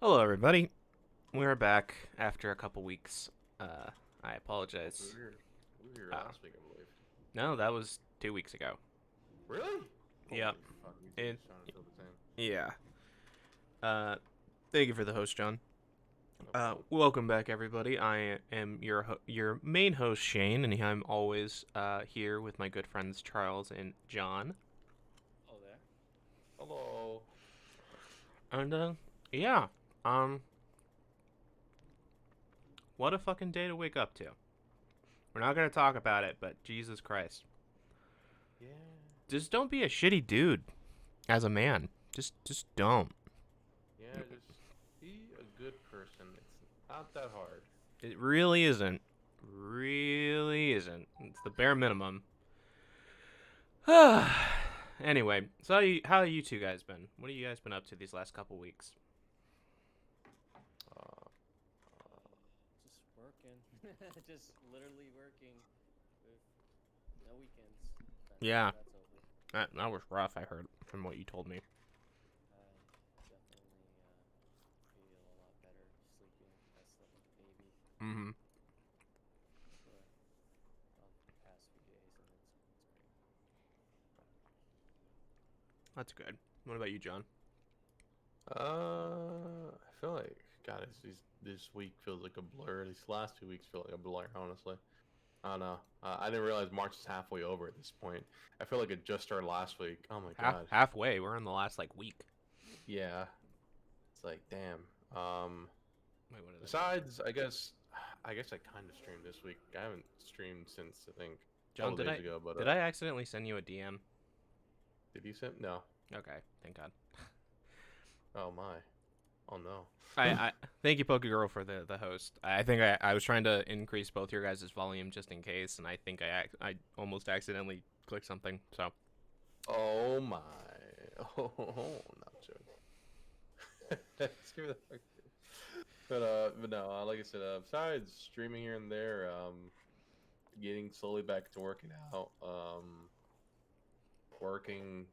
Hello, everybody. We're back after a couple weeks. I apologize. We were here Uh, last week, I believe. no, that was 2 weeks ago. Really? Yep. Holy fuck, these days It, are trying to fill the tank. yeah. Uh, Thank you for the host, John. No problem. Welcome back, everybody. I am your main host, Shane, and I'm always here with my good friends Charles and John. Oh, there. Hello. And yeah. Um, what a fucking day to wake up to. We're not gonna talk about it, but Jesus Christ. Yeah. Just don't be a shitty dude as a man. Just don't. Yeah, just be a good person. It's not that hard. It really isn't. Really isn't. It's the bare minimum. Anyway, so how you two guys been? What have you guys been up to these last couple weeks? Uh, Just working. Just literally working with no weekends. Yeah. That's over. That was rough, I heard, from what you told me. I definitely feel a lot better sleeping. I slept like a baby Mm-hmm. for the past few days, and it's great. That's good. What about you, John? I feel like God, this week feels like a blur. These last 2 weeks feel like a blur. Honestly, I don't know. I didn't realize March is halfway over at this point. I feel like it just started last week. Oh my God. Halfway. We're in the last week. Yeah. It's like damn. Wait, what is it? Besides, I guess I kind of streamed this week. I haven't streamed since I think a John, couple days ago. But did I accidentally send you a DM? did you send? No. Okay, thank God. Oh my. Oh no. I thank you, Pokegirl, for the host. I think I was trying to increase both your guys' volume just in case, and I think I almost accidentally clicked something. So Oh my. Oh, not joking. Screw the fuck. But no, like I said, besides streaming here and there, getting slowly back to working out, working,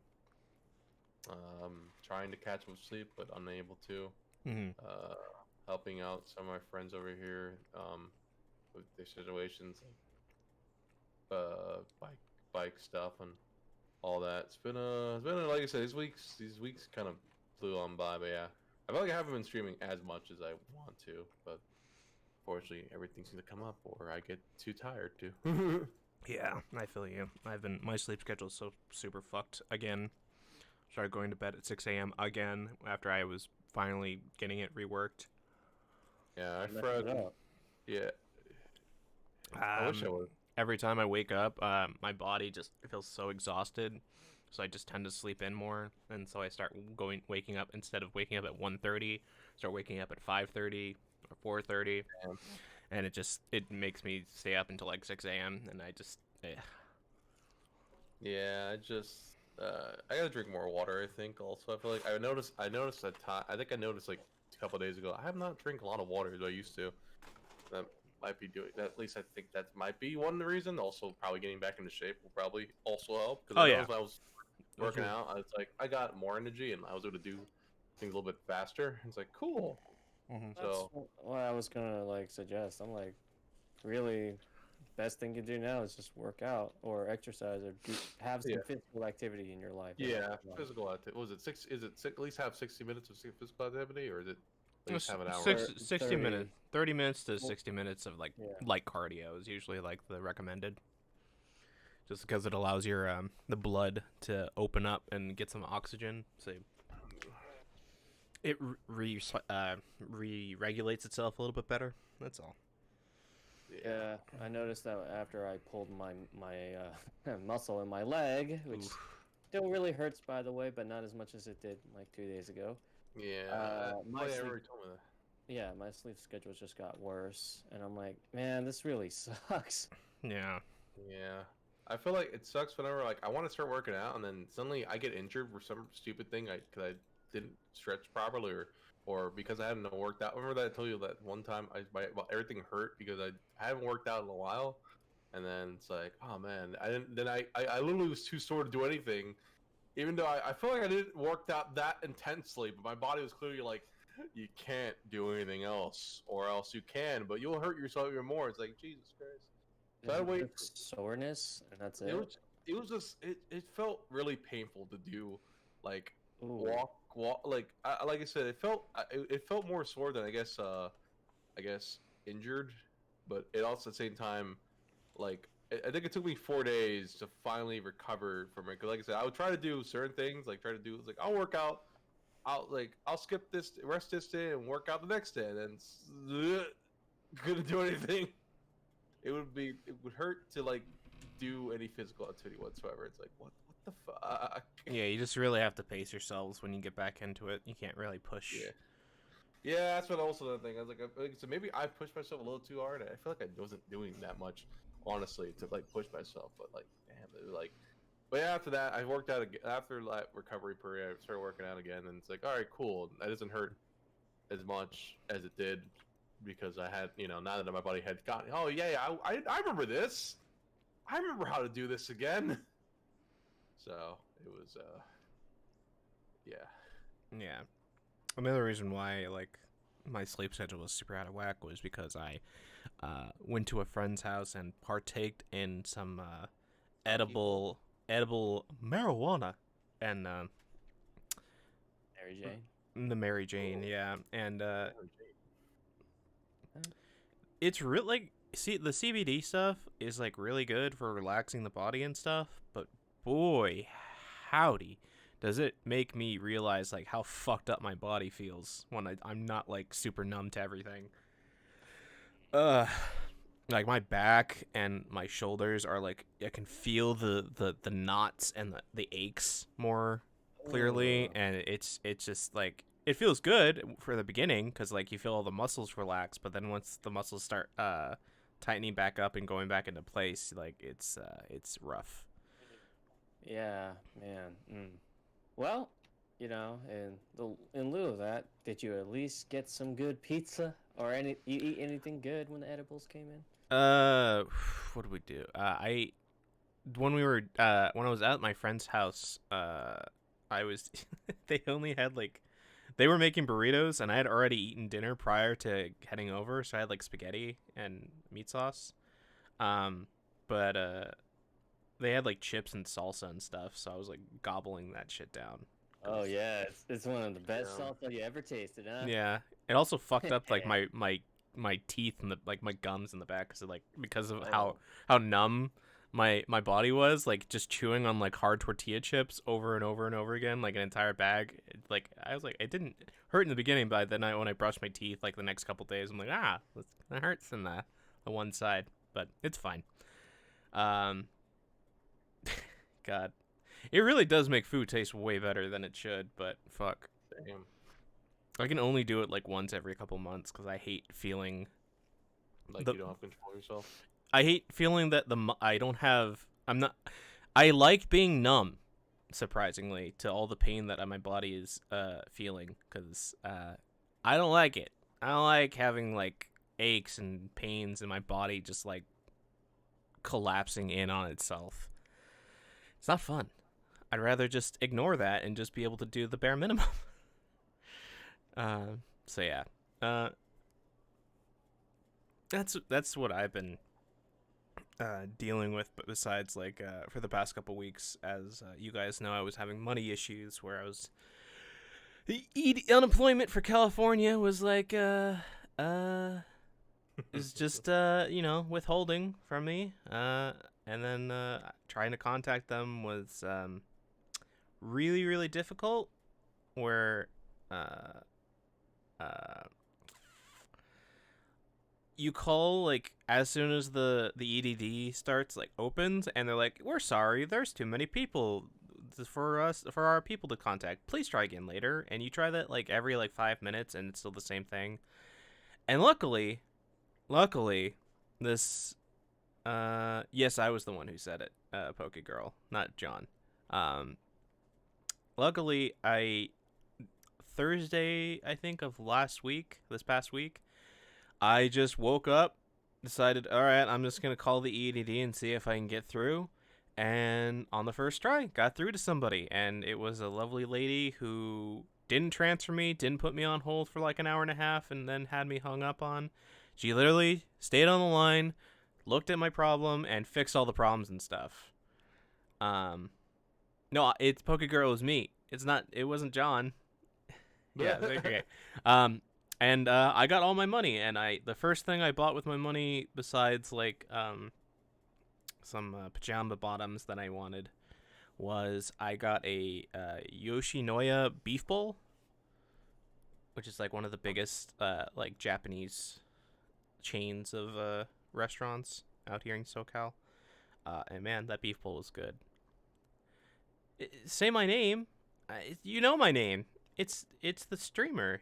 trying to catch up with sleep but unable to. mm-hmm. uh, Helping out some of my friends over here with their situations, like bike stuff and all that. It's been like I said, these weeks kind of flew on by, but yeah, I feel like I haven't been streaming as much as I want to, but fortunately everything seems to come up, or I get too tired to. Yeah, I feel you. My sleep schedule's so super fucked again. Started going to bed at 6 a.m. again after I was finally getting it reworked. Yeah, I Messing Fred. it up. Yeah, I wish I would. Every time I wake up, my body just feels so exhausted. So I just tend to sleep in more, and so I start waking up instead of waking up at 1:30, start waking up at 5:30 or 4:30, and it makes me stay up until 6 a.m. and Yeah, I gotta drink more water. I think also I feel like I noticed that time. I think I noticed like a couple days ago. I have not drank a lot of water as I used to. That might be doing that. At least I think that might be one reason. Also, probably getting back into shape will probably also help because Oh I yeah, noticed when I was working out, it's like I got more energy and I was able to do things a little bit faster. It's like cool. mm-hmm. That's So what I was gonna suggest. I'm like, really, best thing to do now is just work out or exercise or have some yeah, physical activity in your life. yeah, physical activity. Was it six? Is it at least have 60 minutes of physical activity, or is it at least have an hour? 60 30. minutes, 30 minutes to Well, 60 minutes of yeah. light cardio is usually the recommended, just because it allows your the blood to open up and get some oxygen, so it re-regulates itself a little bit better. That's all. Yeah, I noticed that after I pulled my muscle in my leg, which Oof. still really hurts, by the way, but not as much as it did like 2 days ago. Yeah. My Oh yeah, sleep, everybody told me that. yeah, my sleep schedule just got worse, and I'm like, man, this really sucks. Yeah. Yeah. I feel like it sucks whenever like I want to start working out and then suddenly I get injured for some stupid thing because I didn't stretch properly or because I hadn't worked out. Remember that I told you that one time everything hurt because I haven't worked out in a while, and then it's like, oh man, I didn't. Then I literally was too sore to do anything, even though I feel like I didn't work out that intensely, but my body was clearly like you can't do anything else, or else you can, but you'll hurt yourself even more. It's like Jesus Christ. So I wait. Soreness, and that's It it. was just it felt really painful to do, like Ooh. walk like I said, it felt more sore than I guess injured, but it also at the same time, like I think it took me 4 days to finally recover from it. Cause like I said, I would try to do certain things, like try to do like I'll work out, I'll skip this rest this day and work out the next day, and then couldn't do anything. It would hurt to like do any physical activity whatsoever. It's like what the fuck? Yeah, you just really have to pace yourselves when you get back into it. You can't really push. Yeah. Yeah, that's what also the thing. I was like, so maybe I pushed myself a little too hard. I feel like I wasn't doing that much, honestly, to like push myself. But like, damn, it was like. But yeah, after that, I worked out again. After that recovery period, I started working out again, and it's like, all right, cool. That doesn't hurt as much as it did because I had, now that my body had gotten. Oh yeah, I remember this. I remember how to do this again. So it was, yeah. Yeah. Another reason why like my sleep schedule was super out of whack was because I went to a friend's house and partaked in some edible marijuana and Mary Jane. the Mary Jane, yeah, and it's real like see the CBD stuff is like really good for relaxing the body and stuff, but boy, howdy, does it make me realize like how fucked up my body feels when I'm not like super numb to everything. Like my back and my shoulders are like I can feel the knots and the aches more clearly, and it's just like it feels good for the beginning because like you feel all the muscles relax, but then once the muscles start tightening back up and going back into place, like it's rough. Yeah, man. Well, in lieu of that, did you at least get some good pizza or you eat anything good when the edibles came in? What did we do? When I was at my friend's house, I was they only had like they were making burritos and I had already eaten dinner prior to heading over, so I had like spaghetti and meat sauce. But they had like chips and salsa and stuff, so I was like gobbling that shit down. Oh yeah, it's one of the best Yeah. salsa you ever tasted, huh? Yeah, it also fucked up like my teeth and my gums in the back because of how numb my body was, like just chewing on like hard tortilla chips over and over and over again, like an entire bag. Like I was like, it didn't hurt in the beginning, but then when I brushed my teeth like the next couple days, I'm like, that hurts in the one side, but it's fine. God, it really does make food taste way better than it should, but fuck. Damn. I can only do it like once every couple months because I hate feeling Like you don't have control of yourself. I hate feeling that I like being numb, surprisingly, to all the pain that my body is feeling because I don't like it. I don't like having like aches and pains in my body just like collapsing in on itself. It's not fun. I'd rather just ignore that and just be able to do the bare minimum. So yeah, that's what I've been dealing with. But besides, like for the past couple weeks, as you guys know, I was having money issues where I was the unemployment for California was like is just withholding from me. And then trying to contact them was really really difficult. Where you call like as soon as the EDD starts like opens, and they're like, "We're sorry, there's too many people for our people to contact. Please try again later." And you try that like every like 5 minutes, and it's still the same thing. And luckily, this yes, I was the one who said it, Poke Girl, not John. Luckily, Thursday, I think, of this past week, I just woke up, decided, all right, I'm just going to call the EDD and see if I can get through. And on the first try, got through to somebody. And it was a lovely lady who didn't transfer me, didn't put me on hold for like an hour and a half, and then had me hung up on. She literally stayed on the line, looked at my problem, and fixed all the problems and stuff. No, it's Pokegirl was me. It wasn't John. Yeah, okay. And I got all my money, and the first thing I bought with my money, besides like some pajama bottoms that I wanted, was I got a Yoshinoya beef bowl, which is like one of the biggest like Japanese chains of restaurants out here in SoCal. And man, that beef bowl was good. Say my name. You know my name. It's the streamer.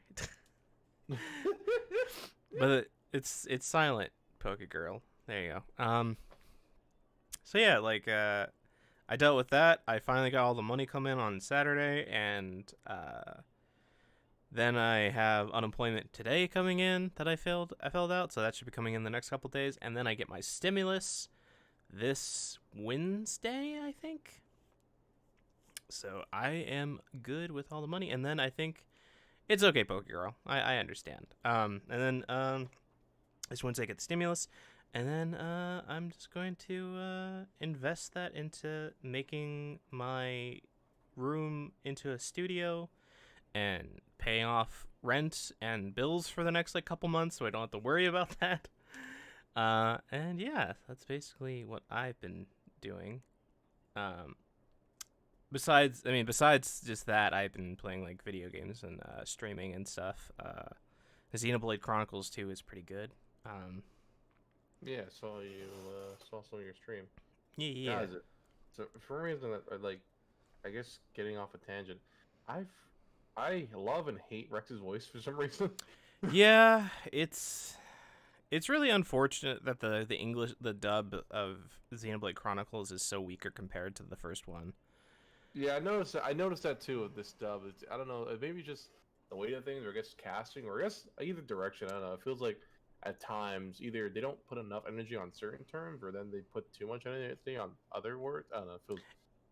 But it's silent, Pokegirl. There you go. So yeah, like I dealt with that. I finally got all the money come in on Saturday, and then I have unemployment today coming in that I filled out, so that should be coming in the next couple days, and then I get my stimulus this Wednesday, I think. So I am good with all the money, and then I think it's okay, Pokegirl. I understand. And then this Wednesday I get the stimulus, and then I'm just going to invest that into making my room into a studio and paying off rent and bills for the next like couple months, so I don't have to worry about that. And yeah, that's basically what I've been doing. Besides just that, I've been playing like video games and streaming and stuff. The Xenoblade Chronicles 2 is pretty good. Yeah, saw some of your stream. Yeah. Guys, so for a reason that like, I guess getting off a tangent, I love and hate Rex's voice for some reason. Yeah, it's really unfortunate that the dub of Xenoblade Chronicles is so weaker compared to the first one. Yeah, I noticed that too with this dub. I don't know, maybe just the weight of things, or I guess casting, or I guess either direction. I don't know. It feels like at times either they don't put enough energy on certain terms, or then they put too much energy on other words. I don't know. It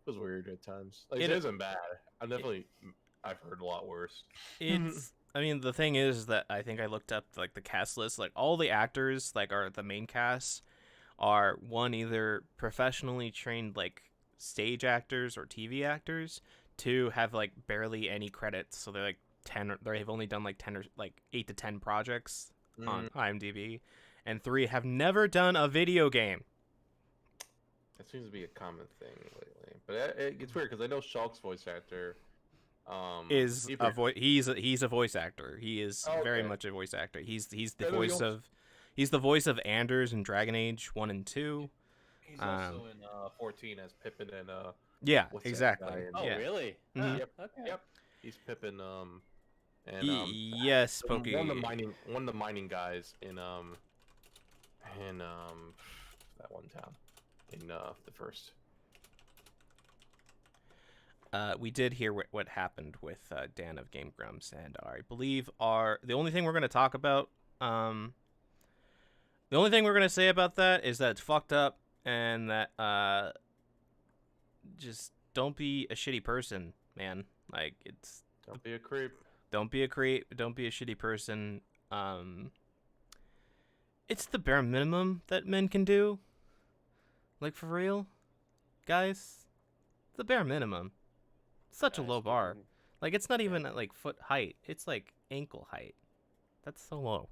feels weird at times. Like, it isn't bad. I've heard a lot worse. I mean, the thing is that I think I looked up like the cast list. Like all the actors, like are the main cast, are one either professionally trained like stage actors or TV actors, two have like barely any credits, so they're like 10. They've only done like 10 or like 8 to 10 projects on IMDb, and three have never done a video game. That seems to be a common thing lately, but it gets weird because I know Shulk's voice actor is a voice. He's a voice actor. He is very much a voice actor. He's the voice of Anders in Dragon Age 1 and 2. He's also in 14 as Pippin and yeah, exactly. Oh, yeah. really? Mm-hmm. Yep. He's Pippin and yes, Pokey. One of the mining guys in that one town in the first. We did hear what happened with Dan of Game Grumps, and I believe the only thing we're going to talk about, the only thing we're going to say about that is that it's fucked up, and that just don't be a shitty person, man. Like, Don't be a creep. Don't be a creep. Don't be a shitty person. It's the bare minimum that men can do. Like, for real, guys, the bare minimum. Such a low bar. Like, it's not even at like foot height. It's like ankle height. That's so low.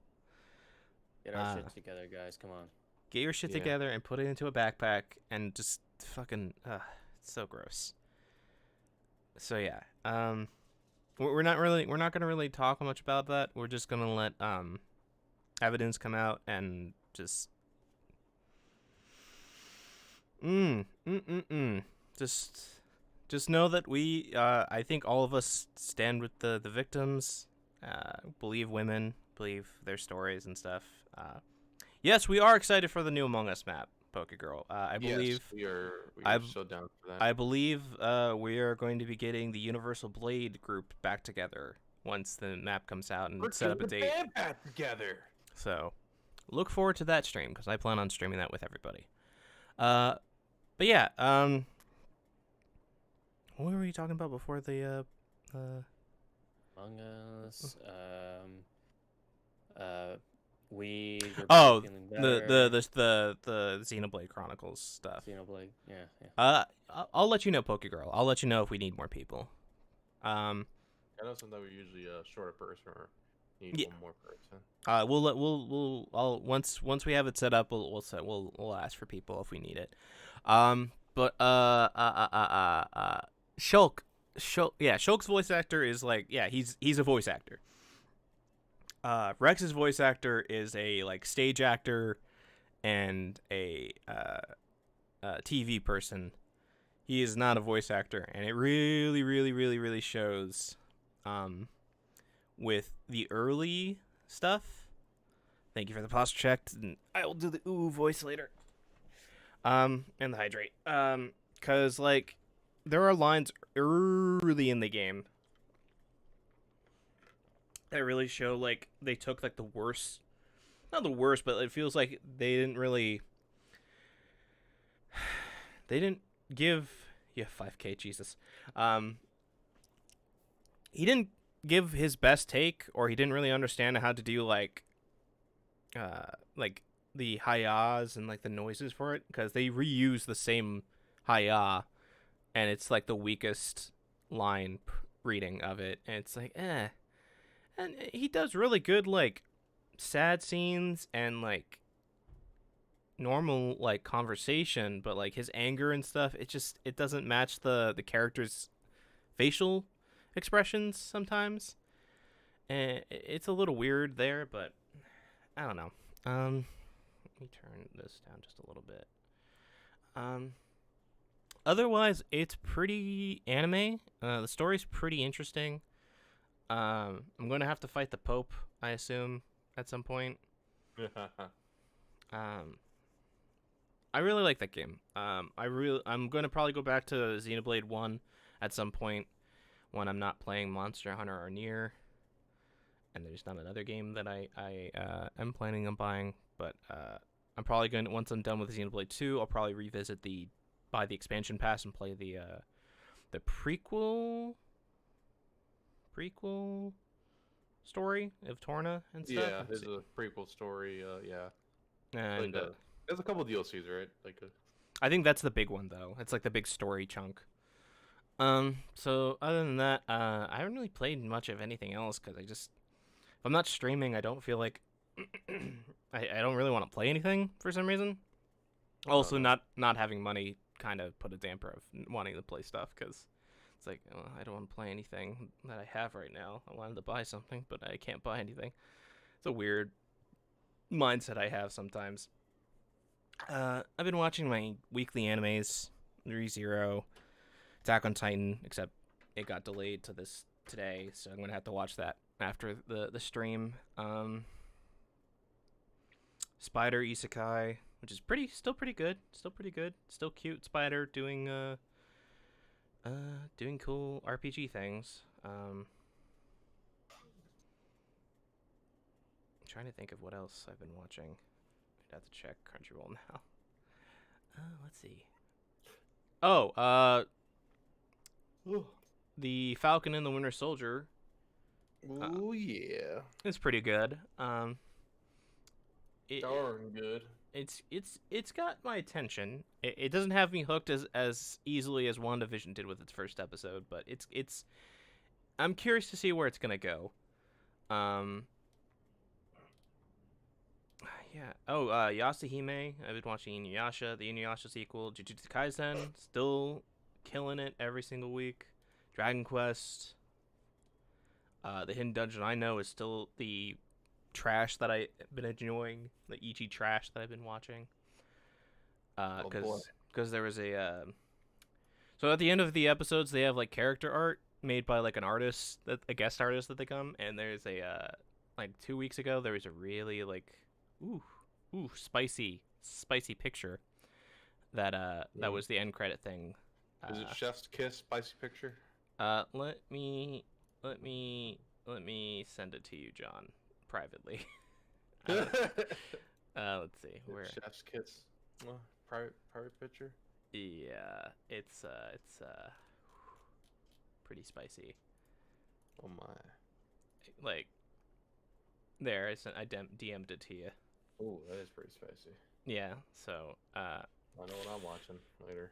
Get our shit together, guys. Come on. Get your shit together and put it into a backpack and just fucking. It's so gross. So yeah. We're not gonna really talk much about that. We're just gonna let evidence come out and just. Just know that we, I think all of us stand with the victims, believe women, believe their stories and stuff. Yes, we are excited for the new Among Us map, Pokegirl. I believe we are so down for that. I believe we are going to be getting the Universal Blade group back together once the map comes out and set up a date. Back together. So, look forward to that stream because I plan on streaming that with everybody. But yeah, what were we talking about before the Among Us. Weed. Your body Oh, feeling the better. the Xenoblade Chronicles stuff. Xenoblade. Yeah, yeah. I'll let you know, Pokegirl. I'll let you know if we need more people. I know sometimes we usually short a person or need Yeah. one more person. I'll once we have it set up, we'll ask for people if we need it. But Shulk's voice actor is like, yeah, he's a voice actor. Rex's voice actor is a like stage actor and a TV person. He is not a voice actor, and it really, really, really, really shows. With the early stuff. Thank you for the posture check. I will do the ooh voice later. And the hydrate. Cause like there are lines early in the game that really show like they took like the worst, not the worst, but it feels like they didn't give 5K Jesus. He didn't give his best take, or he didn't really understand how to do like the hi-ahs and like the noises for it, because they reuse the same hi-ah, and it's like the weakest line reading of it, and it's like and he does really good like sad scenes and like normal like conversation, but like his anger and stuff, it doesn't match the character's facial expressions sometimes, and it's a little weird there, but I don't know. Let me turn this down just a little bit. Otherwise, it's pretty anime. The story's pretty interesting. I'm going to have to fight the Pope, I assume, at some point. I really like that game. I'm going to probably go back to Xenoblade 1 at some point when I'm not playing Monster Hunter or Nier. And there's not another game that I am planning on buying, but I'm probably going to, once I'm done with Xenoblade 2, I'll probably revisit buy the expansion pass and play the prequel story of Torna and stuff. Yeah, there's a prequel story. Yeah, and like there's a couple DLCs, right? I think that's the big one though. It's like the big story chunk. So other than that, I haven't really played much of anything else because if I'm not streaming, I don't feel like I don't really want to play anything for some reason. Also, no. not having money kind of put a damper of wanting to play stuff, because it's like, oh, I don't want to play anything that I have right now. I wanted to buy something, but I can't buy anything. It's a weird mindset I have sometimes. I've been watching my weekly animes, ReZero, Attack on Titan, except it got delayed to today, so I'm gonna have to watch that after the stream. Spider Isekai, which is still pretty good, still cute. Spider doing cool RPG things. I'm trying to think of what else I've been watching. I'd have to check Crunchyroll now. Let's see. Oh, the Falcon and the Winter Soldier. Oh yeah, It's pretty good. darn good. It's got my attention. It doesn't have me hooked as easily as WandaVision did with its first episode, but it's I'm curious to see where it's gonna go. Yeah. Oh, Yasahime. I've been watching Inuyasha, the Inuyasha sequel. Jujutsu Kaisen, still killing it every single week. Dragon Quest. The Hidden Dungeon I know is still the trash that I've been enjoying. The Ichi trash that I've been watching. Because there was a. So at the end of the episodes, they have like character art made by like a guest artist that they come, and there's a like 2 weeks ago there was a really like spicy picture that that was the end credit thing. Is it Chef's Kiss spicy picture? Let me send it to you, John, privately. Let's see where. Chef's Kiss, private picture. Yeah, it's pretty spicy. Oh my. like there. DM'd it to you. Ooh, that is pretty spicy. Yeah. So I know what I'm watching later.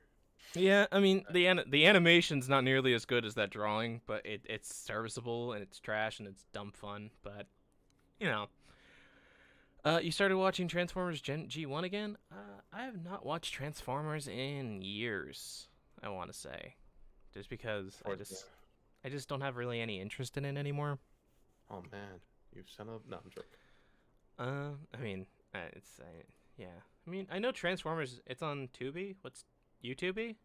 yeah, I mean the animation's not nearly as good as that drawing, but it's serviceable and it's trash and it's dumb fun. But you know, you started watching Transformers Gen G1 again? I have not watched Transformers in years. I want to say, just because I just don't have really any interest in it anymore. Oh man, you son of... No, I'm joking. I mean, yeah. I mean, I know Transformers. It's on Tubi. What's YouTube?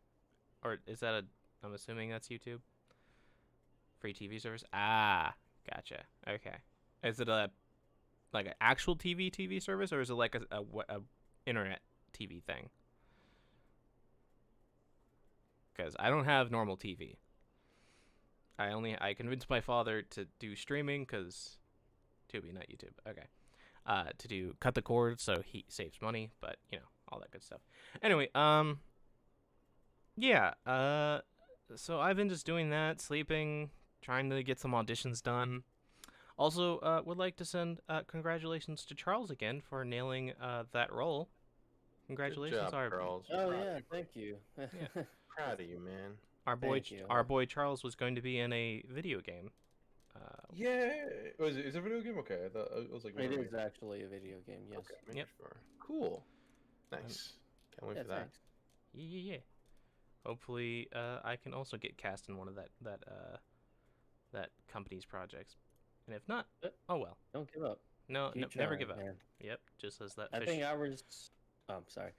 Or is that a? I'm assuming that's YouTube. Free TV service. Ah, gotcha. Okay. Is it a like an actual TV service, or is it like a internet TV thing? Because I don't have normal TV. I convinced my father to do streaming because Tubi, not YouTube. Okay. To do cut the cord so he saves money, but you know all that good stuff. Anyway, yeah. So I've been just doing that, sleeping, trying to get some auditions done. Also, would like to send congratulations to Charles again for nailing that role. Congratulations, Good job, Charles. Oh yeah, thank you. Yeah. Proud of you, man. Thank you. Our boy Charles was going to be in a video game. Yeah. Is it a video game? Okay, I thought it was like... It is actually a video game, yes. Okay, make Yep. sure. Cool. Nice. Can't wait Yeah, for that. thanks. Yeah. Hopefully, I can also get cast in one of that company's projects. And if not, oh well. Don't give up. No, Keep never trying, give up. man. Yep, just as that I fish. think I was. Oh, I'm sorry.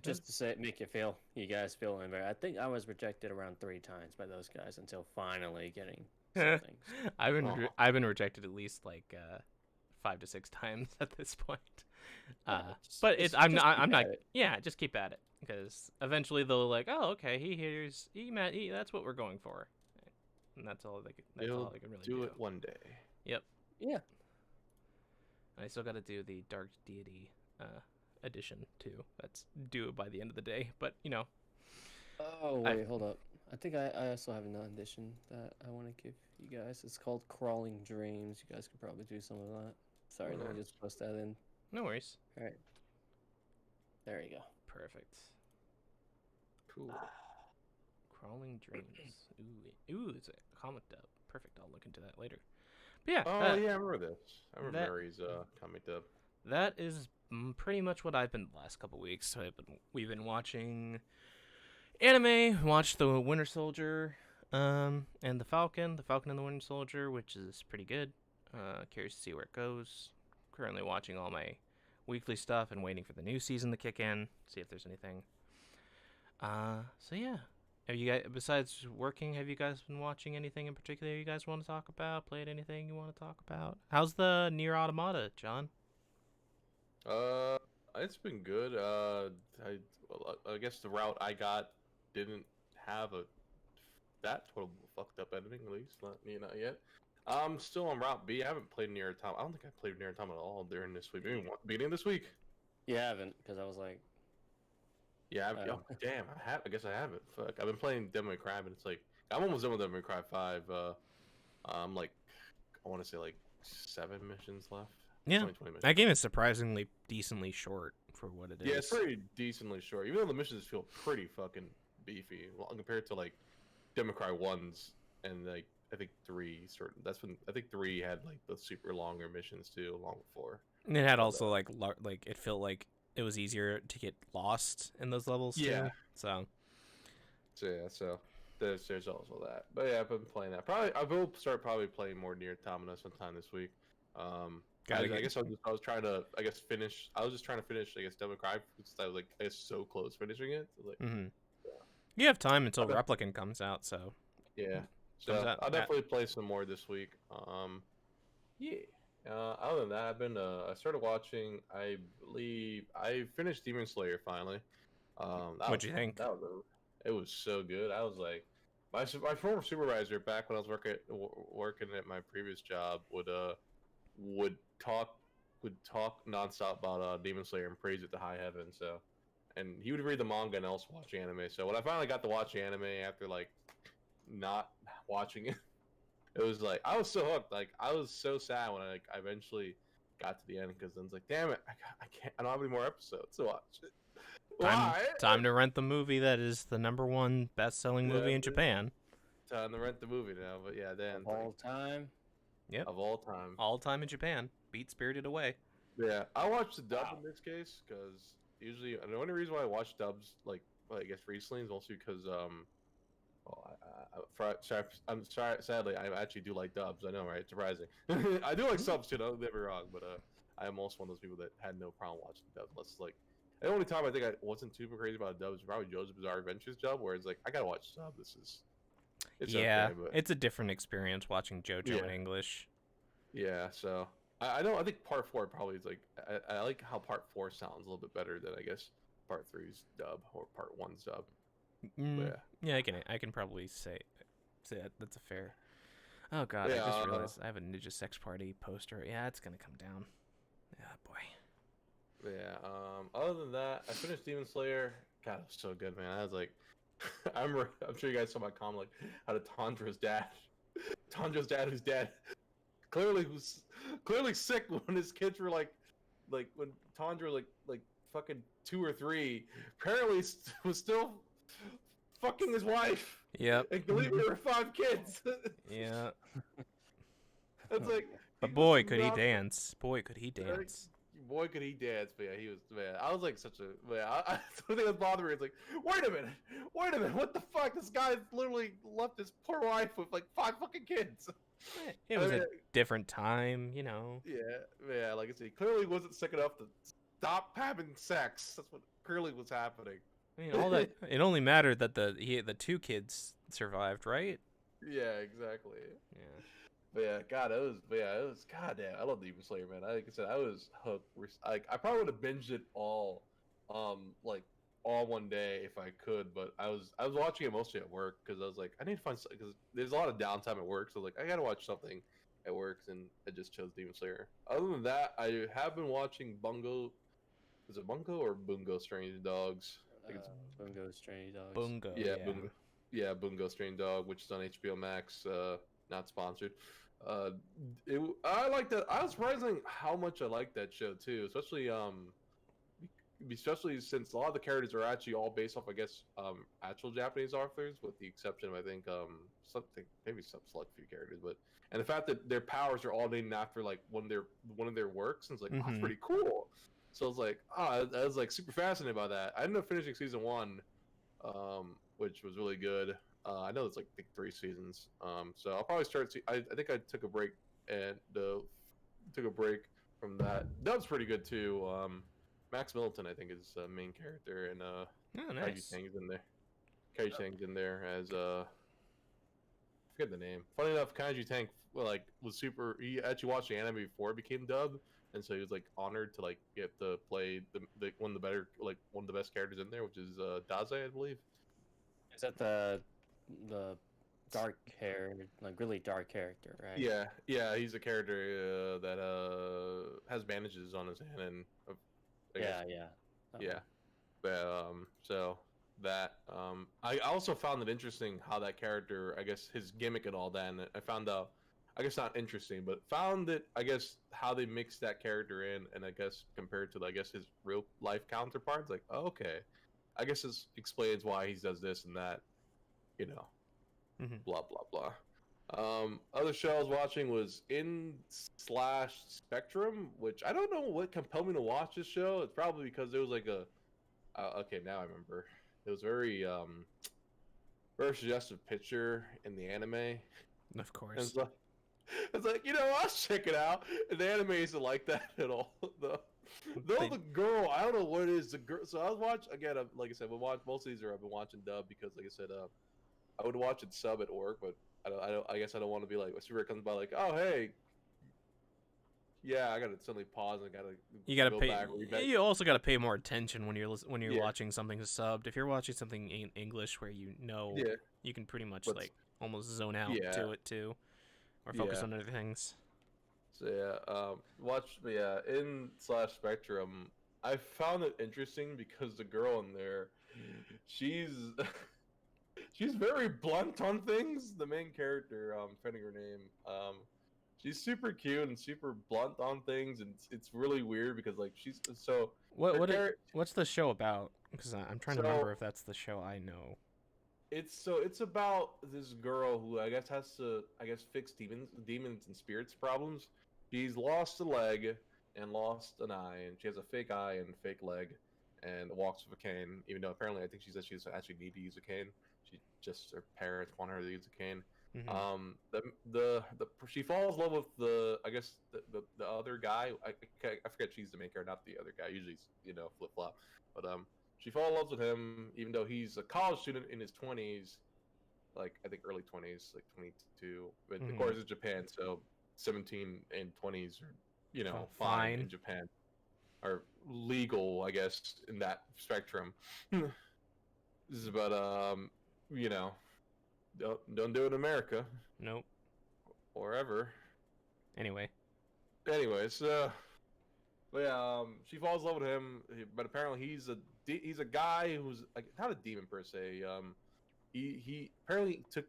Just to say, make you guys feel better. I think I was rejected around 3 times by those guys until finally getting something. I've been rejected at least like 5 to 6 times at this point. But I'm not. Yeah, just keep at it because eventually they'll like, oh, okay, that's what we're going for, and that's all that's all I can really do. Do it one day. Yep. Yeah. I still got to do the Dark Deity edition too. That's due by the end of the day, but you know. Oh wait, hold up. I think I also have an audition that I want to give you guys. It's called Crawling Dreams. You guys could probably do some of that. Sorry, let me just post that in. No worries. All right. There you go. Perfect. Cool. Crawling Dreams. Ooh, it's a comic dub. Perfect. I'll look into that later. But yeah. Oh yeah, I remember this. I remember Mary's comic dub. That is pretty much what I've been the last couple weeks. So we've been watching anime. Watched the Winter Soldier, and the Falcon and the Winter Soldier, which is pretty good. Curious to see where it goes. Currently watching all my weekly stuff and waiting for the new season to kick in. See if there's anything. So yeah. Have you guys, besides working, have you guys been watching anything in particular you guys want to talk about? Played anything you want to talk about? How's the Nier Automata, John? It's been good. I guess the route I got didn't have that total fucked up ending, at least not yet. I'm still on Route B. I haven't played Nier Automata. I don't think I played Nier Automata at all during this week. Maybe beginning of this week. You haven't, because I was like. Yeah, damn. I guess I haven't. Fuck. I've been playing Devil May Cry, but it's like I'm almost done with Devil May Cry 5. I'm like, I want to say like 7 missions left. Yeah, 20 missions. that game is surprisingly decently short for what it is. Yeah, it's pretty decently short. Even though the missions feel pretty fucking beefy compared to like Devil May Cry 1's and like I think 3 certain. I think 3 had like the super longer missions too, long before. And it had also like it felt like it was easier to get lost in those levels too. Yeah. So there's also that. But yeah, I've been playing that. I will start playing more Nier Automata sometime this week. I was trying to finish. I was just trying to finish Devil May Cry because I was so close finishing it. So, you have time until Replicant comes out, so yeah. So I'll definitely play some more this week. Yeah. Other than that, I've been. I started watching. I believe I finished Demon Slayer finally. What'd you think? It was so good. I was like, my former supervisor back when I was working at my previous job would talk nonstop about Demon Slayer and praise it to high heaven. So, and he would read the manga and also watch anime. So when I finally got to watch anime after like not watching it It was like I was so hooked. Like I was so sad when I eventually got to the end because then it's like, damn it, I can't. I don't have any more episodes to watch. Time Why? time to rent the movie that is the #1 best-selling movie in Japan. Time to rent the movie now. But yeah, then Of all time. Yep. of all time. All time in Japan. Beat Spirited Away. Yeah, I watched the dub Wow. in this case because usually and the only reason why I watch dubs like well, I guess recently is mostly because well, I'm sorry. Sadly, I actually do like dubs. I know, right? Surprising. I do like subs too. Don't get me wrong, but I am also one of those people that had no problem watching dubs. Unless it's like the only time I think I wasn't super crazy about dubs was probably JoJo's Bizarre Adventures dub, where it's like I gotta watch sub. It's Yeah, okay, but it's a different experience watching JoJo in Yeah. English. yeah. So I don't. I think part 4 probably is like I like how part 4 sounds a little bit better than I guess part 3's dub or part 1's dub. But Yeah, I can probably say that. That's a fair. Oh god, I Yeah, just realized I have a Ninja Sex Party poster. Yeah, it's gonna come down. Yeah, boy. yeah. Other than that, I finished Demon Slayer. God, it was so good, man. I was like, I'm sure you guys saw my comment like how did Tandra's dad, who's dead, clearly was clearly sick when his kids were like when Tandra like fucking 2 or 3, apparently was still fucking his wife Yep. and believe there were 5 kids. Yeah. It's like, But he boy, was could he not- dance! Boy, could he dance! Boy, could he dance! But yeah, he was man. I was like such a man. The thing that bothered me is like, wait a minute, what the fuck? This guy literally left his poor wife with like 5 fucking kids. It I was mean, a different time, you know. yeah. Like I said, he clearly wasn't sick enough to stop having sex. That's what clearly was happening. I mean, all that it only mattered that the 2 kids survived, right? Yeah, exactly. Yeah. But yeah, it was goddamn. I love Demon Slayer, man. Like I said, I was hooked. I probably would have binged it all, like all one day if I could. But I was watching it mostly at work because I was like, I need to find because there's a lot of downtime at work, so like I gotta watch something at work, and I just chose Demon Slayer. Other than that, I have been watching Bungo. Is it Bungo or Bungo Strange Dogs? I think it's Bungo Stray Dogs. Bungo. yeah, Bungo. Yeah, Bungo Strange Dog, which is on HBO Max. Not sponsored. I like that. I was surprising how much I like that show too, especially since a lot of the characters are actually all based off, I guess, actual Japanese authors, with the exception of I think maybe some select few characters, but and the fact that their powers are all named after like one of their works, and it's like oh, that's Mhm. pretty cool. So I was like, I was like super fascinated by that. I ended up finishing season 1, which was really good. I know it's like I think 3 seasons. So I'll probably start. I think I took a break and took a break from that. That was pretty good too. Max Middleton, I think, is the main character, and Oh, Kaiji nice. Tang's in there. Kaiji Tang's in there as I forget the name. Funny enough, Kaiji Tang was super. He actually watched the anime before it became dub, and so he was like honored to like get to play the one of the best characters in there, which is Daze, I believe. Is that the dark hair, like really dark character, right? Yeah, he's a character that has bandages on his hand, and I guess, Yeah. yeah. But, so that I also found it interesting how that character, I guess his gimmick and all that, and I found out, I guess not interesting, but found it, I guess how they mixed that character in, and I guess compared to I guess his real life counterparts, like oh, okay, I guess this explains why he does this and that, you know. Mhm. Blah blah blah. Other show I was watching was In/Spectrum, which I don't know what compelled me to watch this show. It's probably because there was like a okay, now I remember. It was very suggestive picture in the anime. And Of course. it's like, I'll check it out. And the anime isn't like that at all. Though They- the girl, I don't know what it is. The girl. So I was watching again. Like I said, most of these I've been watching dub because, like I said, I would watch it sub at work, but I guess I don't want to be like, whenever it comes by, like, oh hey, yeah, I gotta suddenly pause and You gotta go pay. back, read You also gotta pay more attention when you're Yeah. watching something subbed. If you're watching something in English where you know Yeah, you can pretty much but- like almost zone out Yeah. to it too, or focus Yeah. on other things. So yeah, In/Spectrum. I found it interesting because the girl in there, she's she's very blunt on things. The main character, forgetting her name. She's super cute and super blunt on things, and it's really weird because like she's so What's the show about? Because I'm trying to remember if that's the show I know. It's about this girl who I guess has to fix demons and spirits problems. She's lost a leg and lost an eye, and she has a fake eye and fake leg, and walks with a cane. Even though apparently I think she says she actually need to use a cane. She just her parents want her to use a cane. Mm-hmm. She falls in love with the other guy. I forget she's the main character, not the other guy. Usually flip flop, but she falls in love with him, even though he's a college student in his 20s, like I think early 20s, like 22. But of course, it's Japan, so 17 and 20s are, fine in Japan, are legal, I guess, in that spectrum. But don't do it in America. Nope. Or ever. Anyways, but yeah, she falls in love with him, but apparently he's a guy who's like not a demon per se. He apparently took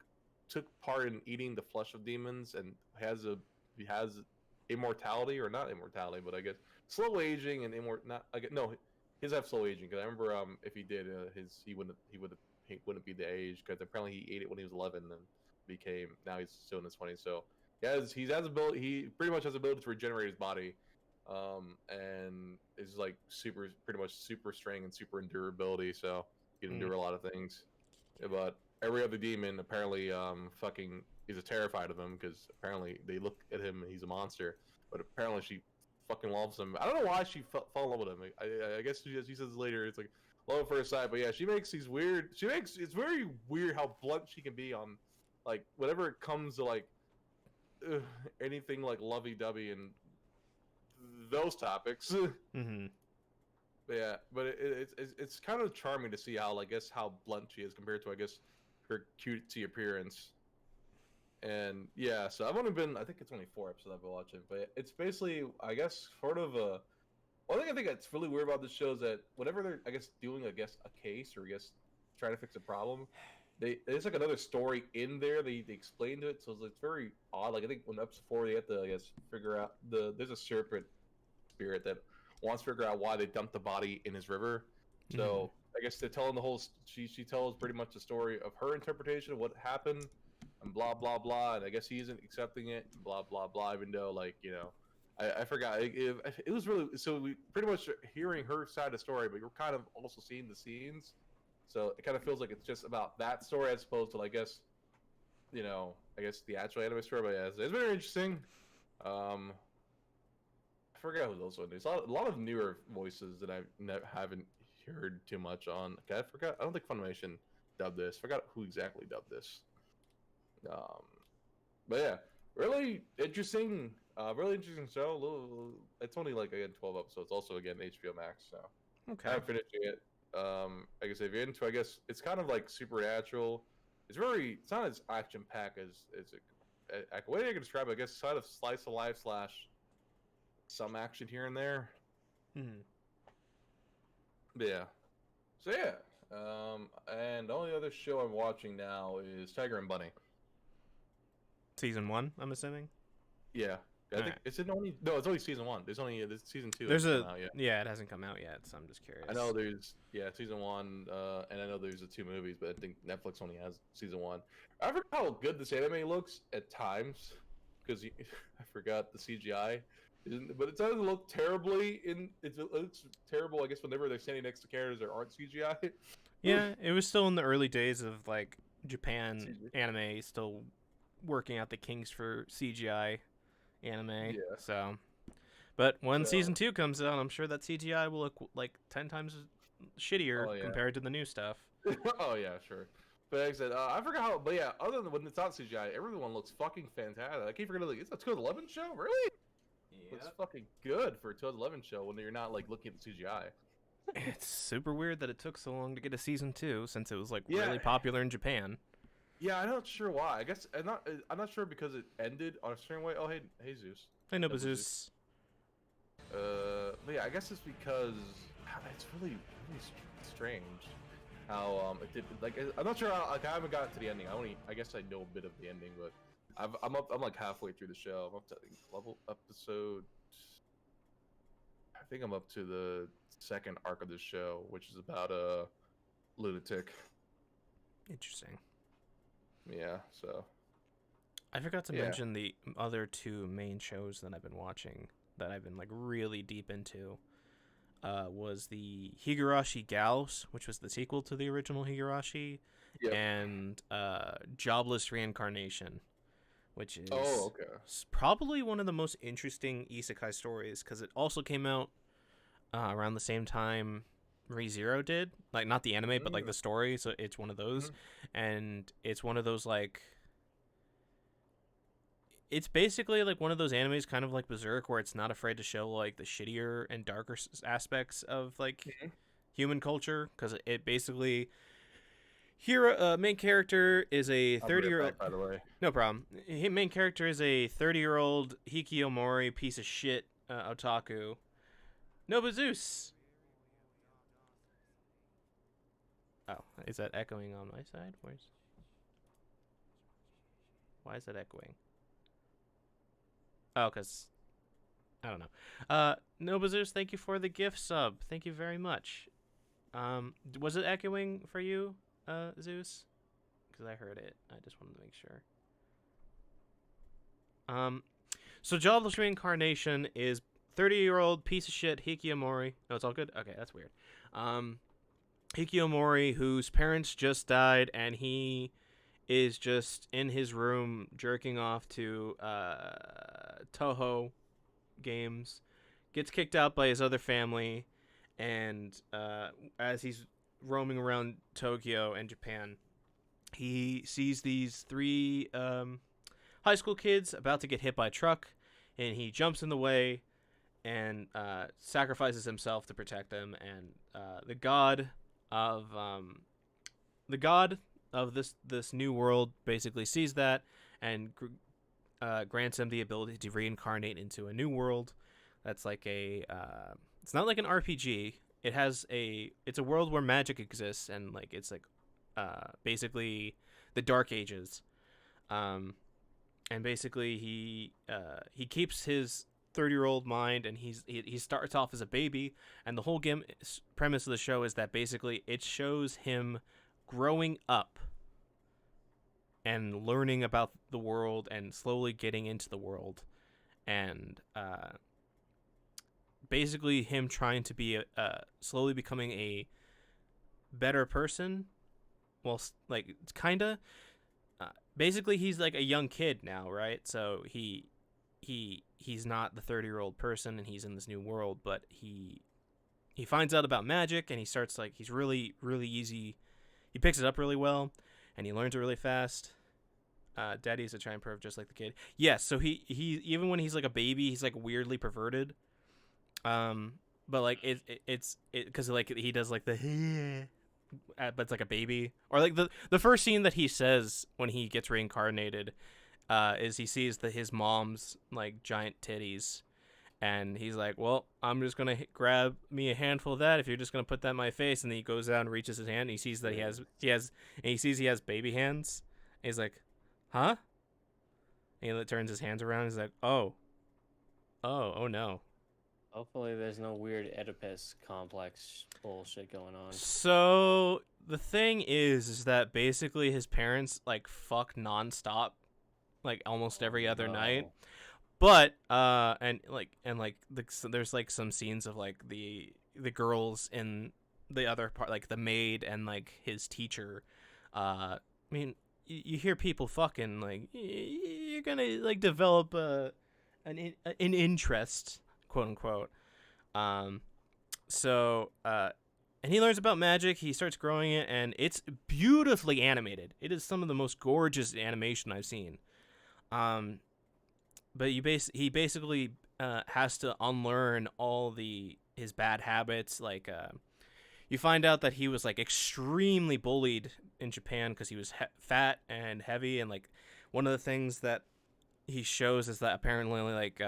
part in eating the flesh of demons and has immortality, or not immortality, but I guess slow aging and his have slow aging, because I remember if he did he wouldn't be the age, because apparently he ate it when he was 11 and now he's still in his 20s. So he pretty much has the ability to regenerate his body. And is like pretty much super strength and super endurability, so he can endure a lot of things. But every other demon apparently fucking is terrified of him, because apparently they look at him and he's a monster. But apparently she fucking loves him. I don't know why she fell in love with him. I guess she says later it's like love at first sight. But yeah, she makes these weird. It's very weird how blunt she can be on, like, whenever it comes to like anything like lovey-dovey and those topics. Mm-hmm. Yeah, but it's kind of charming to see how how blunt she is compared to her cutesy appearance. And yeah, so I think it's only 4 episodes I've been watching, but it's basically sort of a. One thing I think that's really weird about this show is that whenever they're doing a case, or trying to fix a problem, there's like another story in there. They explain to it, so it's very odd. Like I think when episode 4 they have to figure out there's a serpent spirit that wants to figure out why they dumped the body in his river. So I guess they're telling the whole. She tells pretty much the story of her interpretation of what happened, and blah blah blah. And I guess he isn't accepting it, and blah blah blah. Even though I forgot. It was really, so we pretty much hearing her side of the story, but you're kind of also seeing the scenes. So it kind of feels like it's just about that story as opposed to the actual anime story. But yeah, it's very interesting. I forgot who those ones. There's a lot of newer voices that I haven't heard too much on. Okay, I forgot. I don't think Funimation dubbed this. Forgot who exactly dubbed this. But yeah, really interesting. Really interesting show. It's only 12 episodes. Also, again, HBO Max. So Okay. I haven't finished it. I guess if you're into, it's kind of like supernatural. It's not as action packed as the way I can describe it. I guess it's kind of slice of life / some action here and there. Mm-hmm. But yeah. So yeah. And the only other show I'm watching now is Tiger and Bunny. Season 1, I'm assuming. Yeah. I think it's only season 1. There's season 2. There's it hasn't come out yet, so I'm just curious. I know there's season 1, and I know there's the 2 movies, but I think Netflix only has season 1. I forgot how good this anime looks at times, because I forgot the CGI, but it doesn't look terribly. It looks terrible, I guess, whenever they're standing next to characters that aren't CGI. Yeah, it was still in the early days of Japan anime still working out the kinks for CGI anime. Yeah. So, but when season 2 comes out, I'm sure that CGI will look like 10 times shittier compared to the new stuff. Oh yeah, sure. But like I said, I forgot how. But yeah, other than when it's not CGI, everyone looks fucking fantastic. I keep forgetting, it's a 2011 show, really? Yep. Looks fucking good for a 2011 show when you're not looking at the CGI. It's super weird that it took so long to get a season 2, since it was really popular in Japan. Yeah, I'm not sure why. I guess I'm not sure because it ended on a certain way. Oh, hey Zeus. Hey Nobuzeus. But yeah, I guess it's because it's really strange. how it did like I'm not sure how, like I haven't gotten to the ending. I guess I know a bit of the ending, but I'm like halfway through the show. I'm up to level episode. I think I'm up to the second arc of the show, which is about a lunatic. Interesting. Yeah, so I forgot to yeah. mention the other two main shows that I've been watching that I've been like really deep into. Was the Higurashi Gals, which was the sequel to the original Higurashi, Yep. and Jobless Reincarnation, which is Okay. probably one of the most interesting isekai stories because it also came out around the same time ReZero did, like not the anime but like the story. So it's one of those, and it's one of those like. It's basically like one of those animes, kind of like Berserk, where it's not afraid to show like the shittier and darker aspects of like human culture, because it basically here main character is a 30-year-old. By the way, No problem. Main character is a 30-year-old hikikomori piece of shit otaku. Nobu Zeus. Oh, is that echoing on my side? Why is that echoing? Oh, because I don't know. Nobazus, thank you for the gift sub. Thank you very much. Was it echoing for you, Zeus? Because I heard it. I just wanted to make sure. So Jobless Reincarnation is 30-year-old piece of shit Hikikomori. No, it's all good? Okay, that's weird. Hikikomori, whose parents just died, and he is just in his room jerking off to Toho games, gets kicked out by his other family, and as he's roaming around Tokyo and Japan, he sees these three high school kids about to get hit by a truck, and he jumps in the way and sacrifices himself to protect them. And the god of this new world basically sees that and grants him the ability to reincarnate into a new world. That's like a it's not like an RPG. It's a world where magic exists, and like it's like basically the Dark Ages. And basically he keeps his 30-year-old mind, and he starts off as a baby, and the whole premise of the show is that basically it shows him growing up and learning about the world and slowly getting into the world, and basically him trying to be slowly becoming a better person. Well, like it's kinda basically he's like a young kid now, right? So he's not the 30-year-old person, and he's in this new world, but he finds out about magic, and he starts like he's really easy. He picks it up really well, and he learns it really fast. Daddy's a giant perv, just like the kid. Yes, so he even when he's like a baby, he's like weirdly perverted. But like it's because like he does like the but it's like a baby, or like the first scene that he says when he gets reincarnated, is he sees his mom's like giant titties. And he's like, well, I'm just going to grab me a handful of that if you're just going to put that in my face. And then he goes out and reaches his hand, and he sees that he has baby hands. And he's like, huh? And he turns his hands around. And he's like, oh no. Hopefully there's no weird Oedipus complex bullshit going on. So the thing is that basically his parents like fuck nonstop, like almost every other night. But there's like some scenes of like the girls in the other part, like the maid and like his teacher. I mean, you hear people fucking, like you're gonna like develop an interest, quote unquote. And he learns about magic. He starts growing it, and it's beautifully animated. It is some of the most gorgeous animation I've seen. But he basically has to unlearn all his bad habits. Like you find out that he was like extremely bullied in Japan because he was fat and heavy, and like one of the things that he shows is that apparently like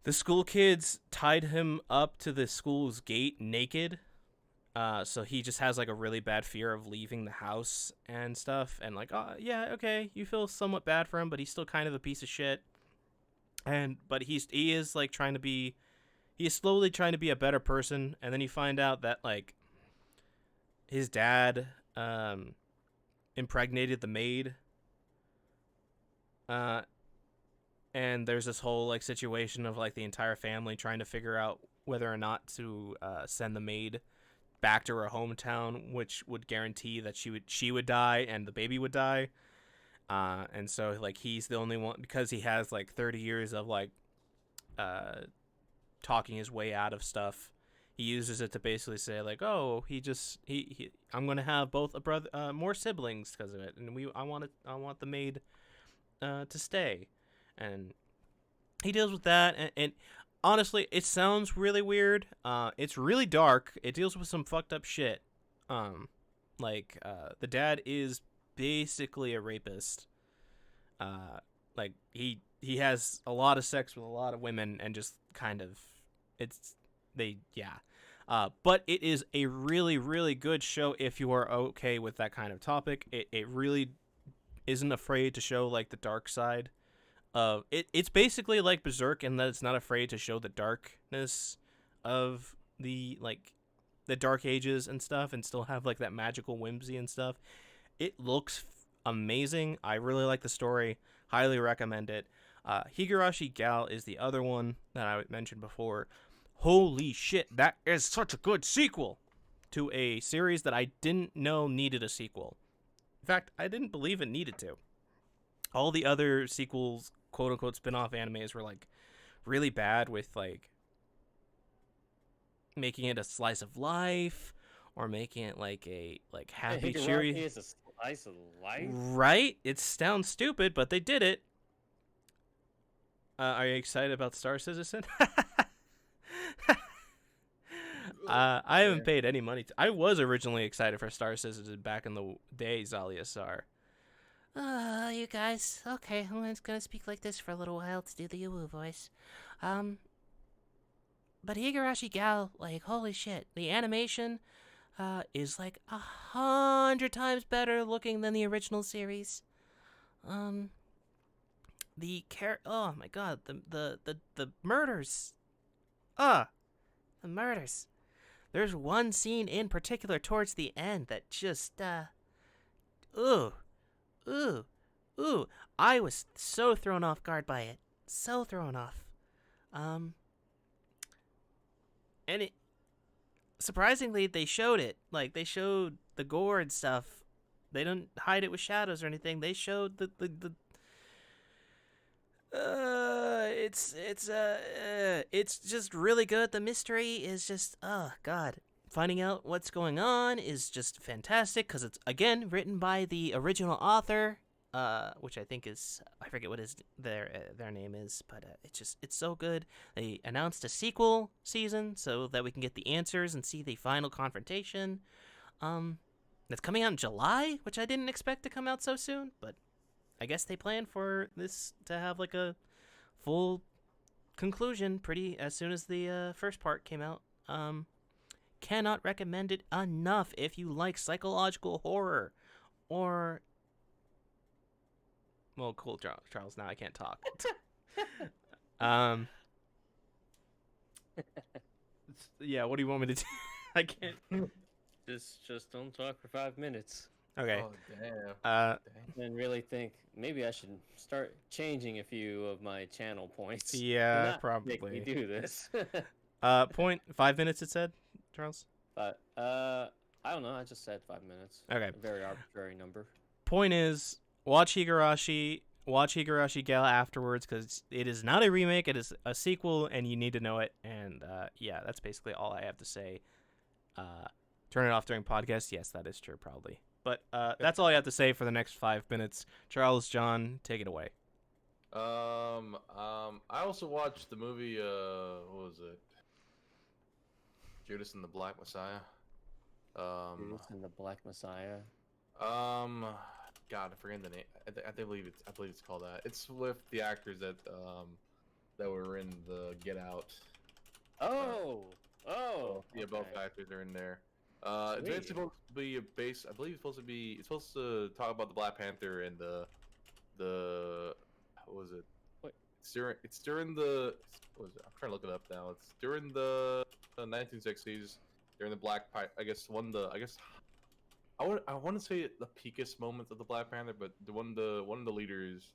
the school kids tied him up to the school's gate naked, So he just has like a really bad fear of leaving the house and stuff, and like, oh yeah, okay, you feel somewhat bad for him, but he's still kind of a piece of shit. But he is like he is slowly trying to be a better person, and then you find out that like his dad impregnated the maid, and there's this whole like situation of like the entire family trying to figure out whether or not to send the maid back to her hometown, which would guarantee that she would die and the baby would die. And so like he's the only one, because he has like 30 years of like talking his way out of stuff. He uses it to basically say like, oh, he I'm gonna have both a brother, more siblings because of it, and I want the maid to stay, and he deals with that, and honestly, it sounds really weird. It's really dark. It deals with some fucked up shit. The dad is basically a rapist. Like he has a lot of sex with a lot of women, and just kind of but it is a really, really good show if you are okay with that kind of topic. It really isn't afraid to show like the dark side of it. It's basically like Berserk in that it's not afraid to show the darkness of the Dark Ages and stuff, and still have like that magical whimsy and stuff. It looks amazing. I really like the story. Highly recommend it. Higurashi Gal is the other one that I mentioned before. Holy shit, that is such a good sequel to a series that I didn't know needed a sequel. In fact, I didn't believe it needed to. All the other sequels, quote unquote spin-off animes, were like really bad with like making it a slice of life or making it like a happy cheery. Higurashi is a slice of life. Right? It sounds stupid, but they did it. Are you excited about Star Citizen? I haven't paid any money. I was originally excited for Star Citizen back in the day, Zaliasar. You guys. Okay, I'm just gonna speak like this for a little while to do the Uwu voice. But Higurashi Gal, like, holy shit. The animation is like 100 times better looking than the original series. Oh my god, the murders. The murders. There's one scene in particular towards the end that just ooh. I was so thrown off guard by it. So thrown off. And it surprisingly they showed it. Like they showed the gore and stuff. They didn't hide it with shadows or anything. They showed the it's just really good. The mystery is just, oh god, finding out what's going on is just fantastic because it's again written by the original author, which I think is, I forget what their name is, but it's so good. They announced a sequel season so that we can get the answers and see the final confrontation. That's coming out in July, which I didn't expect to come out so soon, but I guess they plan for this to have like a full conclusion pretty as soon as the first part came out. Cannot recommend it enough if you like psychological horror or... Well, cool, Charles. Now I can't talk. Yeah, what do you want me to do? I can't. Just don't talk for 5 minutes. Okay. Oh, damn. And really think maybe I should start changing a few of my channel points. Yeah, Not probably. Make me do this. 5 minutes, it said, Charles? I don't know. I just said 5 minutes. Okay. A very arbitrary number. Point is, watch Higurashi Gal afterwards, because it is not a remake, it is a sequel, and you need to know it. And yeah, that's basically all I have to say. Turn it off during podcast. Yes, that is true, probably. But that's all I have to say for the next 5 minutes. Charles, John, take it away. I also watched the movie. What was it? Judas and the Black Messiah. Judas and the Black Messiah. God, I forget the name. I believe it's called that. It's with the actors that were in the Get Out. Oh. Yeah, Okay. both actors are in there. It's Sweet. supposed to be a base. I believe it's supposed to talk about the Black Panther and the what was it? Wait. It's during the what was it? I'm trying to look it up now. It's during the 1960s during the I guess I want to say the peakest moments of the Black Panther, but one of the leaders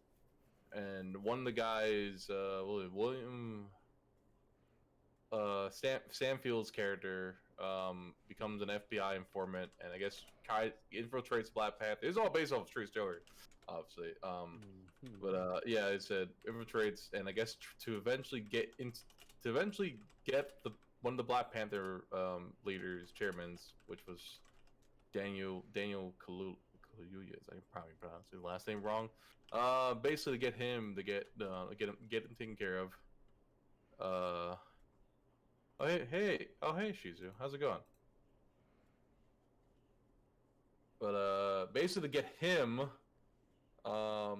and one of the guys, William Sam Field's character becomes an FBI informant, and I guess Kai infiltrates Black Panther. It's all based off of true story, obviously. Mhm. But yeah, it said infiltrates, and I guess to eventually get the one of the Black Panther leaders, chairmans, which was Daniel Kaluuya. I probably pronounced his last name wrong. Basically get him to get him taken care of. Oh hey Shizu, how's it going? But basically get him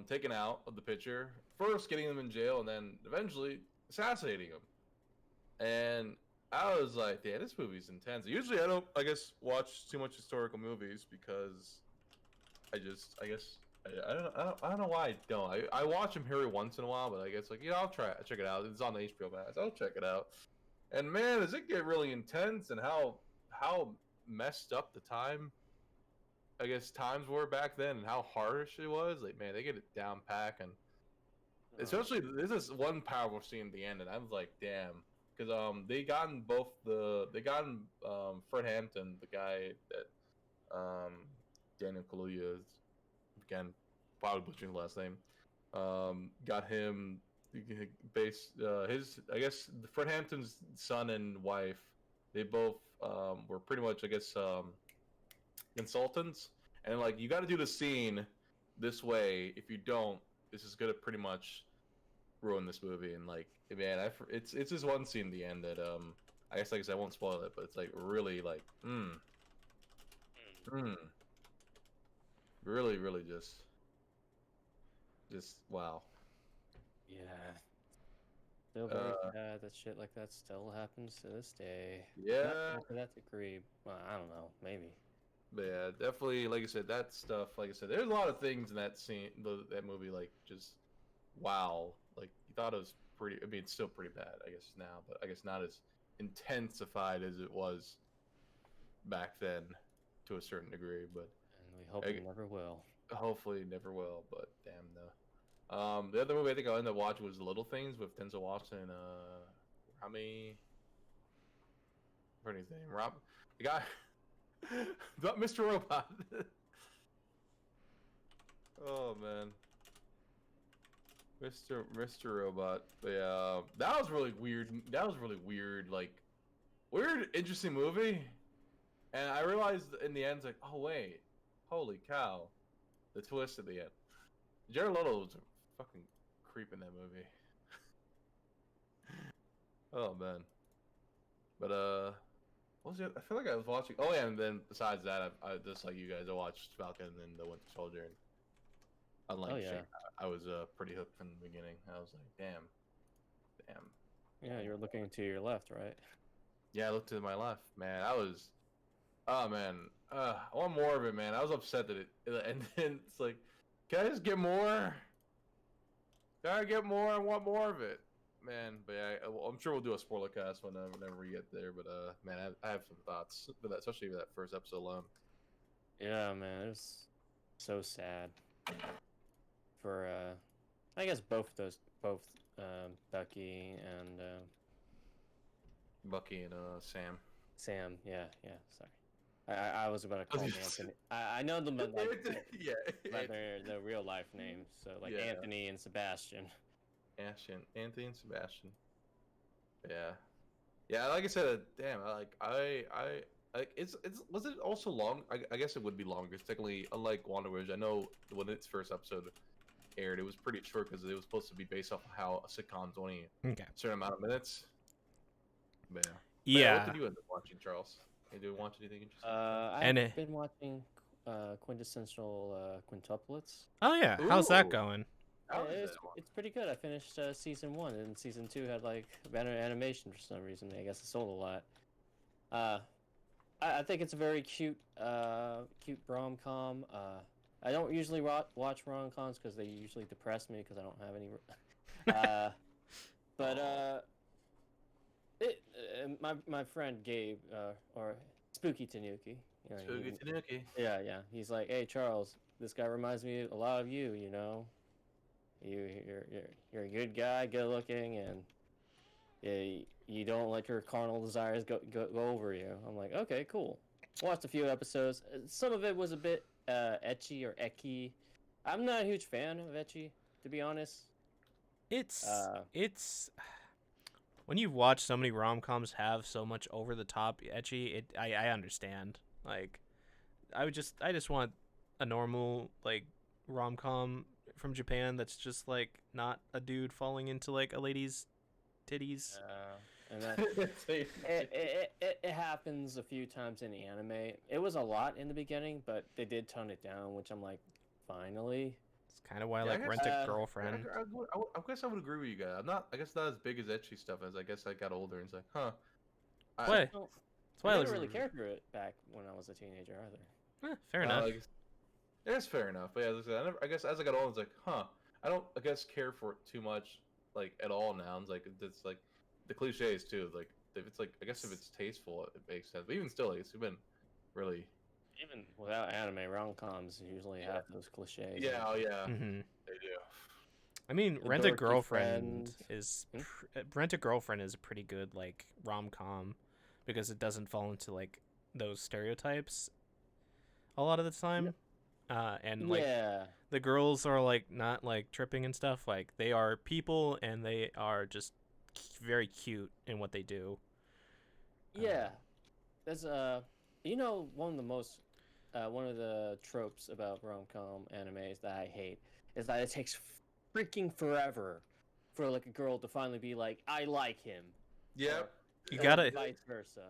taken out of the picture. First getting him in jail, and then eventually assassinating him. And I was like, "Damn, this movie's intense." Usually, I don't, I guess, watch too much historical movies because I don't know why I don't. I watch them every once in a while, but I guess I'll check it out. It's on the HBO Max. I'll check it out. And man, does it get really intense and how messed up the times were back then and how harsh it was. Like man, they get it down pack and especially this is one powerful scene at the end, and I was like, damn, because they gotten Fred Hampton, the guy that Daniel Kaluuya is, again, probably butchering the last name, got him based his I guess Fred Hampton's son and wife. They both were pretty much I guess consultants, and like you got to do the scene this way. If you don't, this is gonna pretty much ruin this movie. And like, man, it's this one scene at the end that I guess like I said, I won't spoil it, but it's like really like really really just wow. Yeah. Still very sad that shit like that still happens to this day. Yeah. Not to that degree. Well, I don't know. Maybe. But yeah, definitely. Like I said, that stuff. Like I said, there's a lot of things in that scene, that movie. Like just wow. Like you thought it was pretty. I mean, it's still pretty bad, I guess now, but I guess not as intensified as it was back then, to a certain degree. But And we hope it never will. hopefully, it never will. But damn no. The other movie I think I'll end up watching was Little Things with Denzel Washington and Rami. I forgot his name. The guy. Not Mr. Robot. Oh man, Mr. Robot. But yeah, that was really weird. That was really weird. Like weird, interesting movie. And I realized in the end, it's like, oh wait, holy cow, the twist at the end. Jared Leto was a fucking creep in that movie. Oh man. But what was it? I feel like I was watching. Oh yeah, and then besides that, I just like you guys, I watched Falcon and the Winter Soldier. And unlike Shane, I was pretty hooked from the beginning. I was like, damn. Yeah, you're looking to your left, right? Yeah, I looked to my left, man. Oh man, I want more of it, man. I was upset that and then it's like, can I just get more? Can I get more? I want more of it. Man, but yeah, I'm sure we'll do a spoiler cast whenever we get there. But man, I have some thoughts, but especially with that first episode alone. Yeah, man, it was so sad for I guess both Bucky and Sam. Sam. Yeah, sorry. I was about to call him Anthony. I know them by Yeah, by their real life names, so like Yeah. Anthony and Sebastian. Anthony and Sebastian. Yeah. Like I said, damn. I like it's was it also long? I guess it would be longer. It's technically unlike WandaVision. I know when its first episode aired, it was pretty short because it was supposed to be based off of how a sitcom's only a certain amount of minutes. But yeah. Yeah. What did you end up watching, Charles? Did you watch anything interesting? I've been watching quintessential quintuplets. Oh yeah, how's that Ooh. going? It's pretty good. I finished season 1, and season 2 had like better animation for some reason. I guess it sold a lot. I think it's a very cute rom-com. I don't usually watch rom-coms because they usually depress me because I don't have any. Uh, but my friend Gabe, or Spooky Tanuki, you know, Spooky Tanuki. yeah, he's like, hey Charles, this guy reminds me a lot of you. You know, you're a good guy, good looking, and you don't let your carnal desires go over you. I'm like, okay, cool. Watched a few episodes. Some of it was a bit etchy or ecky. I'm not a huge fan of etchy, to be honest. It's when you watch so many rom-coms have so much over the top etchy, I understand. Like I just want a normal like rom-com from Japan that's just like not a dude falling into like a lady's titties. And that, it happens a few times in the anime. It was a lot in the beginning, but they did tone it down, which I'm like, finally. It's kind of why I Yeah, I like guess- Rent a I, Girlfriend. I guess I would agree with you guys. I'm not. I guess not as big as etchy stuff as I guess I got older and it's like, huh. Why? Well, That's why I I didn't was really care for it back when I was a teenager either. fair enough. I guess fair enough. But yeah, as I said, I guess as I got older, it's like, huh. I don't. I guess care for it too much, like at all now. It's like it's like the cliches too. Like if it's like I guess if it's tasteful, it makes sense. But even still, like, it's been really. Even without anime, rom-coms usually have those cliches. Yeah. Oh yeah. Mm-hmm. They do. I mean, The Rent a dorky Girlfriend friend. is Hmm? Rent a Girlfriend is a pretty good like rom-com because it doesn't fall into like those stereotypes a lot of the time. And like Yeah. the girls are like not like tripping and stuff. Like they are people and they are just very cute in what they do. Yeah, that's one of the tropes about rom-com animes that I hate is that it takes freaking forever for like a girl to finally be like, I like him. Yep. You Or gotta vice versa.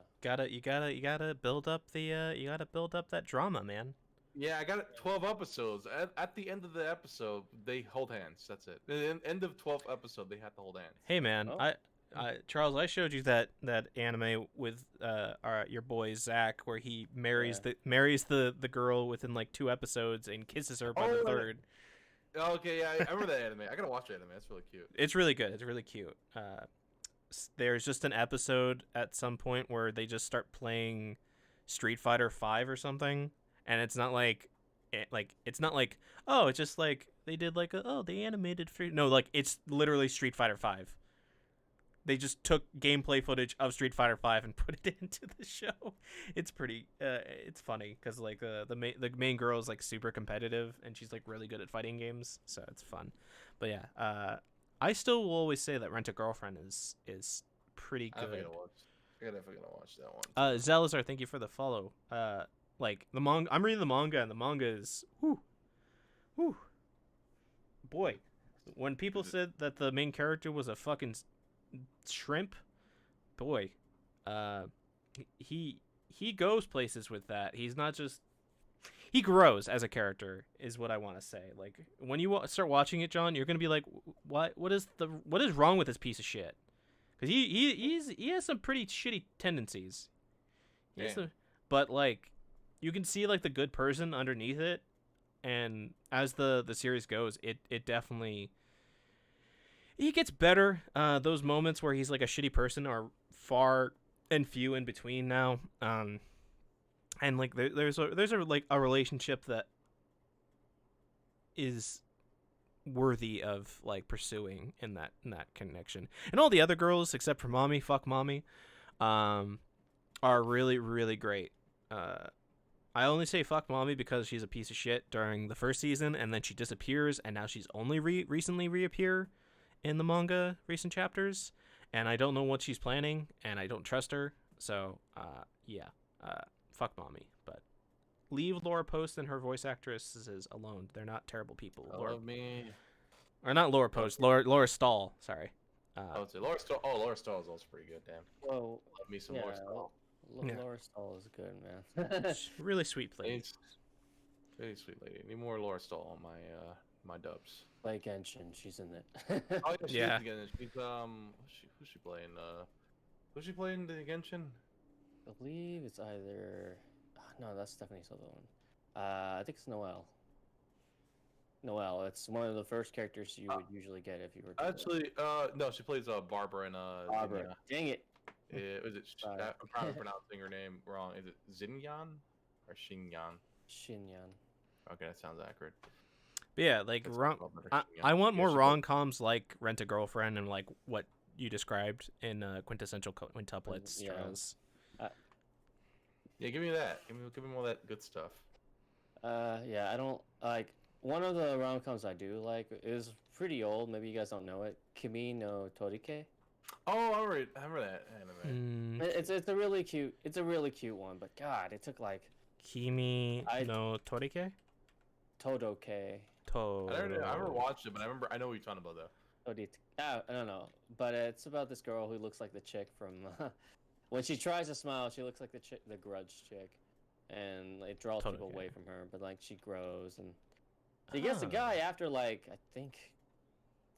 you gotta build up the you gotta build up that drama, man. Yeah, I got it. 12 episodes. At the end of the episode, they hold hands. That's it. At the end of 12th episode, they have to hold hands. Hey man, Oh. Charles, I showed you that anime with your boy Zach, where he marries the girl within like 2 episodes and kisses her by the third. Okay, yeah, I remember that anime. I gotta watch that anime. That's really cute. It's really good. It's really cute. There's just an episode at some point where they just start playing Street Fighter 5 or something, and it's not like it's not like, oh, it's just like they did like they animated for no, like it's literally Street Fighter 5. They just took gameplay footage of Street Fighter 5 and put it into the show. It's pretty it's funny cuz like the main girl is like super competitive and she's like really good at fighting games, so it's fun. But yeah, I still will always say that Rent a Girlfriend is pretty I'm good. definitely gonna watch that one. Zelazar, thank you for the follow. Like the manga, I'm reading the manga, and the manga is whew. Boy, when people said that the main character was a fucking shrimp, boy, he goes places with that. He's not just he grows as a character, is what I want to say. Like when you start watching it, John, you're gonna be like, what is wrong with this piece of shit? Because he has some pretty shitty tendencies. But like, you can see like the good person underneath it, and as the series goes, it definitely he gets better. Those moments where he's like a shitty person are far and few in between now. And like there's a like a relationship that is worthy of like pursuing in that connection. And all the other girls except for Mommy, fuck Mommy, are really really great. I only say fuck Mommy because she's a piece of shit during the first season, and then she disappears, and now she's only recently reappear in the manga recent chapters, and I don't know what she's planning, and I don't trust her. So fuck Mommy. But leave Laura Post and her voice actresses alone. They're not terrible people. Love me. Or not Laura Post. Laura Stahl. Sorry. I would say Laura Stahl. Oh, Laura Stahl is also pretty good. Damn. Well, Love me some yeah, Laura Stahl. Laura Stahl is good, man. Really sweet lady. Very sweet lady. Need more Laura Stahl on my dubs. Like Genshin, she's in it. Oh yeah, Yeah. she's who's she playing? Who's she playing the Genshin? believe it's either. No, that's Stephanie Sutherland. I think it's Noelle. Noelle. It's one of the first characters you would usually get if you were to Actually, no, she plays Barbara in Barbara. Dang it. Is it? Sorry. I'm probably pronouncing her name wrong. Is it Xinyan or Xinyan? Shinyan. Okay, that sounds accurate. But yeah, like That's rom- called better, I, Xinyan. I want Yeah, more she rom coms like Rent a Girlfriend and like what you described in quintessential quintuplets. Yeah. Charles. Yeah, give me that. Give me more of that good stuff. Yeah, I don't like one of the rom-coms I do like is pretty old. Maybe you guys don't know it. Kimi no Torike. Oh, I remember that anime. It's a really cute. It's a really cute one, but God, it took like Kimi no Torike? Todoke. I never watched it, but I know what you're talking about though. I don't know, but it's about this girl who looks like the chick from. When she tries to smile, she looks like the Grudge chick, and it draws people away from her. But like she grows, and she gets a guy after like I think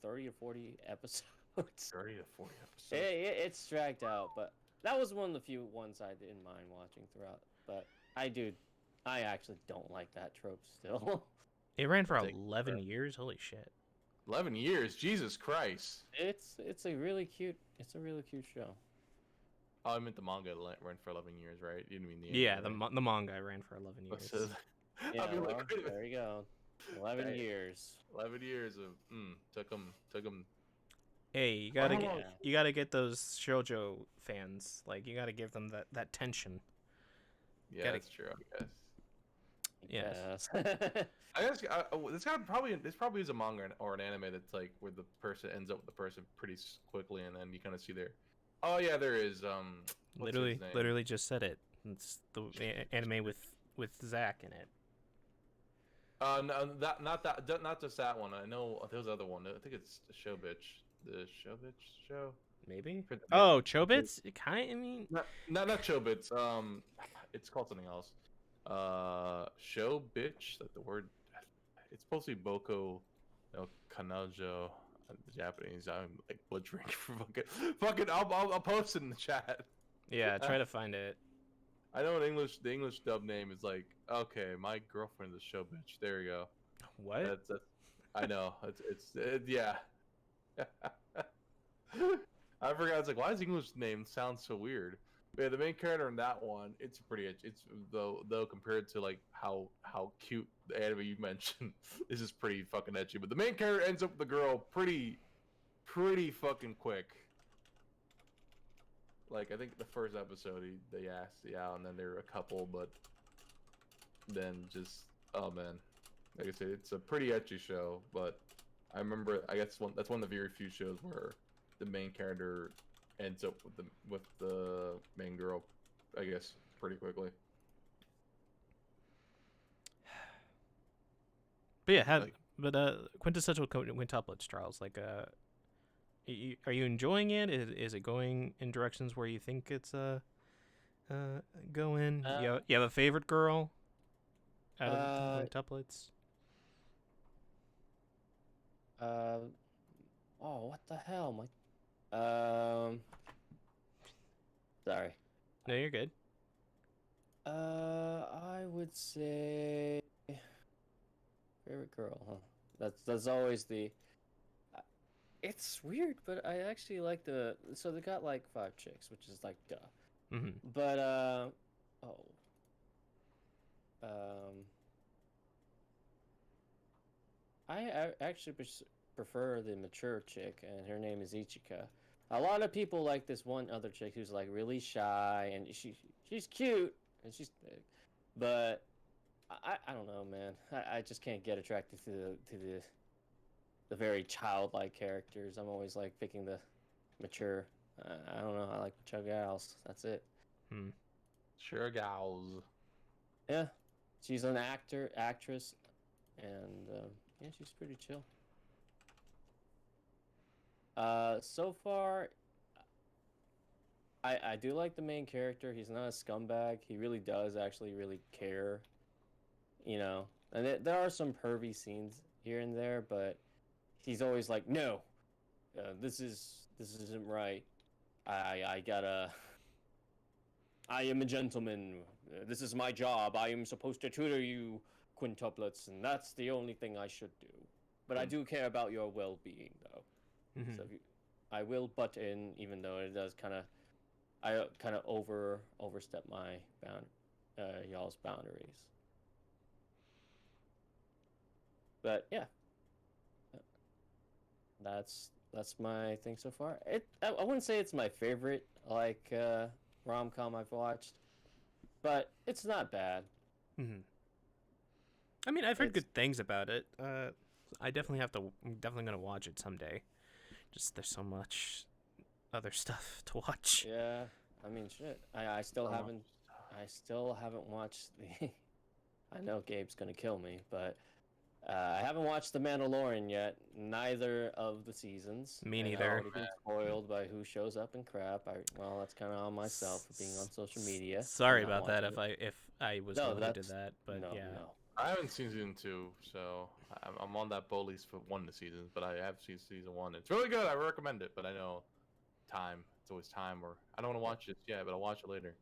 30 or 40 episodes. 30 to 40 episodes. It's dragged out, but that was one of the few ones I didn't mind watching throughout. But I actually don't like that trope still. It ran for 11 years. Holy shit. 11 years, Jesus Christ. It's a really cute show. Oh, I meant the manga ran for 11 years, right? You didn't mean the Yeah, anime, the manga ran for 11 years. Yeah, I'll be like, well, wait a minute. there you go. 11 years. 11 years of took them. Hey, you gotta get those shoujo fans. Like you gotta give them that tension. Yeah, that's true. I guess. Yes. I guess this probably is a manga or an anime that's like where the person ends up with the person pretty quickly, and then you kind of see their. Oh yeah, there is. What's his name? Literally just said it. It's the anime with Zach in it. No, not just that one. I know there's other one. I think it's the Show Bitch. The Show Bitch show. Maybe. Oh, Chobits. I mean. Not Chobits. It's called something else. Show Bitch. Like the word. It's supposed to be Boko no Kanajo. The Japanese. I'm like butchering for fucking. I'll post it in the chat. Yeah, try to find it. I know the English dub name is like, okay, my girlfriend is a show bitch. There you go. What? That's I know. Yeah. I forgot. It's like, why does English name sound so weird? But yeah, the main character in that one, it's though compared to like how cute the anime you mentioned, this is pretty fucking etchy. But the main character ends up with the girl pretty fucking quick. Like I think the first episode they asked out, and then they were a couple, but then just oh man, like I said, it's a pretty etchy show. But I remember, I guess that's one of the very few shows where the main character ends up with the main girl, I guess, pretty quickly. But yeah, quintessential quintuplets, Charles. Like, are you enjoying it? Is it going in directions where you think it's going? You have a favorite girl out of the quintuplets? Oh, what the hell, Mike? Sorry. No, you're good. I would say favorite girl, huh? That's always the. It's weird, but I actually like so they got like 5 chicks, which is like duh. Mm-hmm. But I actually prefer the mature chick, and her name is Ichika. A lot of people like this one other chick who's like really shy, and she's cute, and she's big, but I don't know, man. I just can't get attracted to the very childlike characters. I'm always like picking the mature. I don't know. I like mature gals. That's it. Sure, gals. Yeah, she's an actress, and yeah, she's pretty chill. So far, I do like the main character. He's not a scumbag. He really does actually really care, you know. And there are some pervy scenes here and there, but he's always like, no, this isn't right. I gotta I am a gentleman. This is my job. I am supposed to tutor you quintuplets, and that's the only thing I should do. But I do care about your well-being, though. Mhm. So I will butt in, even though it does I kind of overstep my y'all's boundaries. But yeah, that's my thing so far. I wouldn't say it's my favorite rom-com I've watched, but it's not bad. Mhm. I mean, I've heard It's- good things about it. I'm definitely gonna watch it someday. Just there's so much other stuff to watch. Yeah, I mean, shit. I still So much haven't watched the. I know Gabe's gonna kill me, but I haven't watched The Mandalorian yet. Neither of the seasons. Me and I've neither. already been spoiled by who shows up and crap. Well, that's kind of on myself for being on social media. Sorry and not about that watching if I was No, the one who did that's- that, but no, yeah. no. I haven't seen season 2, so I'm on that boat list for one of the seasons. But I have seen season 1. It's really good. I recommend it. But I know time. It's always time. Or I don't want to watch it yet, but I'll watch it later.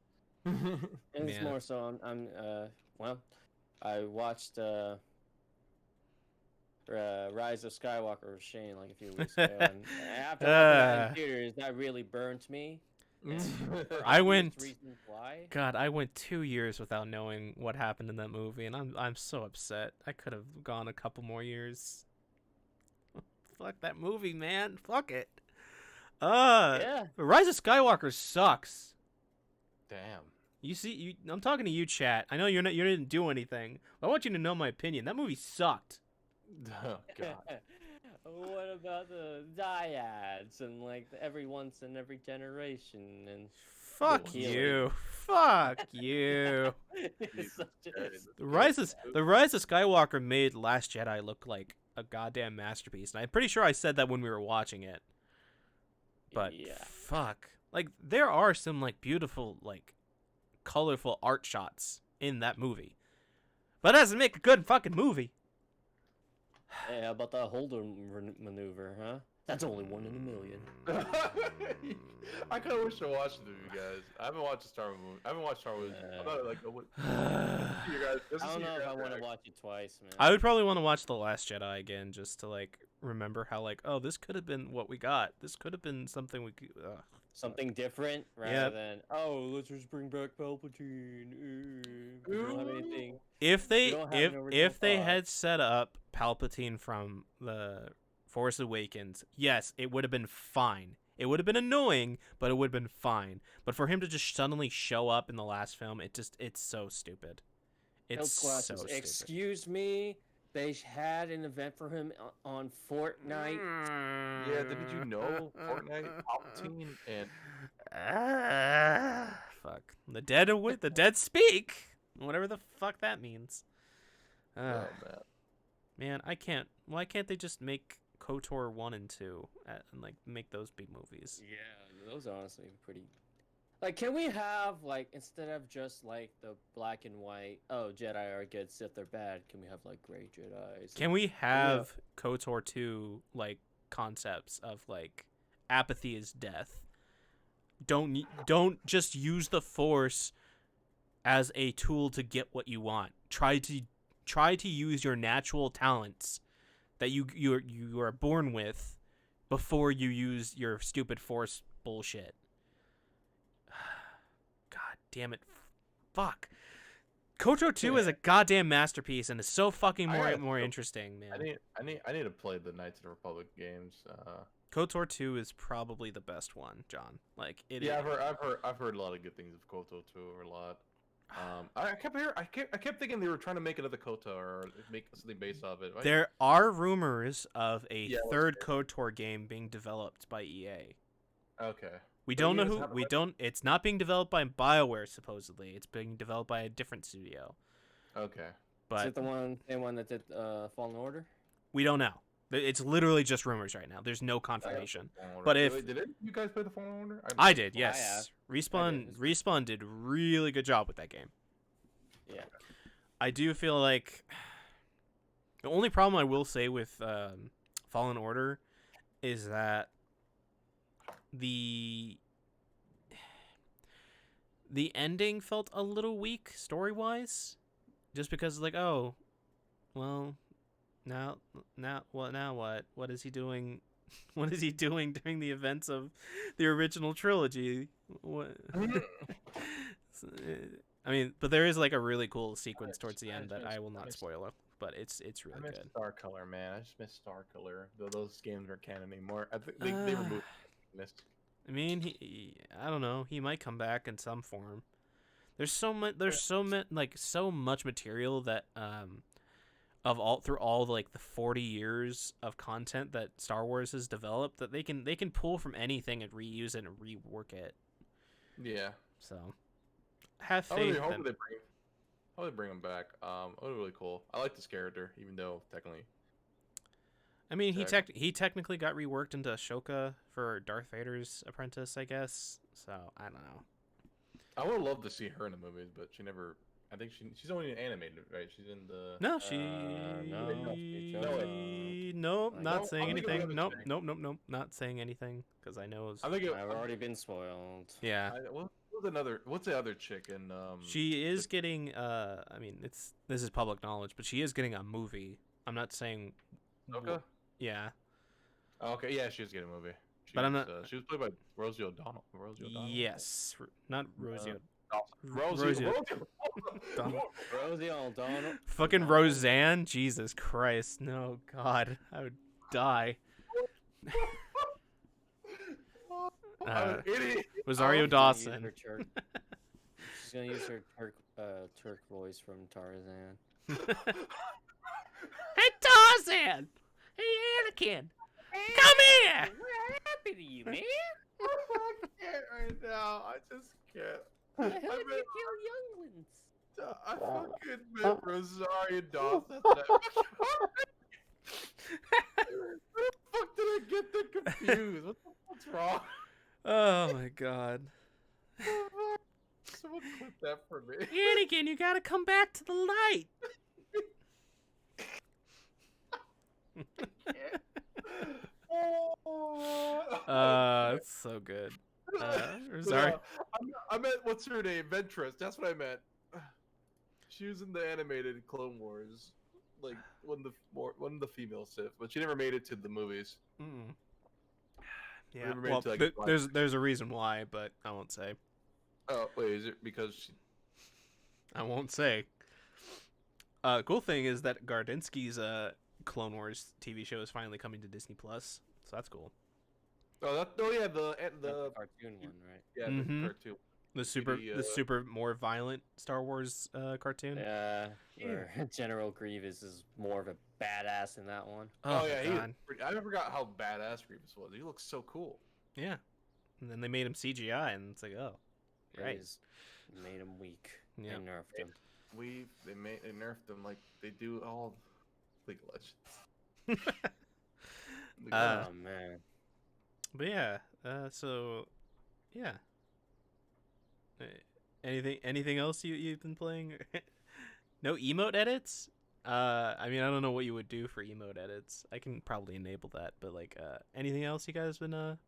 And it's Yeah. more so well, I watched Rise of Skywalker with Shane like a few weeks ago, and after watching that in theaters, that really burnt me. I went. Reasons why. God, I went 2 years without knowing what happened in that movie, and I'm so upset. I could have gone a couple more years. Fuck that movie, man. Fuck it. Yeah. Rise of Skywalker sucks. Damn. I'm talking to you, chat. I know you didn't do anything. I want you to know my opinion. That movie sucked. Oh God. What about the dyads and every once in every generation and Fuck Healing. you. Fuck you. It's such a- The Rise of Skywalker made Last Jedi look like a goddamn masterpiece, and I'm pretty sure I said that when we were watching it. But yeah. fuck, there are some beautiful colorful art shots in that movie, but that doesn't make a good fucking movie. Hey, how about that holder maneuver, huh? That's only one in a million. I kind of wish I watched it with you guys. I haven't watched Star Wars movie. I haven't watched Star Wars. I'm not what you guys. I don't know if I want to watch it twice, man. I would probably want to watch The Last Jedi again just to remember how oh, this could have been what we got. This could have been something we could. Something different rather than let's just bring back Palpatine. We don't have anything. If they don't have an original if they thought. had set up Palpatine from the Force Awakens, yes, it would have been fine. It would have been annoying, but it would have been fine. But for him to just suddenly show up in the last film, it's so stupid. It's so stupid. Excuse me. They had an event for him on Fortnite. Yeah, didn't you know Fortnite, Palpatine, and Fuck. The dead speak. Whatever the fuck that means. man. Man, I can't. Why can't they just make KOTOR 1 and 2 and make those big movies? Yeah, those are honestly pretty. Can we have instead of just the black and white? Oh, Jedi are good, Sith are bad. Can we have gray Jedi's? Can we have KOTOR 2 concepts of apathy is death? Don't just use the Force as a tool to get what you want. Try to use your natural talents that you are born with before you use your stupid Force bullshit. God damn it. Fuck. KOTOR 2 is a goddamn masterpiece and is so fucking more interesting, man. I need to play the Knights of the Republic games. KOTOR 2 is probably the best one, John. Yeah, I've heard a lot of good things of KOTOR 2 a lot. I kept thinking they were trying to make another KOTOR or make something based off it. Right? There are rumors of a third KOTOR game being developed by EA. Okay. We don't know who. It's not being developed by BioWare supposedly. It's being developed by a different studio. Okay. But Is it the same one that did Fallen Order? we don't know. It's literally just rumors right now. There's no confirmation. But if you guys play the Fallen Order? I did, Well, I yes. have. Respawn did really good job with that game. Yeah. I do feel like the only problem I will say with Fallen Order is that the ending felt a little weak story-wise, just because like, oh, well, now what? What is he doing? What is he doing during the events of the original trilogy? What? I mean, but there is like a really cool sequence towards the end that I will not spoil, but it's really I miss good. Star Color, man. I just miss Star Color. Though those games aren't canon anymore. I think they removed this. I mean, I don't know. He might come back in some form. There's so much. There's so much material that through all like the 40 years of content that Star Wars has developed that they can pull from anything and reuse it and rework it. Yeah. So have I faith. hope they bring him back. It would be really cool. I like this character, even though technically. I mean, he technically got reworked into Ahsoka for Darth Vader's apprentice, I guess. So I don't know. I would love to see her in the movies, but she never. I think she's only animated, right? She's in the. No, she. Nope, not saying anything. Nope, not saying anything because I know. I think I've already been spoiled. Yeah. What's the other chick in? She is getting. I mean, this is public knowledge, but she is getting a movie. I'm not saying. Ahsoka? Yeah. Oh, okay, yeah, she is getting a movie. But I'm not. She was played by Rosie O'Donnell. Yes, not Rosie. Rosie O'Donnell. Rosie O'Donnell. Fucking Roseanne. Jesus Christ. No, God, I would die. Rosario Dawson. She's gonna use her Turk voice from Tarzan. Hey Tarzan! Hey Anakin! Come here! What happened to you, man? I can't right now. I just can't. How did you kill younglings? I fucking met Rosario Dawson. Where the fuck did I get that confused? What's wrong? Oh my God. Someone clip that for me. Anakin, you gotta come back to the light. It's so good. Sorry. I meant what's her name? Ventress. That's what I meant. She was in the animated Clone Wars, like one of the female Sith, but she never made it to the movies. Mm. Yeah. Well, there's a reason why, but I won't say. Oh wait, is it because she... I won't say. Cool thing is that Gardinsky's Clone Wars TV show is finally coming to Disney Plus, so that's cool. The cartoon one, right? Yeah, the cartoon. The super more violent Star Wars cartoon. Yeah, where General Grievous is more of a badass in that one. Oh yeah, I forgot how badass Grievous was. He looks so cool. Yeah, and then they made him CGI, and it's like, oh, right. Made him weak. Yeah, and nerfed him. They nerfed him like they do all League of Legends. Oh man. But yeah, so yeah. Anything else you've been playing? No emote edits? I mean, I don't know what you would do for emote edits. I can probably enable that, but like anything else you guys been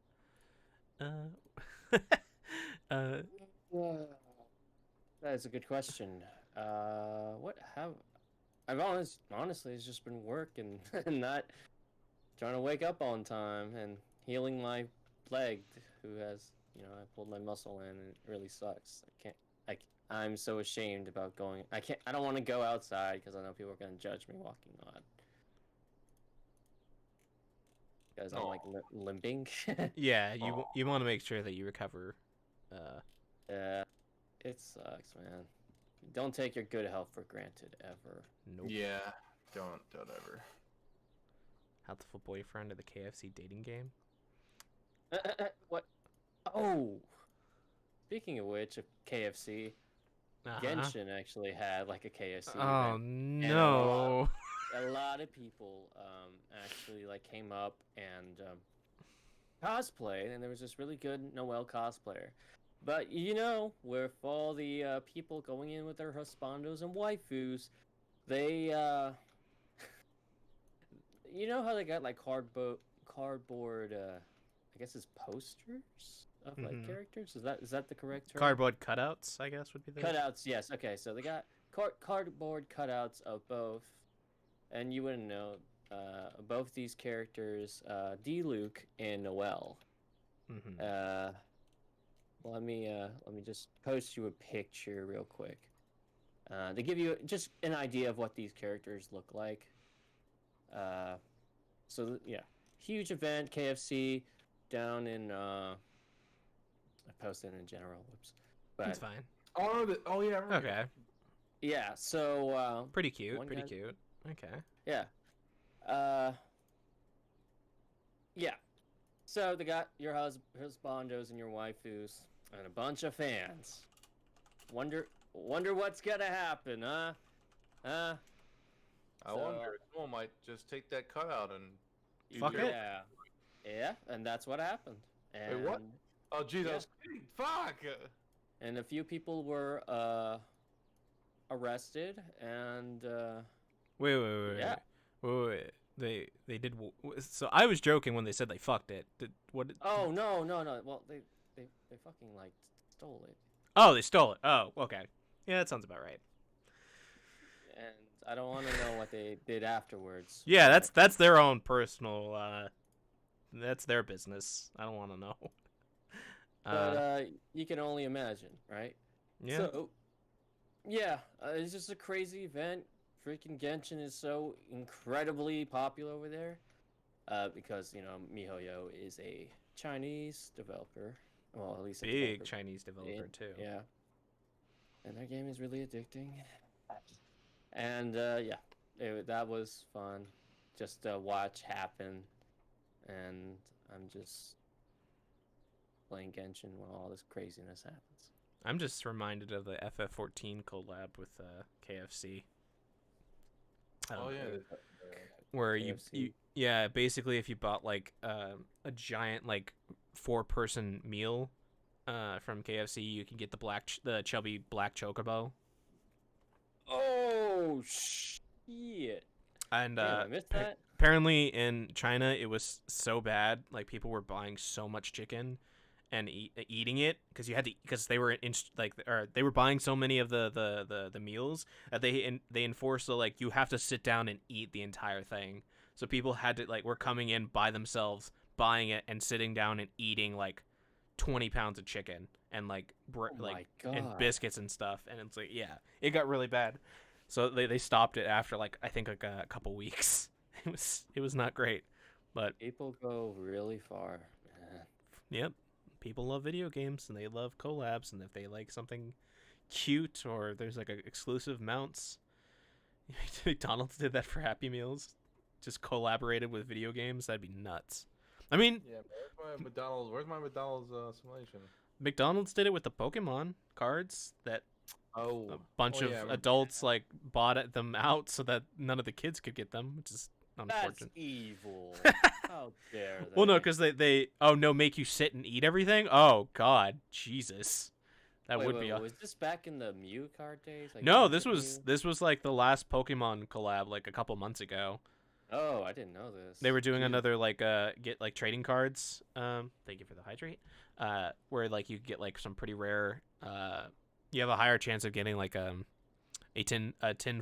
That is a good question. I've honestly it's just been work and not trying to wake up on time and healing my leg, who has, I pulled my muscle in and it really sucks. I'm so ashamed about going. I don't want to go outside because I know people are going to judge me walking on. Because I'm like limping. Yeah, you want to make sure that you recover. Yeah, it sucks, man. Don't take your good health for granted ever. Nope. Yeah, don't ever. Healthful boyfriend of the KFC dating game. What? Oh, speaking of which, of KFC, Genshin actually had like a KFC. Oh event, no! A lot of people actually like came up and cosplay, and there was this really good Noelle cosplayer. But with all the people going in with their husbandos and waifus, they how they got like cardboard I guess it's posters of like Mhm. characters. Is that the correct term? Cardboard cutouts, I guess, would be the Cutouts, yes. Okay, so they got cardboard cutouts of both, and you wouldn't know both these characters, D. Luke and Noel. Mhm. Let me just post you a picture real quick to give you just an idea of what these characters look like. Yeah, huge event, KFC down in. I posted in general. Whoops, That's but fine. Oh yeah. I remember. Okay. yeah. So Pretty cute. one Pretty guy- cute. Okay. yeah. Yeah. So they got your husbandos and your waifus and a bunch of fans. Wonder what's gonna happen, huh? Huh? I So, wonder if someone might just take that cutout and Fuck it. yeah. Yeah, and that's what happened. And what? Oh, geez, I Yeah. was kidding. Fuck. and a few people were arrested and Wait. yeah. Wait. They did. So I was joking when they said they fucked it. What? Oh no. Well, they fucking like stole it. Oh, they stole it. Oh, okay. Yeah, that sounds about right. And I don't want to know what they did afterwards. Yeah, but- that's their own personal. That's their business. I don't want to know. But you can only imagine, right? Yeah. So, yeah, it's just a crazy event. Freaking Genshin is so incredibly popular over there, because MiHoYo is a Chinese developer. Well, at least a Big developer. Chinese developer too. Yeah, and their game is really addicting. And that was fun, just to watch happen. And I'm just playing Genshin when all this craziness happens. I'm just reminded of the FF14 collab with KFC. Oh yeah. Where you KFC. yeah, basically if you bought like a giant like 4-person meal from KFC, you can get the chubby black chocobo. Oh shit! And Damn, I missed that. apparently in China it was so bad, like people were buying so much chicken and eating it because they were they were buying so many of the meals that they enforced the like you have to sit down and eat the entire thing. So people had to were coming in by themselves, buying it and sitting down and eating like 20 pounds of chicken and like Oh my and God. biscuits and stuff, and it's like it got really bad. So they stopped it after I think like a couple weeks. It was not great, but People go really far. Man. yep, people love video games and they love collabs, and if they like something cute or there's like exclusive mounts, McDonald's did that for Happy Meals, just collaborated with video games. That'd be nuts. I mean, Yeah, where's my McDonald's simulation? McDonald's did it with the Pokemon cards that Oh, a bunch of yeah, I remember. adults bought them out so that none of the kids could get them, which is That's unfortunate. evil. How dare they? Well, no, because they make you sit and eat everything. Oh God, Jesus, that would be. Was this back in the Mew card days? Like, No, Mew? this was like the last Pokemon collab like a couple months ago. Oh, I didn't know this. They were doing Jeez. another get like trading cards. Thank you for the hydrate. Where like you get like some pretty rare. You have a higher chance of getting like a tin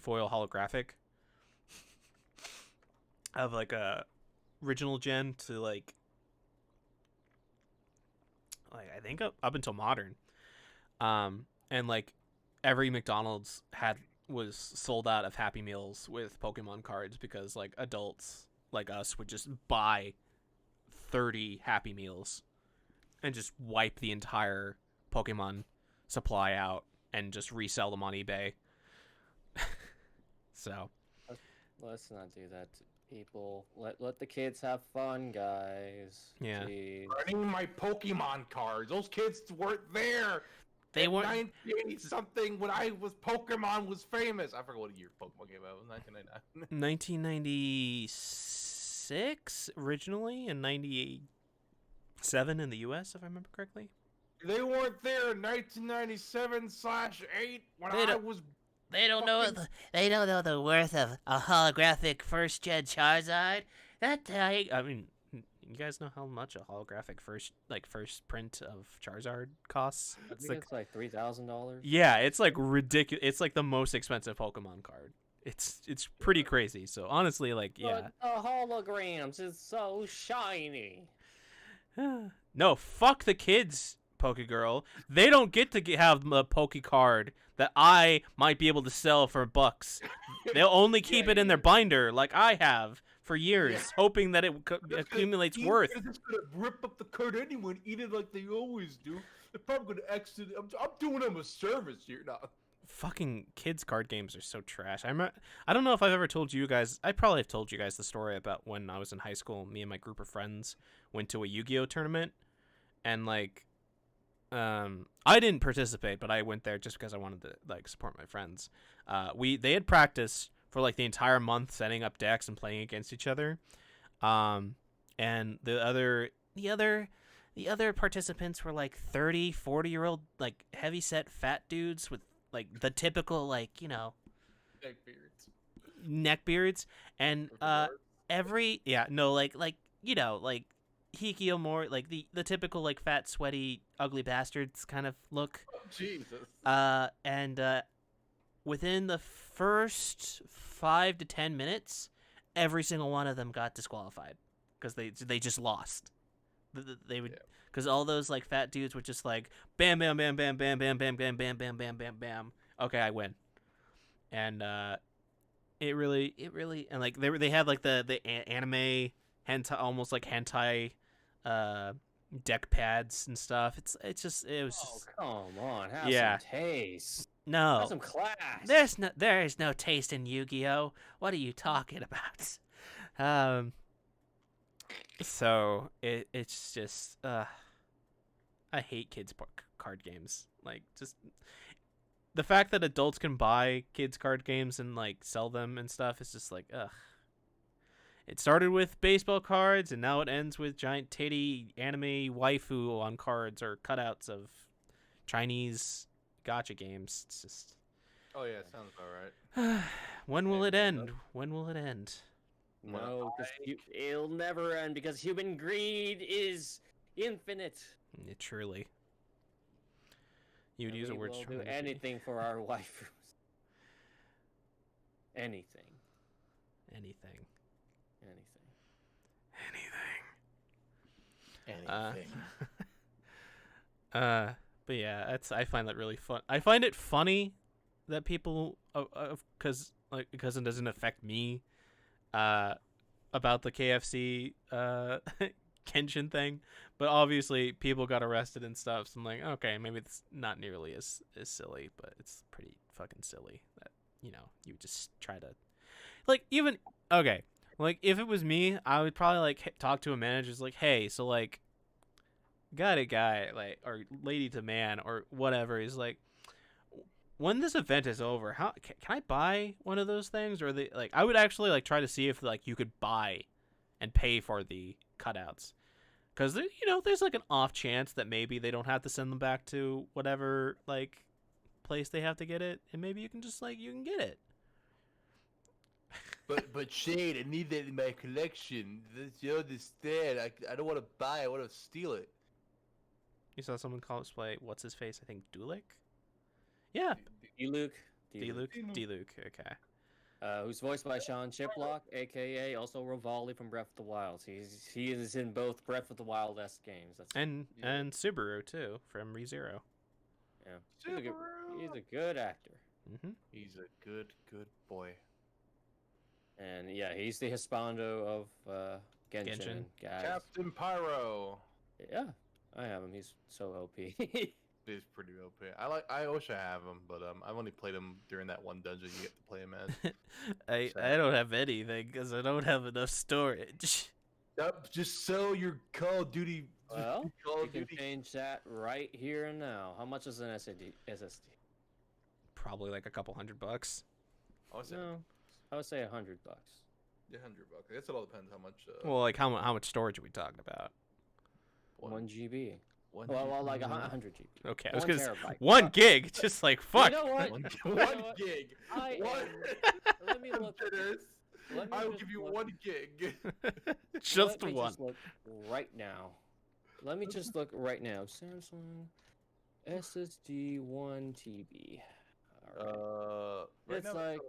foil holographic of like a original gen to like I think up until modern. And like every McDonald's was sold out of Happy Meals with Pokemon cards because like adults like us would just buy 30 Happy Meals and just wipe the entire Pokemon supply out and just resell them on eBay. So Let's not do that to people. Let the kids have fun, guys. Yeah. Jeez. Burning my Pokemon cards. Those kids weren't there. they weren't 1980 something when Pokemon was famous. I forgot what year Pokemon came out. It was 1999. 1996 originally and 97 in the US, if I remember correctly. They weren't there in 1997/8 when They I don't- was. They don't Fucking- know the worth of a holographic first gen Charizard. I mean, you guys know how much a holographic first print of Charizard costs? I think it's like $3,000. Yeah, it's like ridiculous. It's like the most expensive Pokemon card. It's pretty crazy. So honestly, like, yeah. But the holograms is so shiny. No, fuck the kids, Pokegirl. They don't get to have a Poke card that I might be able to sell for bucks. They'll only keep it in their binder, like I have for years, hoping that it accumulates worth. They're just gonna rip up the card anyway and eat it like they always do. They're probably gonna exit. I'm doing them a service here now. Fucking kids card games are so trash. I don't know if I've ever told you guys. I probably have told you guys the story about when I was in high school. Me and my group of friends went to a Yu-Gi-Oh tournament, and like, I didn't participate, but I went there just because I wanted to like support my friends. They had practice for like the entire month setting up decks and playing against each other. And the other participants were like 30, 40-year-old like heavy set fat dudes with like the typical like, you know, neck beards and you know, like Hikikomori, like the typical like fat sweaty ugly bastards kind of look. Oh, Jesus. And within the first 5 to 10 minutes, every single one of them got disqualified because they just lost. They would, because all those like fat dudes would just like bam bam bam bam bam bam bam bam bam bam bam bam bam. Okay, I win. And it really and like they had like the anime hentai, almost like hentai deck pads and stuff. It was just, come on, have some taste. No, have some class. There is no taste in Yu-Gi-Oh. What are you talking about? So it's just I hate kids card games. Like, just the fact that adults can buy kids card games and like sell them and stuff is just like, ugh. It started with baseball cards, and now it ends with giant titty anime waifu on cards or cutouts of Chinese gacha games. It's just. Oh yeah, sounds about right. When will it end? When will it end? No, it'll never end because human greed is infinite. Truly. You would use a word we'll strong. Do anything for our waifus. Anything. But yeah, I find that really fun. I find it funny that people, because it doesn't affect me, about the KFC Kenshin thing, but obviously people got arrested and stuff. So I'm like, okay, maybe it's not nearly as silly, but it's pretty fucking silly that, you know, you would just try to, like, even okay, like if it was me, I would probably like talk to a manager, like, hey, so like, got a guy like or lady to man or whatever is like, when this event is over, how can I buy one of those things? Or they like, I would actually like try to see if like you could buy and pay for the cutouts, because you know there's like an off chance that maybe they don't have to send them back to whatever like place they have to get it, and maybe you can just like you can get it. But Shade, I need that in my collection. You understand? I don't want to buy. I want to steal it. You saw someone cosplay what's his face? I think Dulik. Yeah. D-Luke. Okay. Who's voiced by Sean Chiplock, aka also Rivali from Breath of the Wild. He is in both Breath of the Wild-esque games. And Subaru too from ReZero. Yeah. He's a good actor. Mm-hmm. He's a good boy. And yeah, he's the Hispando of Genshin. Guys. Captain Pyro. Yeah, I have him. He's so OP. He's pretty OP. I wish I have him, but I've only played him during that one dungeon you get to play him as. I don't have anything because I don't have enough storage. Yep, just sell your Call of Duty. Well, you can change that right here and now. How much is an SSD? Probably like a couple $100. No, I would say $100. Yeah, $100. I guess it all depends how much. Well, like how much storage are we talking about? 1 GB. Well, like 100 GB. Okay, I was gonna say 1 gig. Just like fuck. You know what? 1 gig. Let me look. I will give you 1 gig. Just let me one. just look right now. Let me just look right now. Samsung SSD 1 TB. All right. Right It's now like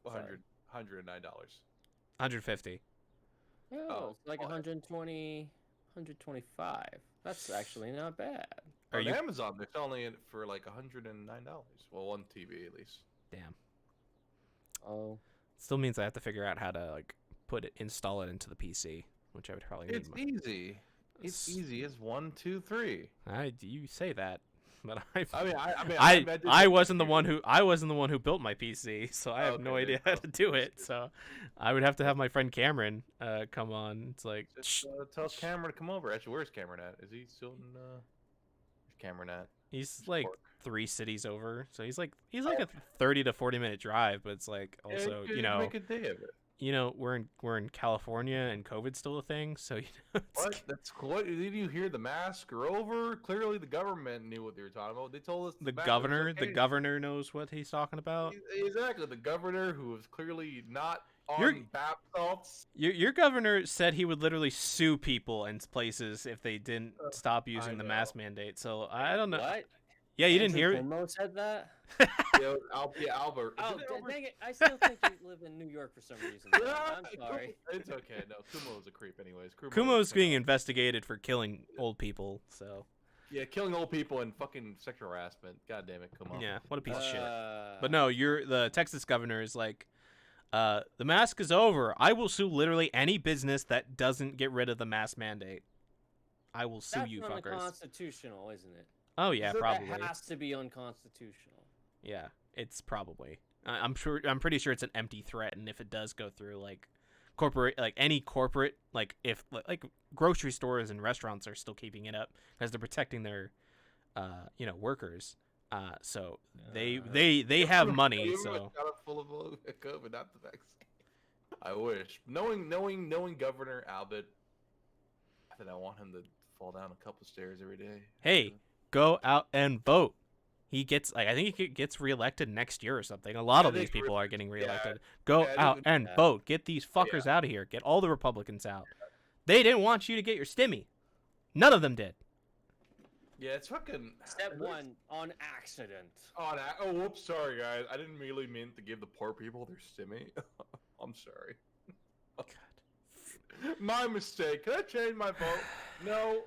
$100, $109. 150. oh, it's like well, 120, 125. That's actually not bad. Are on you? Amazon, they're selling it for like $109. Well, 1 TB at least. Damn. Oh, Still means I have to figure out how to like install it into the PC, which I would probably need. It's easy. It's easy. It's 1, 2, 3. You say that, but I wasn't the one who built my PC, so I have no Okay, idea then, how to do it. So I would have to have my friend Cameron come on. It's like Just tell Cameron to come over. Actually, where's Cameron at? Is he still in? Where's Cameron at? he's like Pork. 3 cities over, so he's like a 30 to 40 minute drive, but it's like also make a day of it. we're in California and COVID's still a thing, so What? That's what? Did you hear the masks are over? Clearly, the government knew what they were talking about. They told us the mask was governor okay. the governor knows what he's talking about. Exactly, the governor who was clearly not You're- on bath salts. Your governor said he would literally sue people in places if they didn't stop using the know. mask mandate. So I don't know. what? Yeah, you didn't hear it. Cuomo said that? Albert. Oh, Is it Albert? dang it. I still think you live in New York for some reason. I'm sorry. It's okay. No, Kumo's a creep, anyways. Kumo's being investigated for killing old people. So Yeah, killing old people and fucking sexual harassment. God damn it, Kumo. yeah, what a piece of shit. Uh, But no, the Texas governor is like, the mask is over. I will sue literally any business that doesn't get rid of the mask mandate. I will sue that's you fuckers. unconstitutional, isn't it? Oh yeah, That probably. That has to be unconstitutional. Yeah, it's probably. I'm pretty sure it's an empty threat, and if it does go through, like any corporate, like if like grocery stores and restaurants are still keeping it up because they're protecting their, workers. So they have money. So Got it full of COVID, not the vaccine. I wish. Knowing Governor Albert, that I want him to fall down a couple stairs every day. hey, go out and vote. He gets I think he gets reelected next year or something. A lot of these people are getting reelected. Go out and vote. Get these fuckers out of here. Get all the Republicans out. They didn't want you to get your stimmy. None of them did. Yeah, it's fucking. Step 1, on accident. Oh, whoops, sorry guys. I didn't really mean to give the poor people their stimmy. I'm sorry. My mistake. Can I change my vote? No.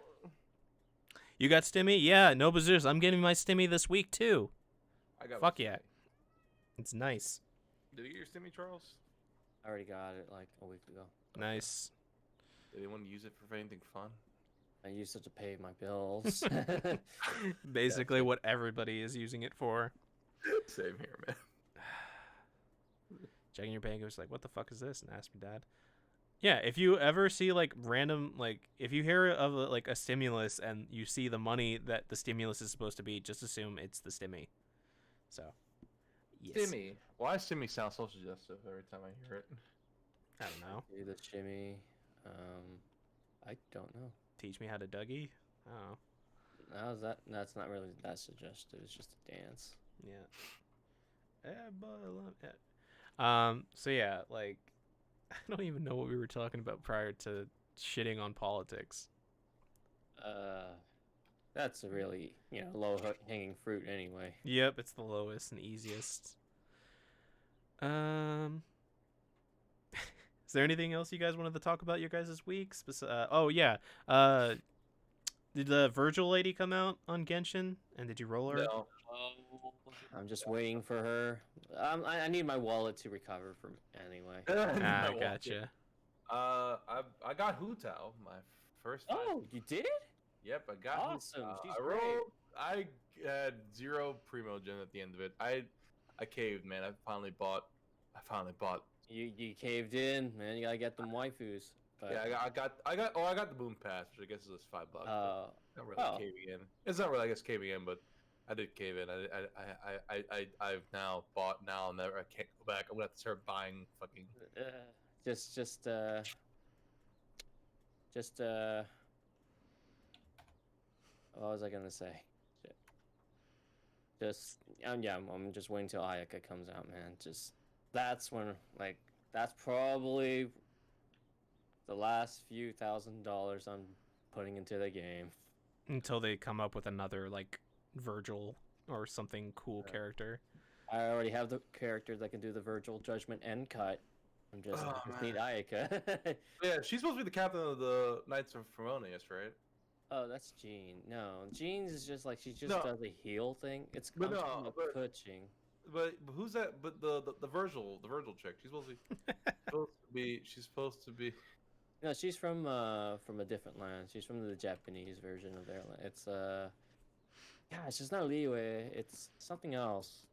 You got stimmy? Yeah, no bazoos. I'm getting my stimmy this week too. I got. Fuck yeah. It's nice. Did you get your stimmy, Charles? I already got it like a week ago. Nice. Did anyone use it for anything fun? I used it to pay my bills. Basically what everybody is using it for. Same here, man. Checking your bank, it was like, what the fuck is this? And ask me, Dad. Yeah, if you ever see like random, like if you hear of like a stimulus and you see the money that the stimulus is supposed to be, just assume it's the stimmy. So, yes. Stimmy. Why does stimmy sound so suggestive every time I hear it? I don't know. Do the shimmy. I don't know. Teach me how to Dougie. Oh, That's not really that suggestive. It's just a dance. yeah. So yeah, like I don't even know what we were talking about prior to shitting on politics. That's a really low hanging fruit anyway. Yep, it's the lowest and easiest. Is there anything else you guys wanted to talk about your guys' weeks? Oh yeah. Did the Virgil lady come out on Genshin? And did you roll her? No. I'm just waiting for her. I need my wallet to recover from anyway. Ah, gotcha. I got Hu Tao, my first. Oh, you did? Yep, I got. Awesome. She's I rolled. I had 0 Primogen at the end of it. I caved, man. I finally bought. You caved in, man. You gotta get them waifus. But, Yeah, I got the Boom Pass, which I guess is $5. Not really caving in. It's not really, I guess, caving in, but I did cave in. I've now bought. Now I'll never. I can't go back. I'm gonna have to start buying fucking. What was I gonna say? Shit. I'm just waiting till Ayaka comes out, man. That's when, that's probably the last few $1,000s I'm putting into the game. Until they come up with another like Virgil or something cool character. I already have the character that can do the Virgil Judgment and cut. I just need Ayaka. Yeah, she's supposed to be the captain of the Knights of Harmonious, right? Oh, that's Jean. No, Jean's is just like she just No. does a heal thing. It's But I'm no, talking about but- coaching. But who's that? But the Virgil chick. She's supposed to be. She's supposed to be. No, she's from a different land. She's from the Japanese version of their land. It's gosh, it's not Liyue. It's something else.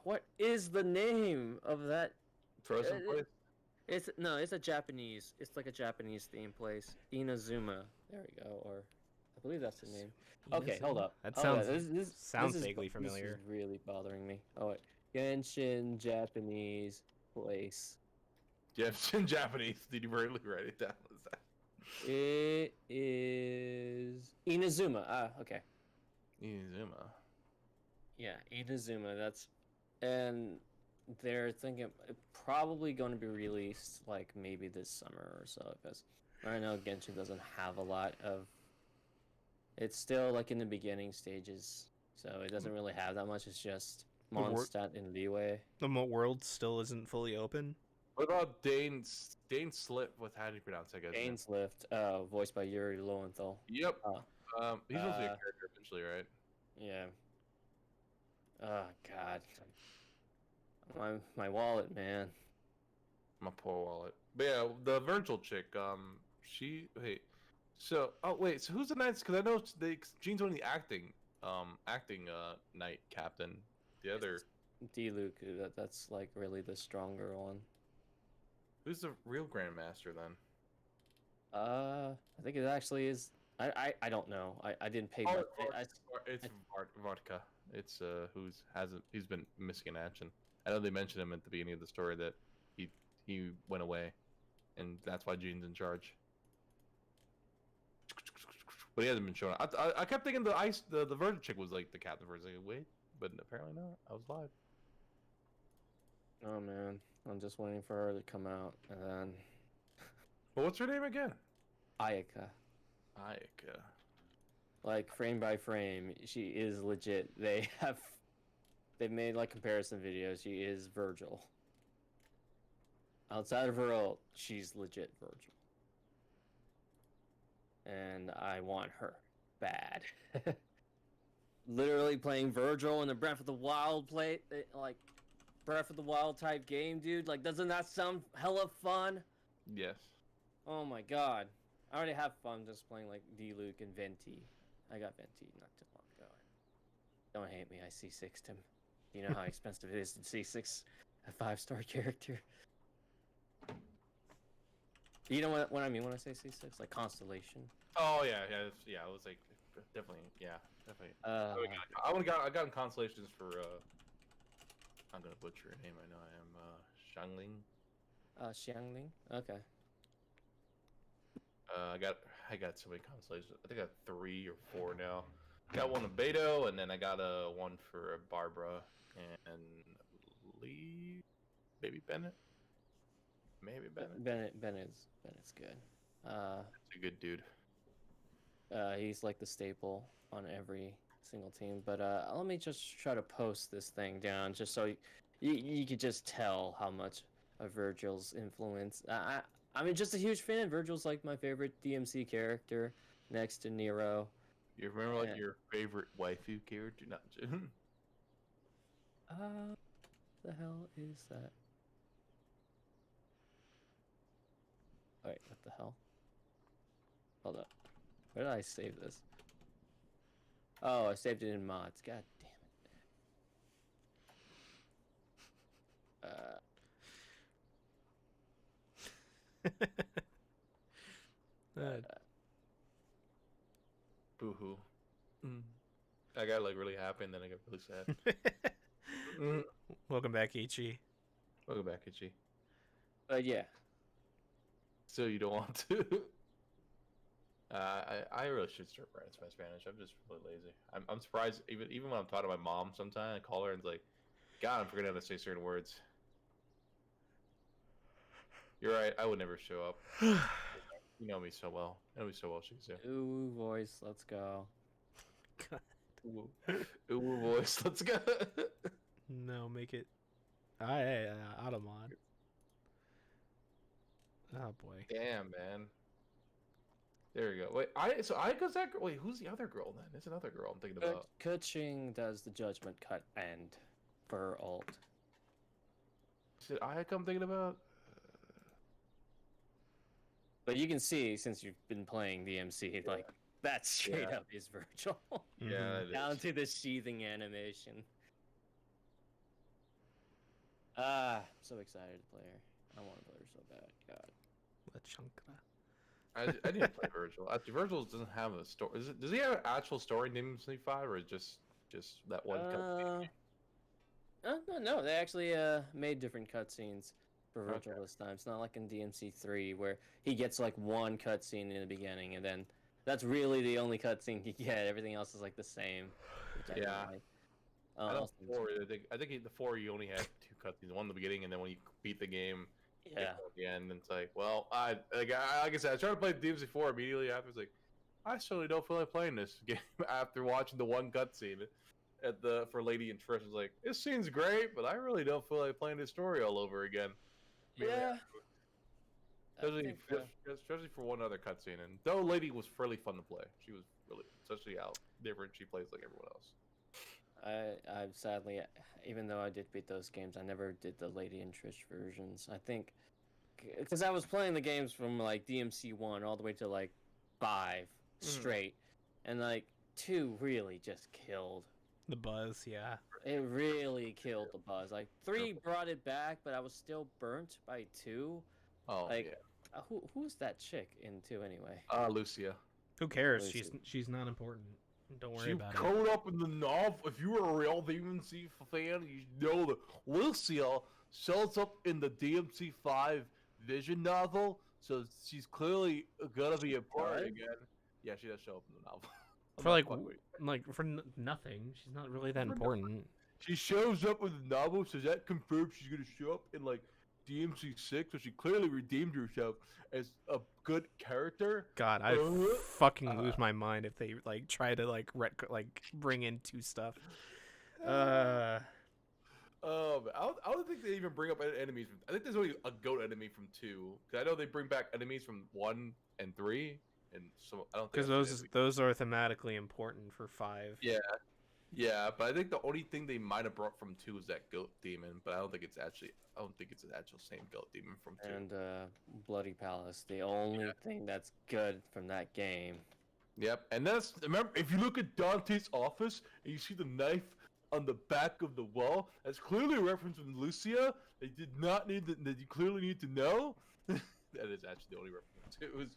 What is the name of that? Frozen place. It's a Japanese. It's like a Japanese theme place. Inazuma. There we go. Or I believe that's the name. Okay, hold up. That Hold up. sounds This is- vaguely This familiar. is really bothering me. Oh, wait. Genshin Japanese place. Yeah, it's in Japanese. Did you really write it down? What is that? It is Inazuma. Ah, okay. Inazuma. Yeah, Inazuma. And they're thinking probably going to be released like maybe this summer or so because I know Genshin doesn't have a lot of. It's still like in the beginning stages, so it doesn't really have that much. It's just Mondstadt and Liyue. The world still isn't fully open. What about Dane Slip? How do you pronounce that guy's name? Dane's Lift, voiced by Yuri Lowenthal. Yep. Oh. He's supposed to be a character eventually, right? Yeah. Oh God. My wallet, man. My poor wallet. But yeah, the Virgil chick. So who's the Knights? Because I know Jean's only the acting knight captain. The other. D-Luke, that's like really the stronger one. Who's the real Grandmaster then? I think it actually is. I don't know. I didn't pay. It's Vodka. It's he's been missing in action. I know they mentioned him at the beginning of the story that he went away, and that's why Jean's in charge. But he hasn't been showing up. I kept thinking the Virgin chick was like the captain for a second. Wait, but apparently not. I was live. Oh man, I'm just waiting for her to come out, and then But what's her name again? Ayaka. Ayaka. Like frame by frame, she is legit. They've made like comparison videos. She is Virgil. Outside of her ult, she's legit Virgil. And I want her bad. Literally playing Virgil in the Breath of the Wild like Breath of the Wild type game, dude. Like, doesn't that sound hella fun? Yes. Oh my god. I already have fun just playing like D-Luke and Venti. I got Venti not too long ago. Don't hate me, I C6'd him. You know how expensive it is to C6 a 5-star character. You know what I mean when I say C6? Like Constellation. Oh yeah. It was like definitely. I got constellations for. I'm gonna butcher her name. I know I am. Shangling. Xiangling? Okay. I got so many constellations. I think I got 3 or 4 now. Got one of Beto, and then I got one for Barbara and Lee, maybe Bennett. Maybe Bennett. Bennett's good. He's a good dude. He's like the staple on every single team. But let me just try to post this thing down just so you could just tell how much of Virgil's influence. I mean, just a huge fan. Virgil's like my favorite DMC character next to Nero. You remember like your favorite waifu character? Not June. The hell is that? Wait, what the hell? Hold up. Where did I save this? Oh, I saved it in mods. God damn it. Boo hoo. I got like really happy and then I got really sad. Welcome back, Ichi. Welcome back, Itchy. But yeah. So you don't want to? I really should start writing my Spanish. I'm just really lazy. I'm surprised even when I'm talking to my mom sometimes I call her and it's like, God, I'm forgetting how to say certain words. You're right. I would never show up. You know me so well. You know me so well, Shikzu. Ooh, voice, let's go. Ooh, ooh, voice. Let's go. No, make it. Out of mod. Oh boy. Damn, man. There you go. Wait, cause that. Wait, who's the other girl then? There's another girl I'm thinking about. Kuching does the judgment cut end for her ult. Is it Ayaka I'm thinking about? But you can see, since you've been playing DMC, like, that straight Yeah. up is Virgil. Yeah, it Down is. to the sheathing animation. I'm so excited to play her. I want to play her so bad. God. Let chunk. I didn't play Virgil. Actually, Virgil doesn't have a story. Does he have an actual story in DMC 5 or just that one cutscene? No, they actually made different cutscenes for Virgil Okay. this time. It's not like in DMC 3 where he gets like one cutscene in the beginning and then that's really the only cutscene he get. Everything else is like the same. Which I don't Yeah. like. I know Also- 4. I think the 4 you only had 2 cutscenes. One in the beginning, and then when you beat the game, yeah. at the end, it's like, well, like I said, I tried to play DMC 4 immediately after. It's like, I certainly don't feel like playing this game after watching the one cutscene for Lady and Trish. It's like, this scene's great, but I really don't feel like playing this story all over again. Mainly Yeah. I Especially, think, especially for one other cutscene, and though Lady was fairly fun to play, she was really, especially how different she plays like everyone else. I've sadly, even though I did beat those games, I never did the Lady and Trish versions. I think, because I was playing the games from like DMC 1 all the way to like 5 straight, and like 2 really just killed. The buzz, yeah. It really killed the buzz. Like 3 brought it back, but I was still burnt by 2. Oh Like, yeah, who's that chick in 2 anyway? Lucia. Who cares? Rosie. She's not important. Don't worry She about it. caught up in the novel. If you were a real DMC fan, you know that Lucia shows up in the DMC 5 Vision novel, so she's clearly gonna be important Does? again. Yeah, she does show up in the novel. I'm For not like fucking with you. nothing. She's not really that For important. She shows up in the novel, so that confirms she's gonna show up in like DMC 6, so she clearly redeemed herself as a good character. God, I Uh, fucking lose my mind if they like try to like bring in 2 stuff. Uh, I don't think they even bring up enemies. I think there's only a goat enemy from 2. Cause I know they bring back enemies from 1 and 3, and so I don't think because those are thematically important for 5. Yeah, but I think the only thing they might have brought from 2 is that goat demon, but I don't think it's an actual same goat demon from 2. And Bloody Palace, the only thing that's good from that game. Yep, and remember if you look at Dante's office and you see the knife on the back of the wall, that's clearly a reference from Lucia. They did not need that you clearly need to know. That is actually the only reference.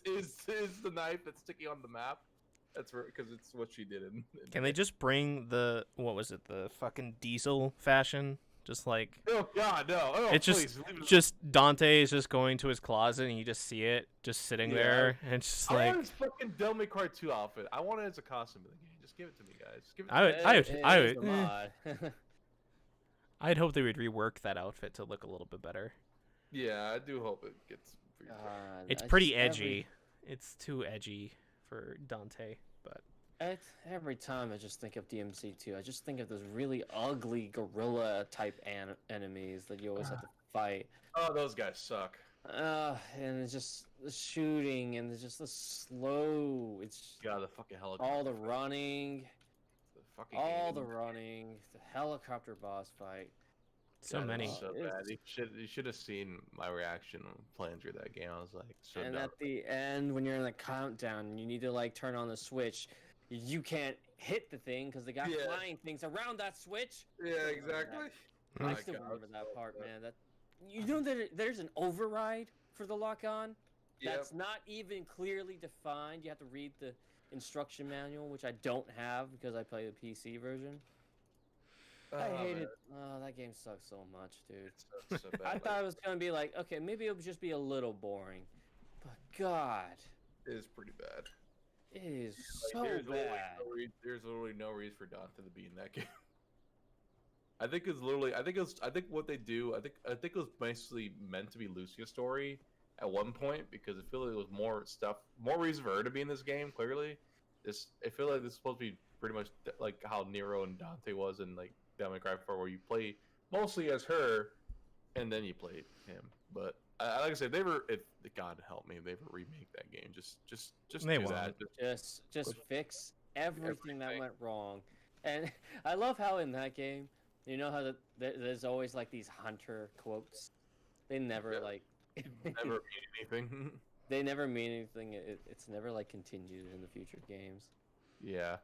It's the knife that's sticking on the map. That's because it's what she did in Can they just bring the the fucking diesel fashion? Just like Oh God, no! Oh, it's please, leave it just Dante is just going to his closet and you just see it just sitting Yeah. there and it's just I like want his fucking Devil May Cry 2 outfit. I want it as a costume in the game. Just give it to me, guys. Give it to me. I It is would a mod. I'd hope they would rework that outfit to look a little bit better. Yeah, I do hope it gets. God, It's I pretty just- edgy. It's too edgy for Dante, but Every time I just think of DMC2, I just think of those really ugly gorilla type enemies that you always have to fight. Oh, those guys suck. And it's just the shooting and it's just the slow. It's God, the fucking helicopter. all the running, the fucking all game. the running, the helicopter boss fight. so God, many. it was so It's- bad. You should have seen my reaction playing through that game. I was like, so And dumb. at the end, when you're in the countdown, and you need to like turn on the switch. You can't hit the thing because they got Yeah. flying things around that switch. Yeah, exactly. I My still God, remember that so part, bad. man. That you know that there's an override for the lock-on. Yep. That's not even clearly defined. You have to read the instruction manual, which I don't have because I play the PC version. I Oh, hated. man, Oh, that game sucks so much, dude. it's so bad. I thought it was gonna be like, okay, maybe it would just be a little boring, but God, it is pretty bad. it is Like, so bad. there's literally no reason for Dante to be in that game. I think it's literally. I think it's. I think what they do. I think it was basically meant to be Lucia's story at one point because I feel like there was more stuff, more reason for her to be in this game. Clearly, this. I feel like this is supposed to be pretty much like how Nero and Dante was in like Devil May Cry 4, where you play mostly as her, and then you play him. But like I said, they were. If God help me, if they ever remake that game. Just They do won't. that. Just fix everything that went wrong. And I love how in that game, you know how there's always like these hunter quotes. They never Yeah. like. Never mean anything. They never mean anything. It's never like continued in the future games. Yeah,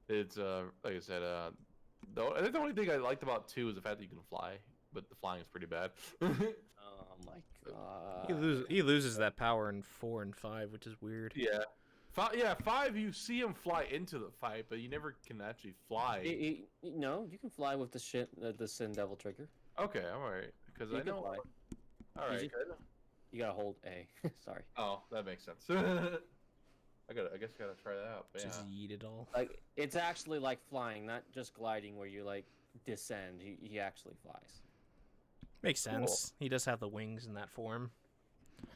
it's like I said, though I think the only thing I liked about 2 is the fact that you can fly, but the flying is pretty bad. Oh my god. He loses that power in 4 and 5, which is weird. Yeah, 5 you see him fly into the fight, but you never can actually fly. No, you can fly with the Sin Devil trigger. Okay, I'm alright because You I can know. fly. All right. Easy. You gotta hold A. Sorry. Oh, that makes sense. I guess I gotta try that out. But Just yeah. eat it all. Like it's actually like flying, not just gliding where you like descend. He actually flies. Makes Cool. sense. He does have the wings in that form.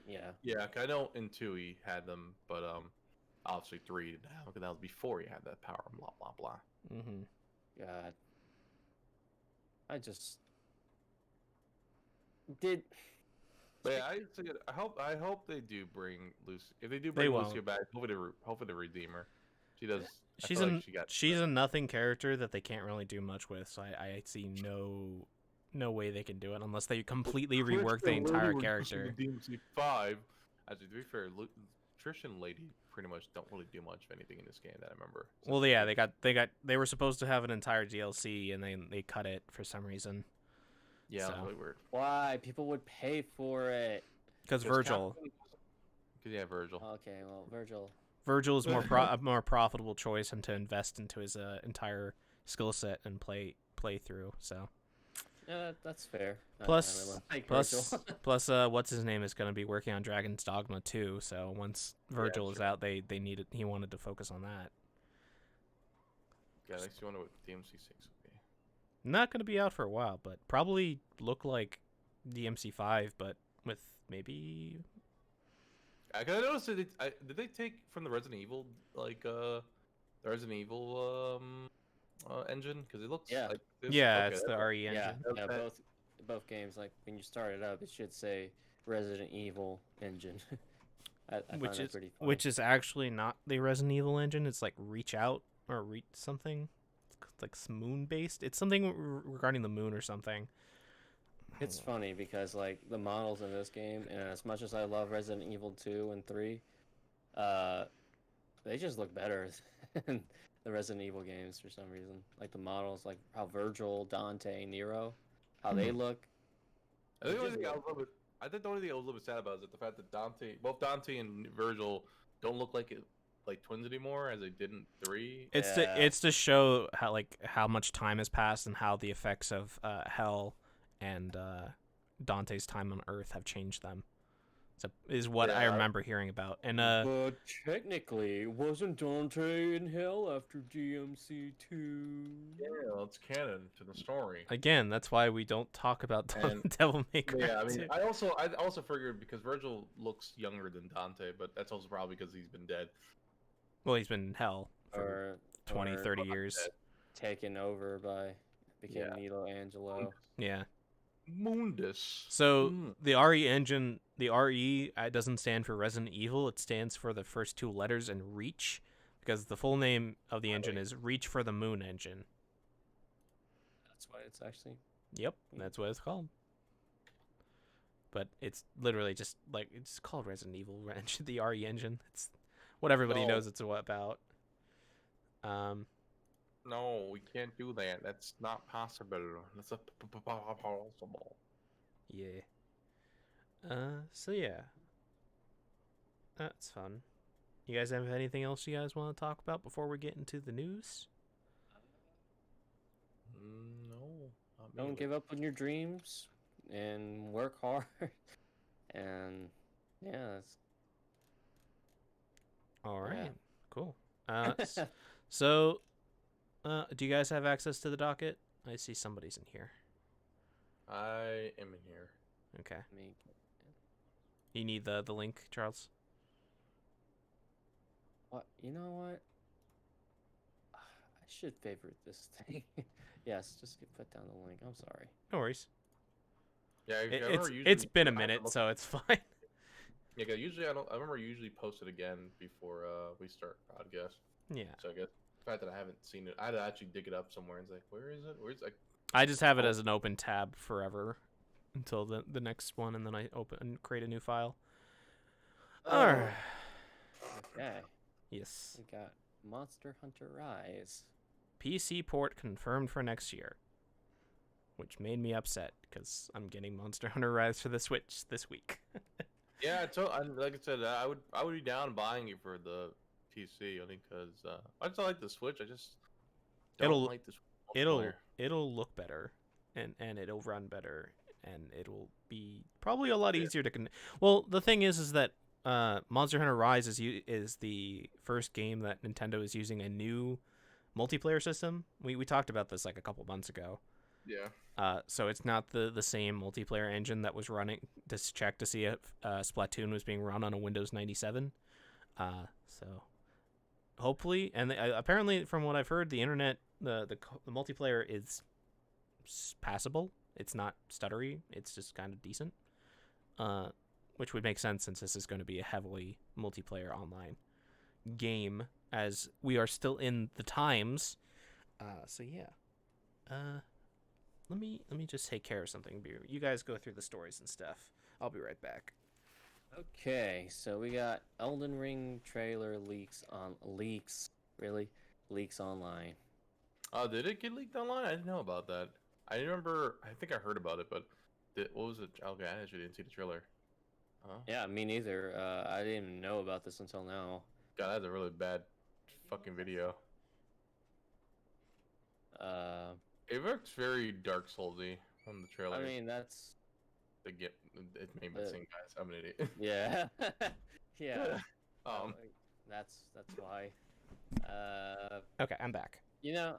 Yeah. Yeah, 'cause I know in 2 he had them, but obviously 3 now because that was before he had that power. Blah blah blah. Mm-hmm. God. I just did. But yeah, I hope they do bring Lucy. If they do They bring won't. Lucy back, hopefully to redeem her. She does. I She's feel a like she got. she's a nothing character that they can't really do much with. So I see no way they can do it unless they completely rework the entire character. DMC 5. Actually, to be fair, Trish and Lady pretty much don't really do much of anything in this game that I remember. Well, yeah, they were supposed to have an entire DLC and they cut it for some reason. Yeah, So. that's really weird. Why people would pay for it? Because Virgil Yeah, Virgil. Okay, well, Virgil is a more profitable choice and to invest into his entire skill set and play through. So Yeah, that's fair. plus Virgil. plus what's his name is going to be working on Dragon's Dogma too. So once Virgil is out, he wanted to focus on that. Yeah, I actually wonder what DMC 6 would be. Not going to be out for a while, but probably look like DMC 5, but with maybe. I noticed that did they take from the Resident Evil the Resident Evil engine because it looks Yeah. It's the RE engine. Yeah, both games. Like when you start it up, it should say Resident Evil engine. I find that pretty funny. Which is actually not the Resident Evil engine. It's like Reach Out or Reach something. It's like moon based. It's something regarding the moon or something. It's funny because like the models in this game, and as much as I love Resident Evil 2 and 3, they just look better than the Resident Evil games for some reason. Like the models, like how Virgil, Dante, Nero, how they look. I think the only thing I was a little bit sad about is that the fact that both Dante and Virgil don't look like twins anymore as they did in 3. It's to show how much time has passed and how the effects of Hell and Dante's time on Earth have changed them. So is what I remember hearing about. And but technically, wasn't Dante in hell after DMC 2? Yeah, well, it's canon to the story. Again, that's why we don't talk about Devil May Cry. Yeah, I mean, 2. I also figured because Virgil looks younger than Dante, but that's also probably because he's been dead. Well, he's been in hell for 20, 30 years. Taken over became Nilo Angelo. Yeah. Mundus. So the RE engine, the RE doesn't stand for Resident Evil. It stands for the first 2 letters in Reach, because the full name of the engine is Reach for the Moon engine. That's why it's actually. Yep, that's what it's called. But it's literally just like it's called Resident Evil engine, the RE engine. It's what everybody knows it's about. No, we can't do that. That's not possible. That's possible. Yeah. So yeah. That's fun. You guys have anything else you guys want to talk about before we get into the news? No. Don't give up on your dreams and work hard. And yeah, that's all right. Cool. So do you guys have access to the docket? I see somebody's in here. I am in here. Okay. I mean, You need the link, Charles? what? You know what? I should favorite this thing. Yes, just put down the link. I'm sorry. No worries. Yeah, I remember It's usually, been a I have to minute, look- so it's fine. Yeah, 'cause usually I don't. I remember usually post it again before we start podcast. Yeah. So I guess the fact that I haven't seen it, I had to actually dig it up somewhere and say, where is it? Where's like? I just have it as an open tab forever until the next one, and then I open and create a new file. Alright. Okay. Yes. We got Monster Hunter Rise. PC port confirmed for next year, which made me upset because I'm getting Monster Hunter Rise for the Switch this week. Yeah, like I said, I would be down buying it for the PC only because I just like the Switch. I just don't It'll- like the multiplayer. It'll look better, and it'll run better, and it'll be probably a lot easier to Well, the thing is that Monster Hunter Rise is the first game that Nintendo is using a new multiplayer system. We talked about this like a couple months ago. Yeah. So it's not the same multiplayer engine that was running to check to see if Splatoon was being run on a Windows 97. So hopefully, and apparently from what I've heard, the internet, the multiplayer is passable. It's not stuttery. It's just kind of decent. Which would make sense since this is going to be a heavily multiplayer online game, as we are still in the times. So yeah. Let me just take care of something. You guys go through the stories and stuff. I'll be right back. Okay, so we got Elden Ring trailer leaks online. Oh, did it get leaked online? I didn't know about that. I remember. I think I heard about it, but what was it? Okay, I actually didn't see the trailer. Huh? Yeah, me neither. I didn't even know about this until now. God, that's a really bad fucking video. It looks very Dark Soulsy on the trailer. I mean, that's It's made by the same guys. I'm an idiot. yeah, yeah. That's why. Okay, I'm back. You know,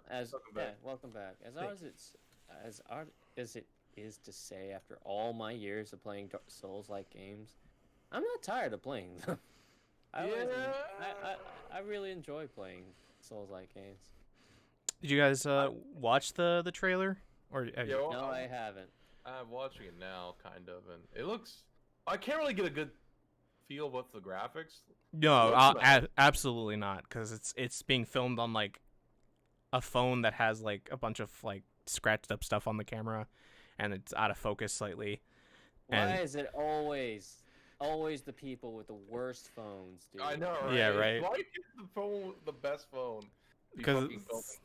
Welcome back. As odd as it is to say, after all my years of playing Souls-like games, I'm not tired of playing them. I really enjoy playing Souls-like games. Did you guys watch the trailer? Or No, I haven't. I'm watching it now, kind of, and it looks. I can't really get a good feel with the graphics. No, absolutely not, because it's being filmed on like a phone that has like a bunch of like scratched up stuff on the camera, and it's out of focus slightly. Why is it always the people with the worst phones, dude? I know, right? Yeah, right. Why is the phone the best phone? Because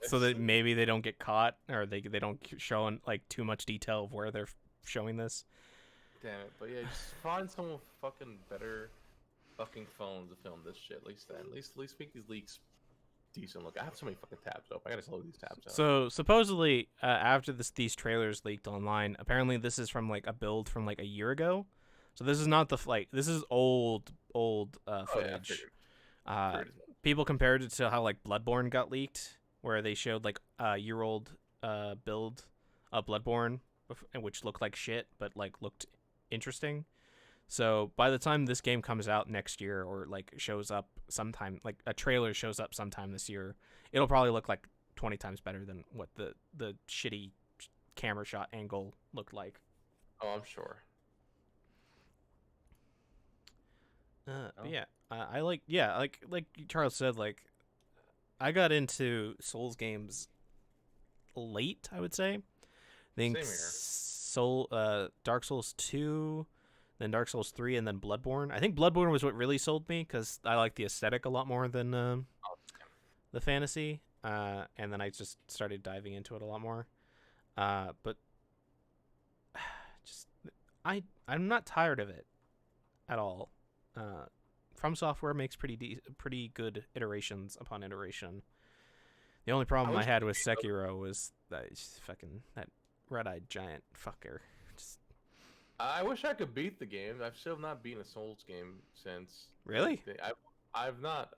so that maybe they don't get caught, or they don't show in, like too much detail of where they're showing this. Damn it! But yeah, just find some fucking better fucking phones to film this shit. At least make these leaks decent look. I have so many fucking tabs up. I gotta slow these tabs down. So supposedly, after these trailers leaked online, apparently this is from like a build from like a year ago. So this is not the This is old footage. People compared it to how like Bloodborne got leaked, where they showed like a year-old build of Bloodborne, which looked like shit, but like looked interesting. So by the time this game comes out next year, or like shows up sometime, like a trailer shows up sometime this year, it'll probably look like 20 times better than what the shitty camera shot angle looked like. Oh, I'm sure. But yeah, I like Charles said, like I got into Souls games late, I would say. I think Dark Souls 2, then Dark Souls 3, and then Bloodborne. I think Bloodborne was what really sold me because I like the aesthetic a lot more than the fantasy. And then I just started diving into it a lot more. But just I'm not tired of it at all. From Software makes pretty good iterations upon iteration. The only problem I had with Sekiro was that red-eyed giant fucker. I wish I could beat the game. I've still not beaten a Souls game since. Really? I've not.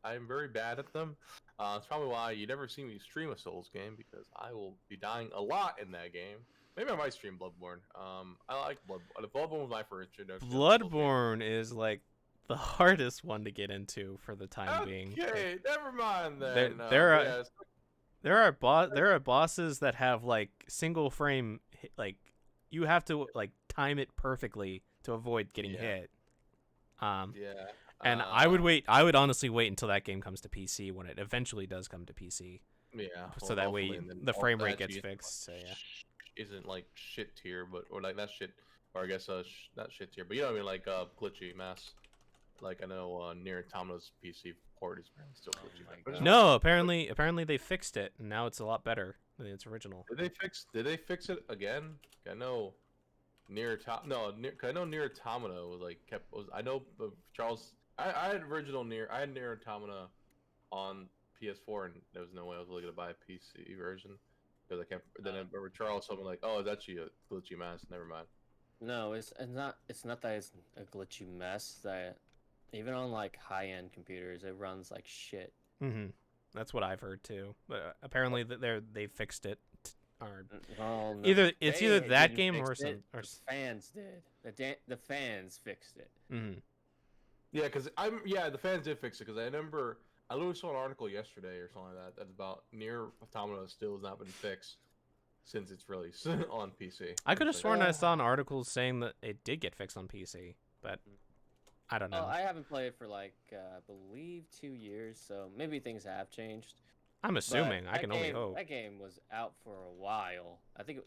I'm very bad at them. It's probably why you never see me stream a Souls game because I will be dying a lot in that game. Maybe I might stream Bloodborne. I like Bloodborne. Bloodborne was my first introduction. to Souls game. Bloodborne is like the hardest one to get into for the time being. Okay, never mind There, then. there are Yes. there are bosses that have like single frame like you have to like time it perfectly to avoid getting hit. Yeah. And I would honestly wait until that game comes to PC when it eventually does come to PC. Yeah. So that way the frame rate gets fixed. So yeah. Isn't like shit tier, but or like that shit, or I guess not shit tier, but you know what I mean, like glitchy mess. Like I know near Tomno's PC port is still glitchy. God. No, apparently they fixed it and now it's a lot better than its original. Did they fix it again? I know near I know near Automata was like I know Charles. I had near Automata on PS4 and there was no way I was really gonna buy a PC version because I can't. Then I remember Charles told me like, oh, it's actually a glitchy mess. Never mind. No, it's not that it's a glitchy mess. That even on like high end computers, it runs like shit. Mm-hmm. That's what I've heard too. But apparently they fixed it. Or Well, no, either they that didn't game fix or it, some or the fans did. The fans fixed it. mm-hmm. Yeah, because the fans did fix it because I remember I literally saw an article yesterday or something like that that's about near Automata still has not been fixed since its release on PC. I could have sworn I saw an article saying that it did get fixed on PC, but I don't know. Well, I haven't played it for like I believe 2 years, so maybe things have changed. I'm assuming. But I can only hope. That game was out for a while. I think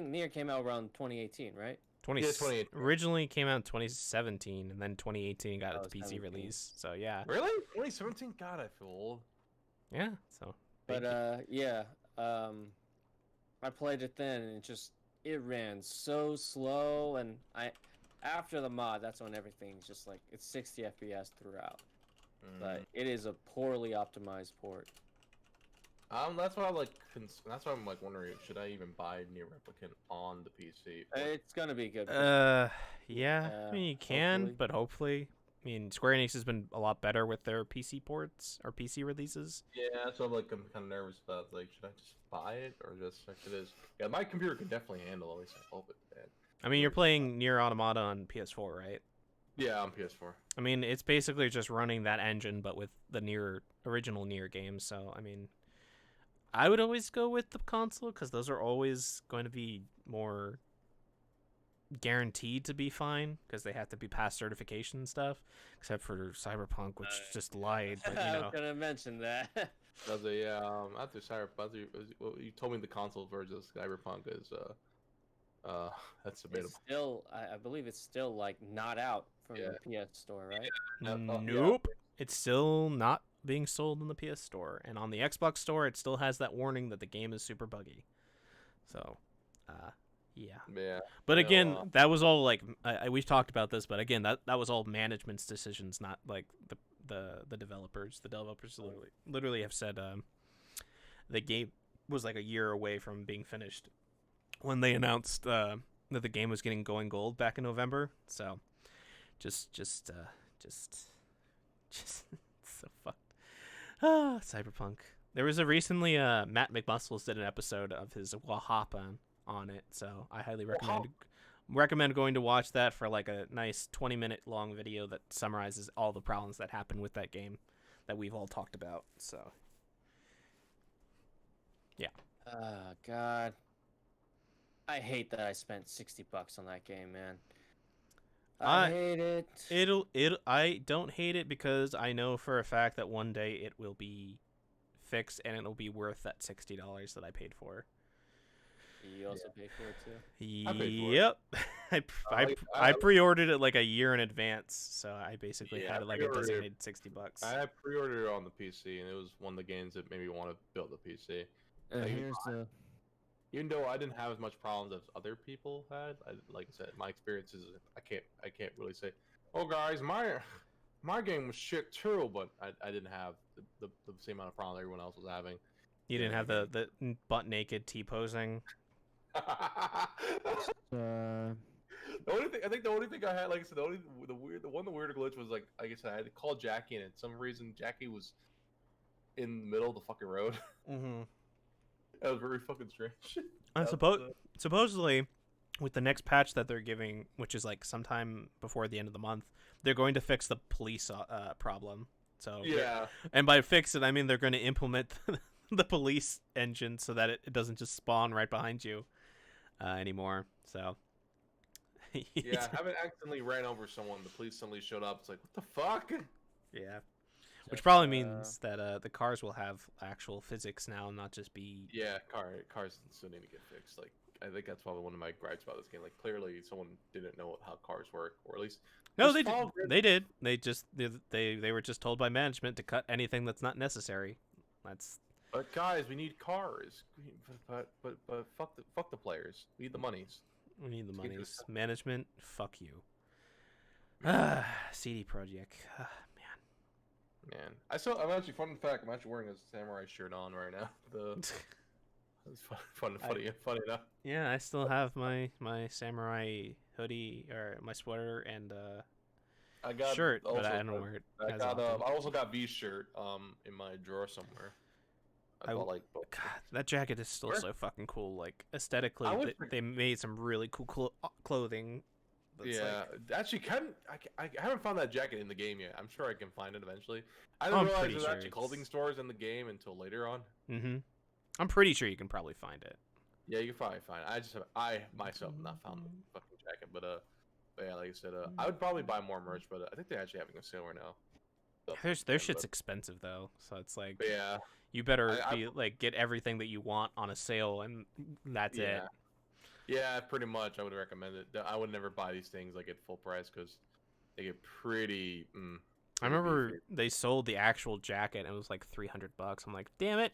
Nier came out around 2018, right? 2018. Originally came out in 2017, and then 2018 got its PC 17. release. So yeah, Really? 2017? God, I feel old. yeah. So But yeah, I played it then, and it ran so slow, and after the mod, that's when everything's just like it's 60 FPS throughout. But it is a poorly optimized port. That's why that's why I'm like wondering, should I even buy Nier Replicant on the PC? It's gonna be good. yeah. I mean, you can, hopefully. but hopefully. I mean, Square Enix has been a lot better with their PC ports or PC releases. Yeah, so I'm kind of nervous about like, should I just buy it or just check it is? Yeah, my computer can definitely handle it. At least I hope it can. I mean, you're playing Nier Automata on PS4, right? Yeah, on PS4. I mean, it's basically just running that engine, but with the original Nier games. So, I mean, I would always go with the console because those are always going to be more guaranteed to be fine because they have to be past certification and stuff. Except for Cyberpunk, which just lied. But, I was gonna mention that. After you told me the console version of Cyberpunk is that's debatable. It's still, I believe it's still like not out from the PS Store, right? Nope. It's still not being sold in the PS Store. And on the Xbox Store, it still has that warning that the game is super buggy. So, yeah. Yeah. But again, that was all like we've talked about this, but again, that was all management's decisions, not like the developers. The developers literally have said the game was like a year away from being finished when they announced that the game was getting going gold back in November. So, just so fucked. Cyberpunk. There was a recently Matt McMuscles did an episode of his Wahapa on it, so I highly recommend going to watch that for like a nice 20-minute long video that summarizes all the problems that happened with that game that we've all talked about. So yeah. Oh God, I hate that I spent $60 on that game, man. I hate it. I don't hate it because I know for a fact that one day it will be fixed and it'll be worth that $60 that I paid for. You also paid for it too? Yep. I pre-ordered it like a year in advance, so I basically had it like a designated $60. I pre-ordered it on the PC, and it was one of the games that made me want to build a PC. Even though I didn't have as much problems as other people had, like I said, my experiences, I can't really say, oh guys, my game was shit too, but I didn't have the same amount of problems everyone else was having. You didn't have the butt naked T-posing. The only thing I had, like I said, the weirder glitch was like I said, I had to call Jackie, and for some reason Jackie was in the middle of the fucking road. Mm-hmm. That was very fucking strange. And supposedly, with the next patch that they're giving, which is like sometime before the end of the month, they're going to fix the police problem. So Yeah. and by fix it, I mean they're going to implement the police engine so that it doesn't just spawn right behind you anymore. So Yeah, I haven't accidentally ran over someone. The police suddenly showed up. It's like, what the fuck? yeah. Which Just, probably means that the cars will have actual physics now, and not just be. Yeah, cars still need to get fixed. Like, I think that's probably one of my gripes about this game. Like, clearly someone didn't know how cars work, or at least No, just they did. follow grid- They did. They were just told by management to cut anything that's not necessary. That's But guys, we need cars. But fuck the players. We need the monies. we need the Let's get monies. this- Management, fuck you. CD Projekt. Man, I'm actually fun fact. I'm actually wearing a samurai shirt on right now. It's funny enough. Yeah, I still have my samurai hoodie or my sweater and I got shirt, but also I don't got- wear it. I as got often. I also got V shirt in my drawer somewhere. I bought like both. God, that jacket is still Where? so fucking cool. Like aesthetically, I would they made some really cool clothing. that's Yeah, like- actually, I haven't found that jacket in the game yet. I'm sure I can find it eventually. I I'm didn't realize pretty there's sure actually clothing it's- stores in the game until later on. Mhm. I'm pretty sure you can probably find it. Yeah, you can probably find it. I myself have not found the fucking jacket, but yeah, like I said, I would probably buy more merch, but I think they're actually having a sale right now. So, Their yeah, shit's but- expensive though, so it's like but yeah, you better I- like get everything that you want on a sale, and that's it. yeah, yeah, pretty much. I would recommend it. I would never buy these things like at full price because they get pretty. I pretty remember beefy. they sold the actual jacket and it was like $300. I'm like, damn it!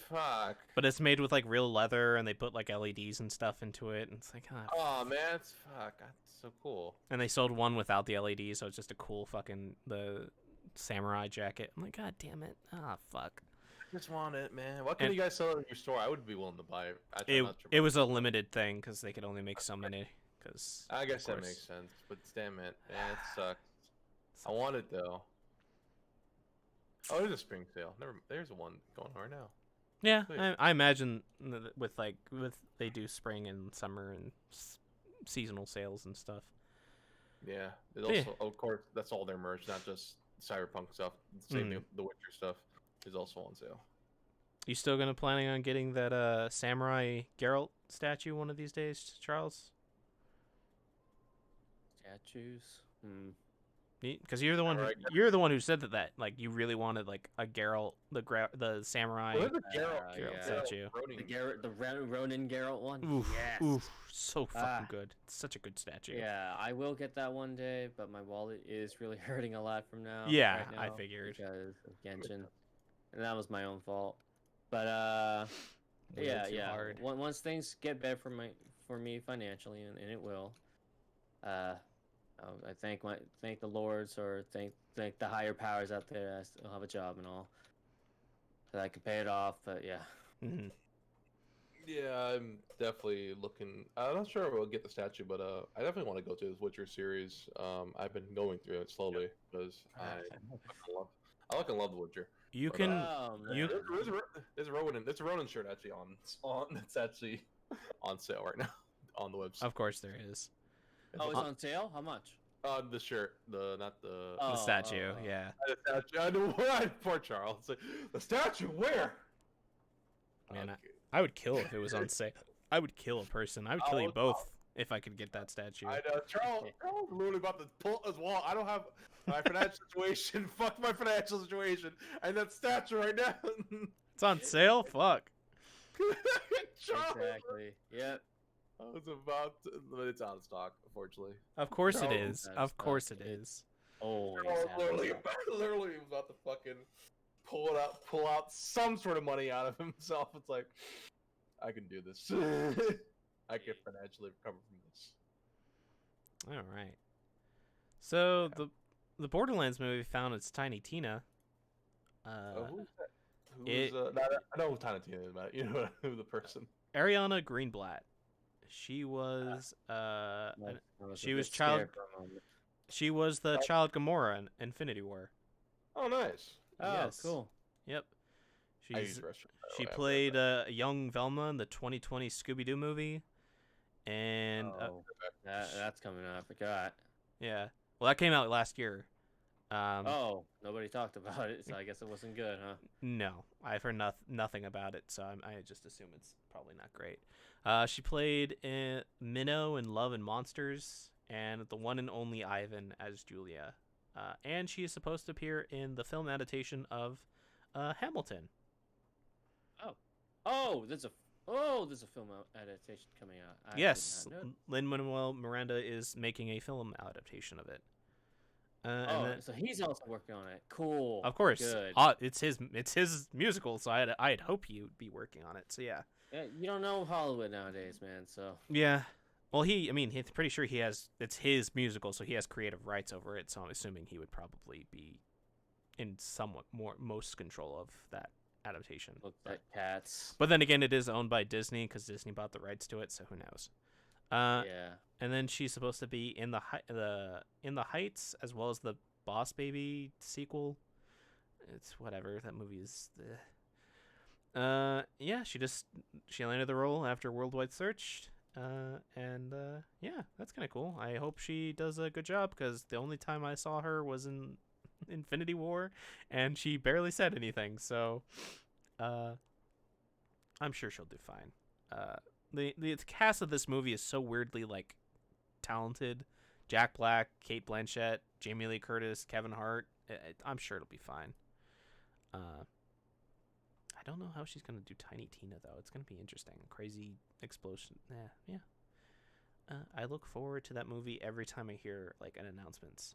Fuck. But it's made with like real leather, and they put like LEDs and stuff into it, and it's like, Oh man, it's fuck. That's so cool. And they sold one without the LED, so it's just a cool fucking the samurai jacket. I'm like, god damn it! Ah, fuck. I just want it, man. Why couldn't And- you guys sell it in your store? I would be willing to buy it. I try not to- It was a limited thing because they could only make so many. Because I guess that course. makes sense, but damn it, man, it sucks. I want it though. Oh, there's a spring sale. There's one going on right now. yeah, Sweet. I imagine with they do spring and summer and seasonal sales and stuff. Yeah, there's Yeah. also, of course, that's all their merch, not just cyberpunk stuff. Same thing, the Witcher stuff is also on sale. You still planning on getting that samurai Geralt statue one of these days, Charles? Statues. Because you're the one Samurai you're the one who said that like you really wanted like a Geralt the samurai Well, there's a Geralt, yeah. Geralt statue. The Ronin Geralt one. Oof, Yes. oof, so fucking Ah. good. It's such a good statue. Yeah, I will get that one day, but my wallet is really hurting a lot from now. Yeah, right I now figured. because of Genshin, and that was my own fault. But Way yeah, too yeah. hard. Once things get better for me financially, and it will. I thank the lords or thank the higher powers out there. I still have a job and all, that I can pay it off. But yeah, hmm Yeah, I'm definitely looking. I'm not sure if I'll get the statue, but I definitely want to go to this Witcher series. I've been going through it slowly because I fucking love the Witcher. You But, can man. There's a Ronin shirt actually on it's actually on sale right now on the website. of course there is oh, it's on sale. How much? The shirt, not the Oh, the statue. oh. Yeah, the statue. I know what. Poor Charles. Like, the statue where? Man, Okay. I would kill if it was on sale. I would kill a person. I would kill you I'll- both if I could get that statue. I know Charles is literally about to pull his wall. I don't have my financial situation. Fuck my financial situation. And that statue right now. It's on sale. Fuck. Charles. Exactly. Yep. I was about to, but it's out of stock, unfortunately. Of course it Charles is. has Of stuff. course it is. Always. Charles have literally, it. literally was about to fucking pull out some sort of money out of himself. It's like, I can do this. I can financially recover from this. All right. So the Borderlands movie found its Tiny Tina. Who's that? it- I know who Tiny Tina is, but you know who the person. Ariana Greenblatt. She was I was she a was bit scared child- for a moment. she was the child Gamora in Infinity War. Oh, nice. Oh, Yes. cool. Yep. I use She's the restroom. by the she way, I've played read young Velma in the 2020 Scooby-Doo movie, and Oh, that's coming out. I forgot. yeah, well, that came out last year. Oh, nobody talked about it, so I guess it wasn't good, huh? No, I've heard nothing about it, so I just assume it's probably not great. She played Minnow in Love and Monsters, and the one and only Ivan as Julia. And she is supposed to appear in the film adaptation of Hamilton. There's a film adaptation coming out. I Yes, did not know. Lin-Manuel Miranda is making a film adaptation of it. And Oh, then, so he's also working on it. Cool. of course, Good. it's his musical, so I'd hope he'd be working on it. So yeah. Yeah, you don't know Hollywood nowadays, man. So Yeah. Well, he's pretty sure it's his musical, so he has creative rights over it. So I'm assuming he would probably be in somewhat most control of that adaptation. look at cats. But then again, it is owned by Disney because Disney bought the rights to it, so who knows? Yeah. And then she's supposed to be in the Heights as well as the Boss Baby sequel. It's whatever, that movie is. Yeah, she landed the role after worldwide search. Yeah, that's kind of cool. I hope she does a good job because the only time I saw her was in Infinity War, and she barely said anything. So, I'm sure she'll do fine. The cast of this movie is so weirdly like talented. Jack Black, Kate Blanchett, Jamie Lee Curtis, Kevin Hart. I'm sure it'll be fine. I don't know how she's gonna do Tiny Tina though. It's gonna be interesting. Crazy explosion. Yeah. I look forward to that movie every time I hear like an announcements.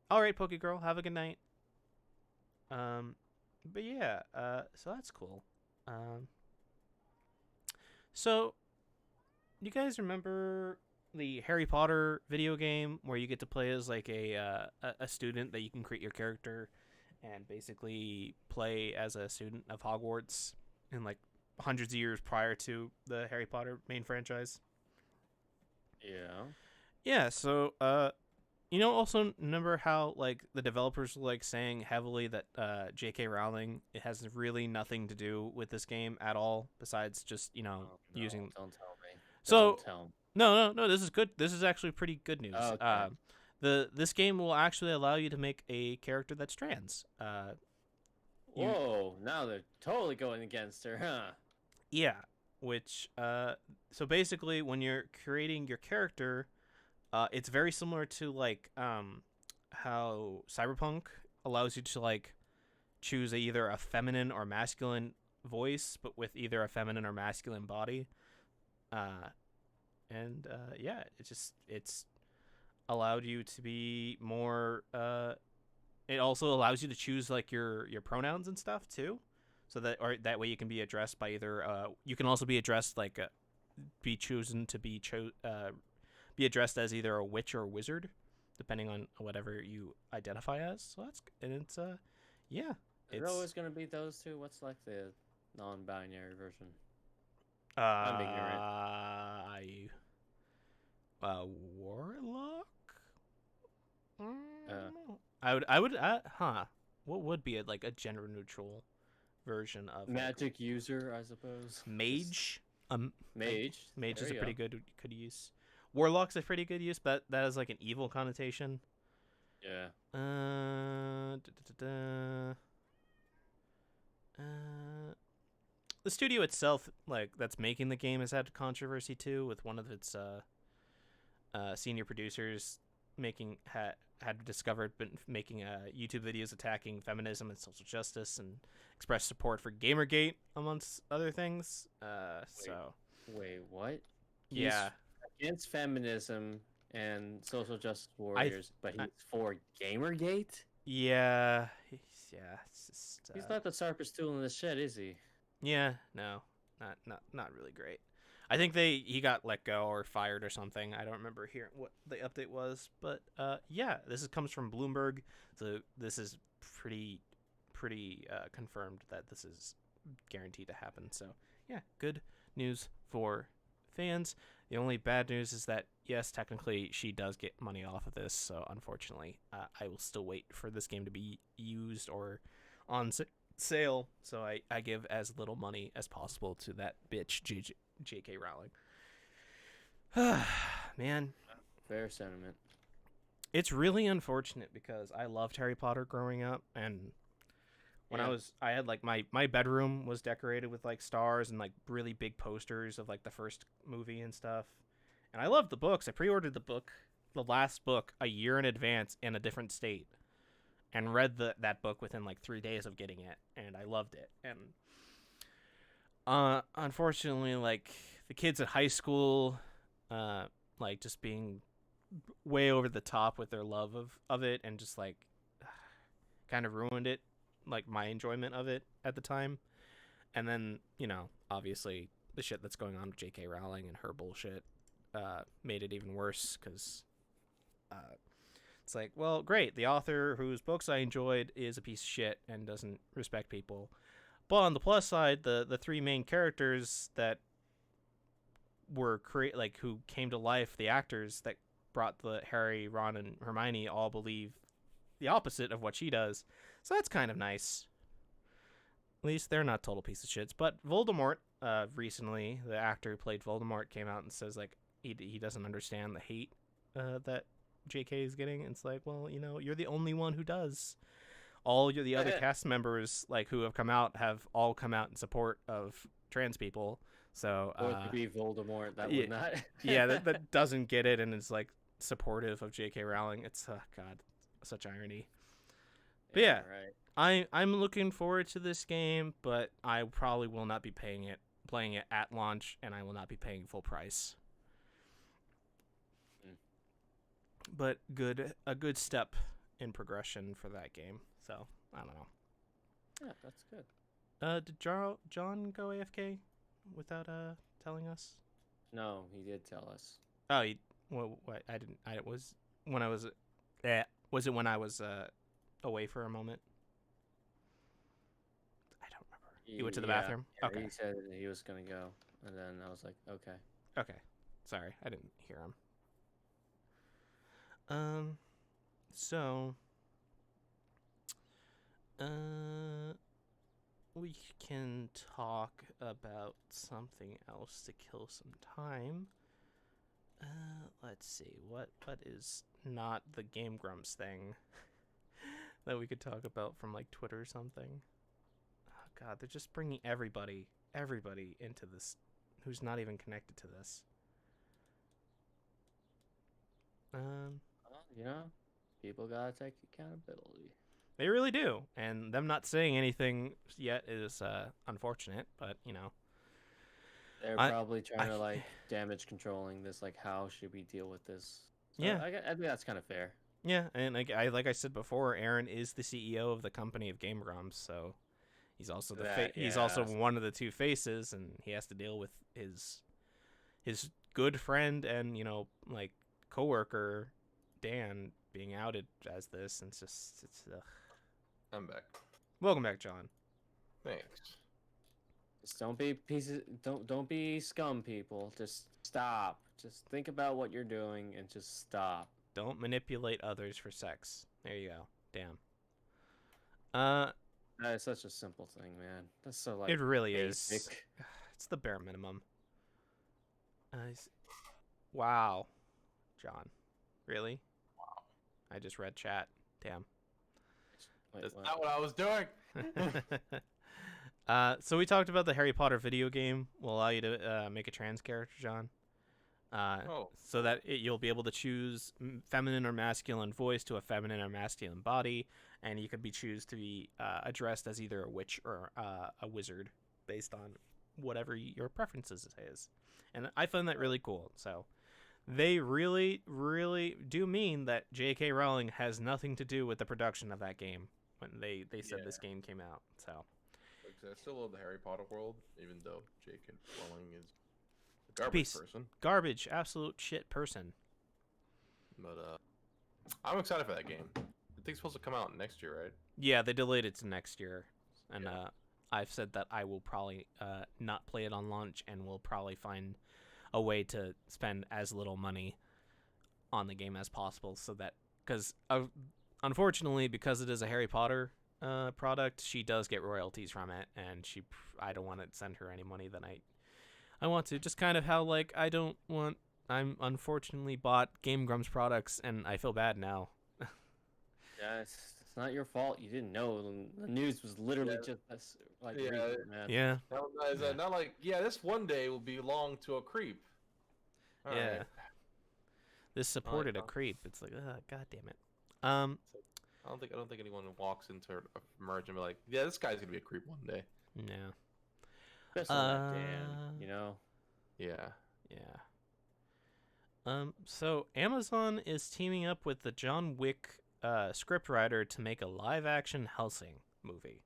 All right, Poke Girl, have a good night. But yeah. So that's cool. So you guys remember the Harry Potter video game where you get to play as like a student that you can create your character and basically play as a student of Hogwarts in like hundreds of years prior to the Harry Potter main franchise? Yeah. Yeah, so also remember how like the developers were like saying heavily that J.K. Rowling, it has really nothing to do with this game at all besides just Oh, no, using. Don't tell me. So Don't tell me. no, this is good. This is actually pretty good news. Okay. This game will actually allow you to make a character that's trans. Whoa! Now they're totally going against her, huh? Yeah, which so basically when you're creating your character, it's very similar to like how Cyberpunk allows you to like choose either a feminine or masculine voice, but with either a feminine or masculine body. Yeah, it's allowed you to be more. It also allows you to choose like your pronouns and stuff too, so that way you can be addressed by either. You can also be addressed like be chosen to be be addressed as either a witch or a wizard, depending on whatever you identify as. So it's yeah. Is it always gonna be those two? What's like the non-binary version? I'm ignorant. Warlock. I would what would be like a gender neutral version of Magic user, I suppose. mage? Mage. Mage There is a you pretty go. good use. Warlock's a pretty good use, but that has like an evil connotation. Yeah. The studio itself, like that's making the game, has had controversy too, with one of its senior producers had discovered been making YouTube videos attacking feminism and social justice and expressed support for Gamergate amongst other things. Wait, what? Yeah. He's against feminism and social justice warriors, but he's for Gamergate? Yeah. It's just, He's not the sharpest tool in the shed, is he? Yeah, no, not really great. I think he got let go or fired or something. I don't remember hearing what the update was, but yeah, comes from Bloomberg, so this is pretty confirmed that this is guaranteed to happen. So yeah, good news for fans. The only bad news is that yes, technically she does get money off of this. So unfortunately, I will still wait for this game to be used or on sale, so I give as little money as possible to that bitch J.K. Rowling. Man, Fair sentiment. it's really unfortunate because I loved Harry Potter growing up, and when Yeah. I had like my bedroom was decorated with like stars and like really big posters of like the first movie and stuff. And I loved the books. I pre-ordered the last book a year in advance in a different state, and read that book within like 3 days of getting it, and I loved it. And unfortunately, like the kids at high school, like just being way over the top with their love of it, and just like kind of ruined it, like my enjoyment of it at the time. And then, obviously the shit that's going on with J.K. Rowling and her bullshit made it even worse, because it's like, well, great, the author whose books I enjoyed is a piece of shit and doesn't respect people. But on the plus side, the three main characters that were who came to life, the actors that brought the Harry, Ron, and Hermione, all believe the opposite of what she does. So that's kind of nice. At least they're not total piece of shits. But Voldemort, recently, the actor who played Voldemort came out and says like he doesn't understand the hate that JK is getting. It's like, well, you're the only one who does. The other cast members like who have all come out in support of trans people. So Or it could be Voldemort. That yeah, would not. yeah, that doesn't get it and is like supportive of J.K. Rowling. It's God, such irony. But yeah, Right. I'm looking forward to this game, but I probably will not be playing it at launch, and I will not be paying full price. But a good step in progression for that game. So I don't know. Yeah, that's good. Did John go AFK without telling us? No, he did tell us. Oh, what? I didn't. I was when I was. Was it when I was away for a moment? I don't remember. You went to the bathroom. Yeah, Okay. He said he was gonna go, and then I was like, okay. Okay. Sorry, I didn't hear him. So, we can talk about something else to kill some time. Let's see, what is not the Game Grumps thing that we could talk about from like Twitter or something? Oh God, they're just bringing everybody into this who's not even connected to this. Well, people gotta take accountability. They really do, and them not saying anything yet is unfortunate. But they're probably trying to like damage controlling this. Like, how should we deal with this? So yeah, I think that's kind of fair. Yeah, and like I said before, Aaron is the CEO of the company of Game Grumps, so he's also he's also one of the two faces, and he has to deal with his good friend and like coworker Dan being outed as this, and it's I'm back. Welcome back, John. Thanks. Just don't be pieces. Don't be scum, people. Just stop. Just think about what you're doing and just stop. Don't manipulate others for sex. There you go. Damn. That is such a simple thing, man. That's so like. It really basic. is. It's the bare minimum. Wow, John. Really? Wow. I just read chat. Damn. That's not what I was doing. So we talked about the Harry Potter video game will allow you to make a trans character, John. So that you'll be able to choose feminine or masculine voice to a feminine or masculine body, and you could choose to be addressed as either a witch or a wizard based on whatever your preferences is. And I find that really cool. So they really, really do mean that J.K. Rowling has nothing to do with the production of that game when they said this game came out. So I still love the Harry Potter world, even though J.K. Rowling is a garbage person. Garbage, absolute shit person. But I'm excited for that game. I think it's supposed to come out next year, right? Yeah, they delayed it to next year, and I've said that I will probably not play it on launch, and will probably find a way to spend as little money on the game as possible, so that because unfortunately, because it is a Harry Potter product, she does get royalties from it, and I don't want to send her any money that I want to. Just kind of how like I'm unfortunately bought Game Grumps products, and I feel bad now. Yeah, it's not your fault. You didn't know. The news was literally just like Yeah. recent, man. Yeah, Not like, yeah, this one day will belong to a creep. All yeah. right. This supported a creep. It's like, god damn it. I don't think anyone walks into a merge and be like, yeah, this guy's gonna be a creep one day. Yeah. Especially that Dan, you know. Yeah. Yeah. So Amazon is teaming up with the John Wick scriptwriter to make a live-action Hellsing movie.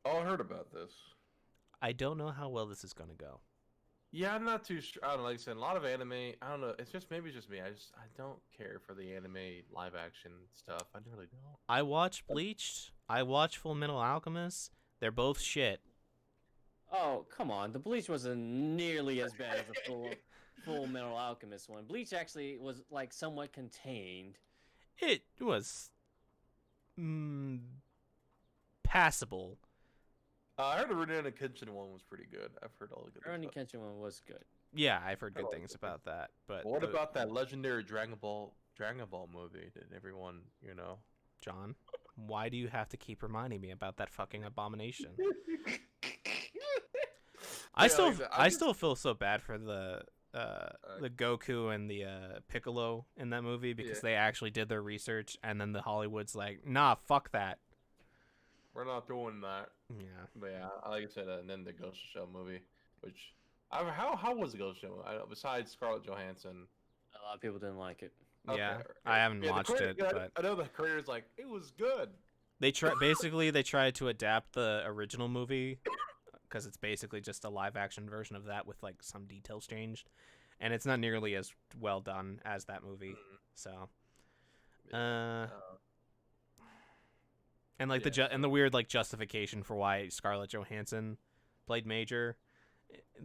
Oh, I heard about this. I don't know how well this is going to go. Yeah, I'm not too sure. I don't know. Like I said, a lot of anime. I don't know. It's just maybe it's just me. I don't care for the anime live action stuff. I really don't. I watch Bleach. I watch Full Metal Alchemist. They're both shit. Oh, come on. The Bleach wasn't nearly as bad as the Full Metal Alchemist one. Bleach actually was like somewhat contained. It was passable. I heard the Rurouni Kenshin one was pretty good. I've heard all the good Rurouni things. Kenshin one was good. Yeah, I've heard good like things it. about that. But What about that legendary Dragon Ball movie that everyone, John? Why do you have to keep reminding me about that fucking abomination? I still feel so bad for the Goku and the Piccolo in that movie because they actually did their research, and then the Hollywood's like, nah, fuck that. We're not doing that. Yeah. But yeah, like I said, and then the Ghost Shell movie, which how was the Ghost Shell? Besides Scarlett Johansson, A lot of people didn't like it. Yeah, I haven't watched it, but I know the creator's like, it was good. they tried to adapt the original movie because it's basically just a live action version of that with like some details changed, and it's not nearly as well done as that movie. So, and like the weird like justification for why Scarlett Johansson played Major.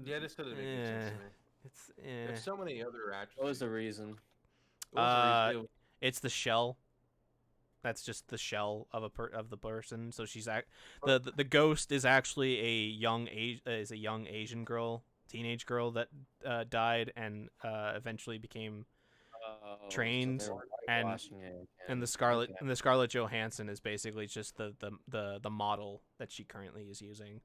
Yeah, this doesn't make any sense to me. It's There's so many other actors. What was the reason? It's the shell. That's just the shell of the person. So she's the ghost is actually a young Asian girl, teenage girl that died and eventually became trained, so and the Scarlett Johansson is basically just the model that she currently is using.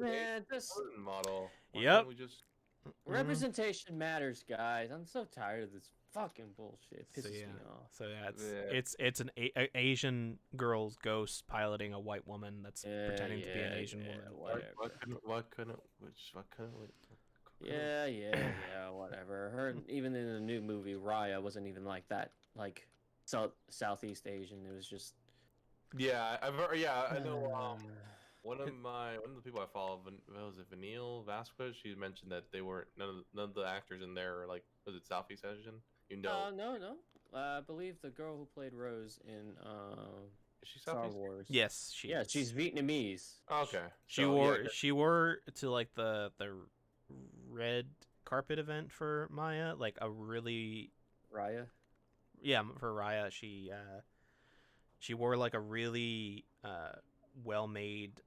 Man, this model. Yep. Representation matters, guys. I'm so tired of this fucking bullshit. It pisses me off. So it's an Asian girl's ghost piloting a white woman that's pretending to be an Asian woman. What couldn't we? Yeah, whatever. Even in the new movie, Raya wasn't even like that. Like Southeast Asian. It was just. Yeah, I know. One of the people I follow, was it Vanille Vasquez? She mentioned that they weren't none of the actors in there are like, was it Southeast Asian? No. I believe the girl who played Rose in Is she Star Southeast? Wars. Yes, she's Vietnamese. Okay. She wore to like the red carpet event for Maya, like a really Raya. Yeah, for Raya, she wore like a really well made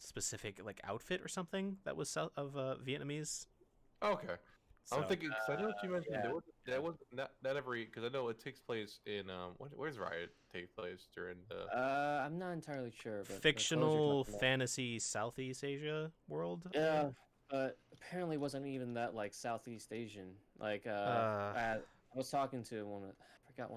specific like outfit or something that was of Vietnamese. Okay. So, I'm thinking, cause I know what you mentioned. That was not every, because I know it takes place in where's Riot take place during the. I'm not entirely sure. But fictional fantasy Southeast Asia world. Yeah, but apparently wasn't even that like Southeast Asian. Like I was talking to I forgot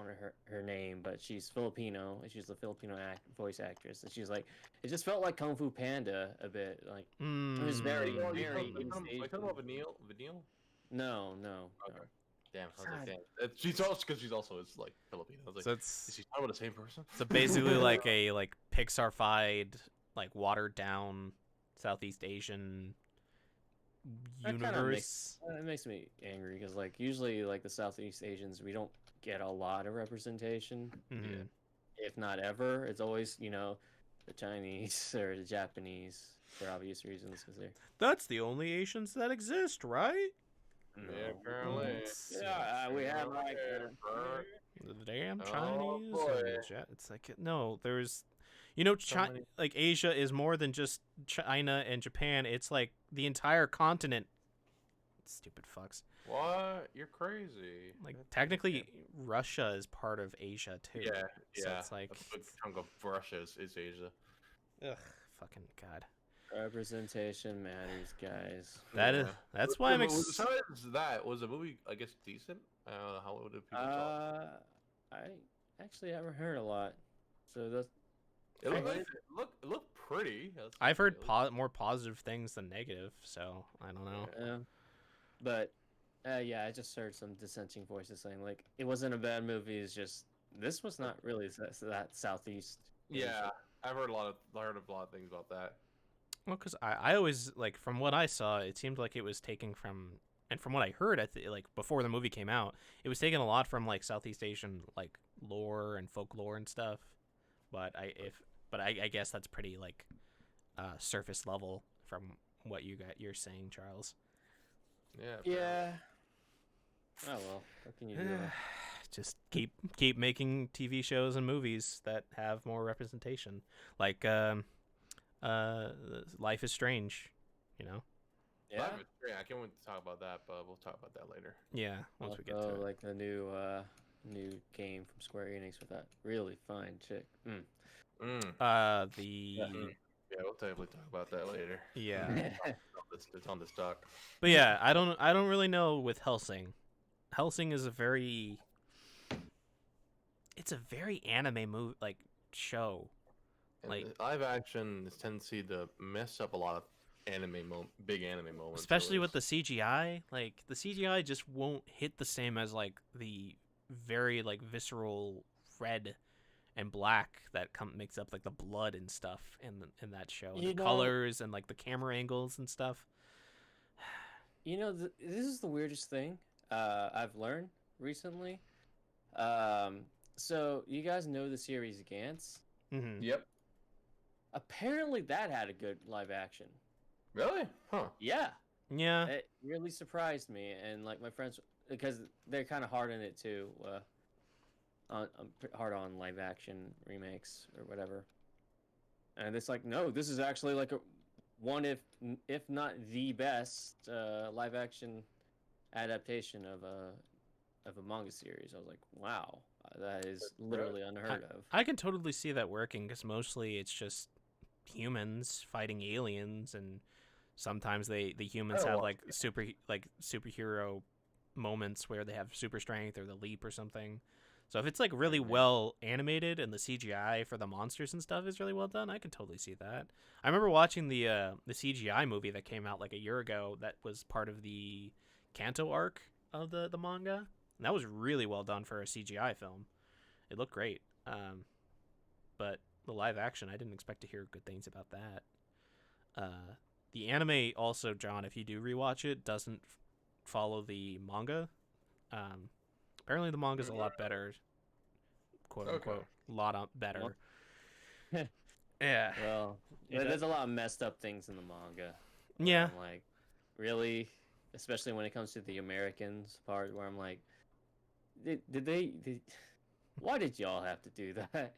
her name, but she's Filipino. And she's a Filipino voice actress, and she's like, it just felt like Kung Fu Panda a bit. Like it was very East Asian. Are you talking about Vanille? No. Okay. Damn, I was like, damn. She's also is like Filipino. I was like, So is she talking about the same person? So basically, like a Pixar-fied, like watered down Southeast Asian universe. It makes me angry because like usually like the Southeast Asians, we don't get a lot of representation. Mm-hmm. If not ever. It's always the Chinese or the Japanese for obvious reasons because they're. That's the only Asians that exist, right? Yeah, apparently. Yeah, we have like The damn Oh, Chinese. boy. It's like no, there's, you know, many- like Asia is more than just China and Japan. It's like the entire continent. Stupid fucks. What? You're crazy. Like God technically, damn. Russia is part of Asia too. Yeah, So yeah. it's like, a big chunk of Russia is Asia. ugh, fucking god. Representation matters, guys. That's why I'm Besides that, was the movie, I guess, decent? I don't know, how did people talk? I actually haven't heard a lot, so that's It looked, I- it looked pretty. I've heard It more positive things than negative, so I don't know. yeah. But yeah, I just heard some dissenting voices saying like it wasn't a bad movie. It's just this was not really that Southeast. Yeah, Asia. I've heard a lot of things about that. Well, because I always, like, from what I saw, it seemed like it was taken from, and from what I heard, like, before the movie came out, it was taken a lot from, like, Southeast Asian, like, lore and folklore and stuff. But I guess that's pretty, like, surface level from what you're saying, Charles. Yeah. Yeah. Oh well, what can you do? Just keep making TV shows and movies that have more representation, like Life is Strange, you know. Yeah. I can't wait to talk about that, but we'll talk about that later. Yeah, once we get to it. Like the new game from Square Enix with that really fine chick. The Yeah, we'll definitely talk about that later. yeah. It's on this doc. But yeah, I don't really know with Hellsing. Hellsing is a very anime movie, like, show. And Like, the live action is tendency to mess up a lot of big anime moments. especially with the CGI. Like, the CGI just won't hit the same as, like, the very, like, visceral red and black that makes up, like, the blood and stuff in that show. And You the know- colors and, like, the camera angles and stuff. You know, this is the weirdest thing I've learned recently. So you guys know the series Gantz? Mm-hmm. Yep. Apparently, that had a good live action. Really? Huh. Yeah, Yeah. it really surprised me, and like my friends, because they're kind of hard on it too, hard on live action remakes or whatever. And it's like, no, this is actually like one, if not the best live action adaptation of a manga series. I was like, wow, that is literally unheard of. I can totally see that working, because mostly it's just humans fighting aliens, and sometimes the humans have like superhero moments where they have super strength or the leap or something. So if it's like really well animated and the CGI for the monsters and stuff is really well done, I can totally see that. I remember watching the CGI movie that came out like a year ago that was part of the Kanto arc of the manga. And that was really well done for a CGI film. It looked great. But the live action, I didn't expect to hear good things about that. The anime also, John, if you do rewatch it, doesn't follow the manga. Apparently the manga's a lot better, quote unquote, a lot better. Yeah. Well, Yeah. there's a lot of messed up things in the manga. Yeah. I'm like, really? Especially when it comes to the Americans part, where I'm like, why did y'all have to do that?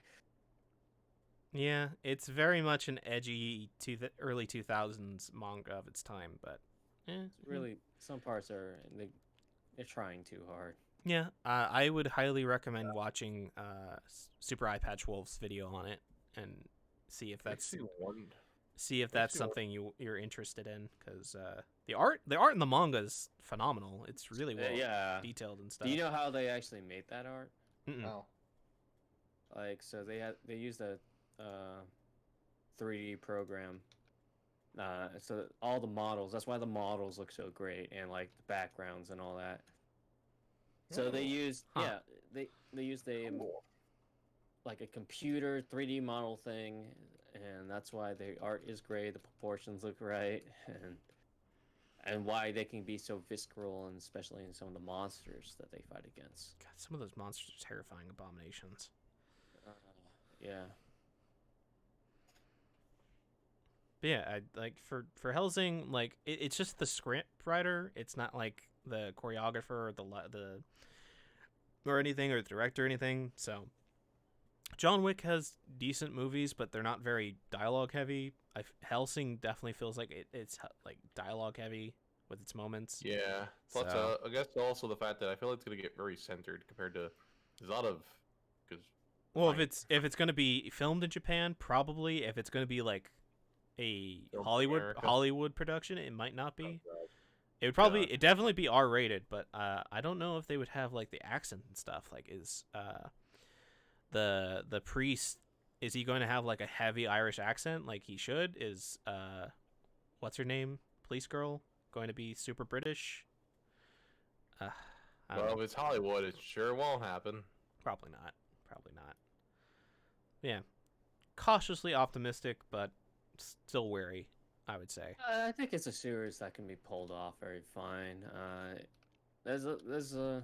Yeah, it's very much an edgy to the early 2000s manga of its time, but Really, some parts are they're trying too hard. yeah, I would highly recommend watching Super Eye Patch Wolf's video on it and see if that's something you're interested in, because the art in the manga is phenomenal. It's really well Yeah. detailed and stuff. Do you know how they actually made that art? Mm-mm. Oh. Like, so they used a 3D program. So all the models, that's why the models look so great, and like the backgrounds and all that. So they used Huh. they used a like a computer 3D model thing, and that's why the art is great, the proportions look right, and why they can be so visceral, and especially in some of the monsters that they fight against. God, some of those monsters are terrifying abominations. Yeah. But yeah, I like for Hellsing, like it's just the script writer. It's not like the choreographer or or anything, or the director or anything. So John Wick has decent movies, but they're not very dialogue heavy. Helsing definitely feels like it's like dialogue heavy with its moments. Yeah. Plus, So I guess also the fact that I feel like it's gonna get very centered compared to there's a lot of because well, if it's gonna be filmed in Japan, probably. If it's gonna be like a America. Hollywood production, it might not be. Oh, It would probably it definitely be R rated, but I don't know if they would have like the accent and stuff. Like is the priest, is he going to have like a heavy Irish accent like he should? Is what's her name, police girl, going to be super British? I don't well, know. if it's Hollywood, it sure won't happen. Probably not. Probably not. Yeah, cautiously optimistic, but still wary, I would say. I think it's a series that can be pulled off very fine. There's a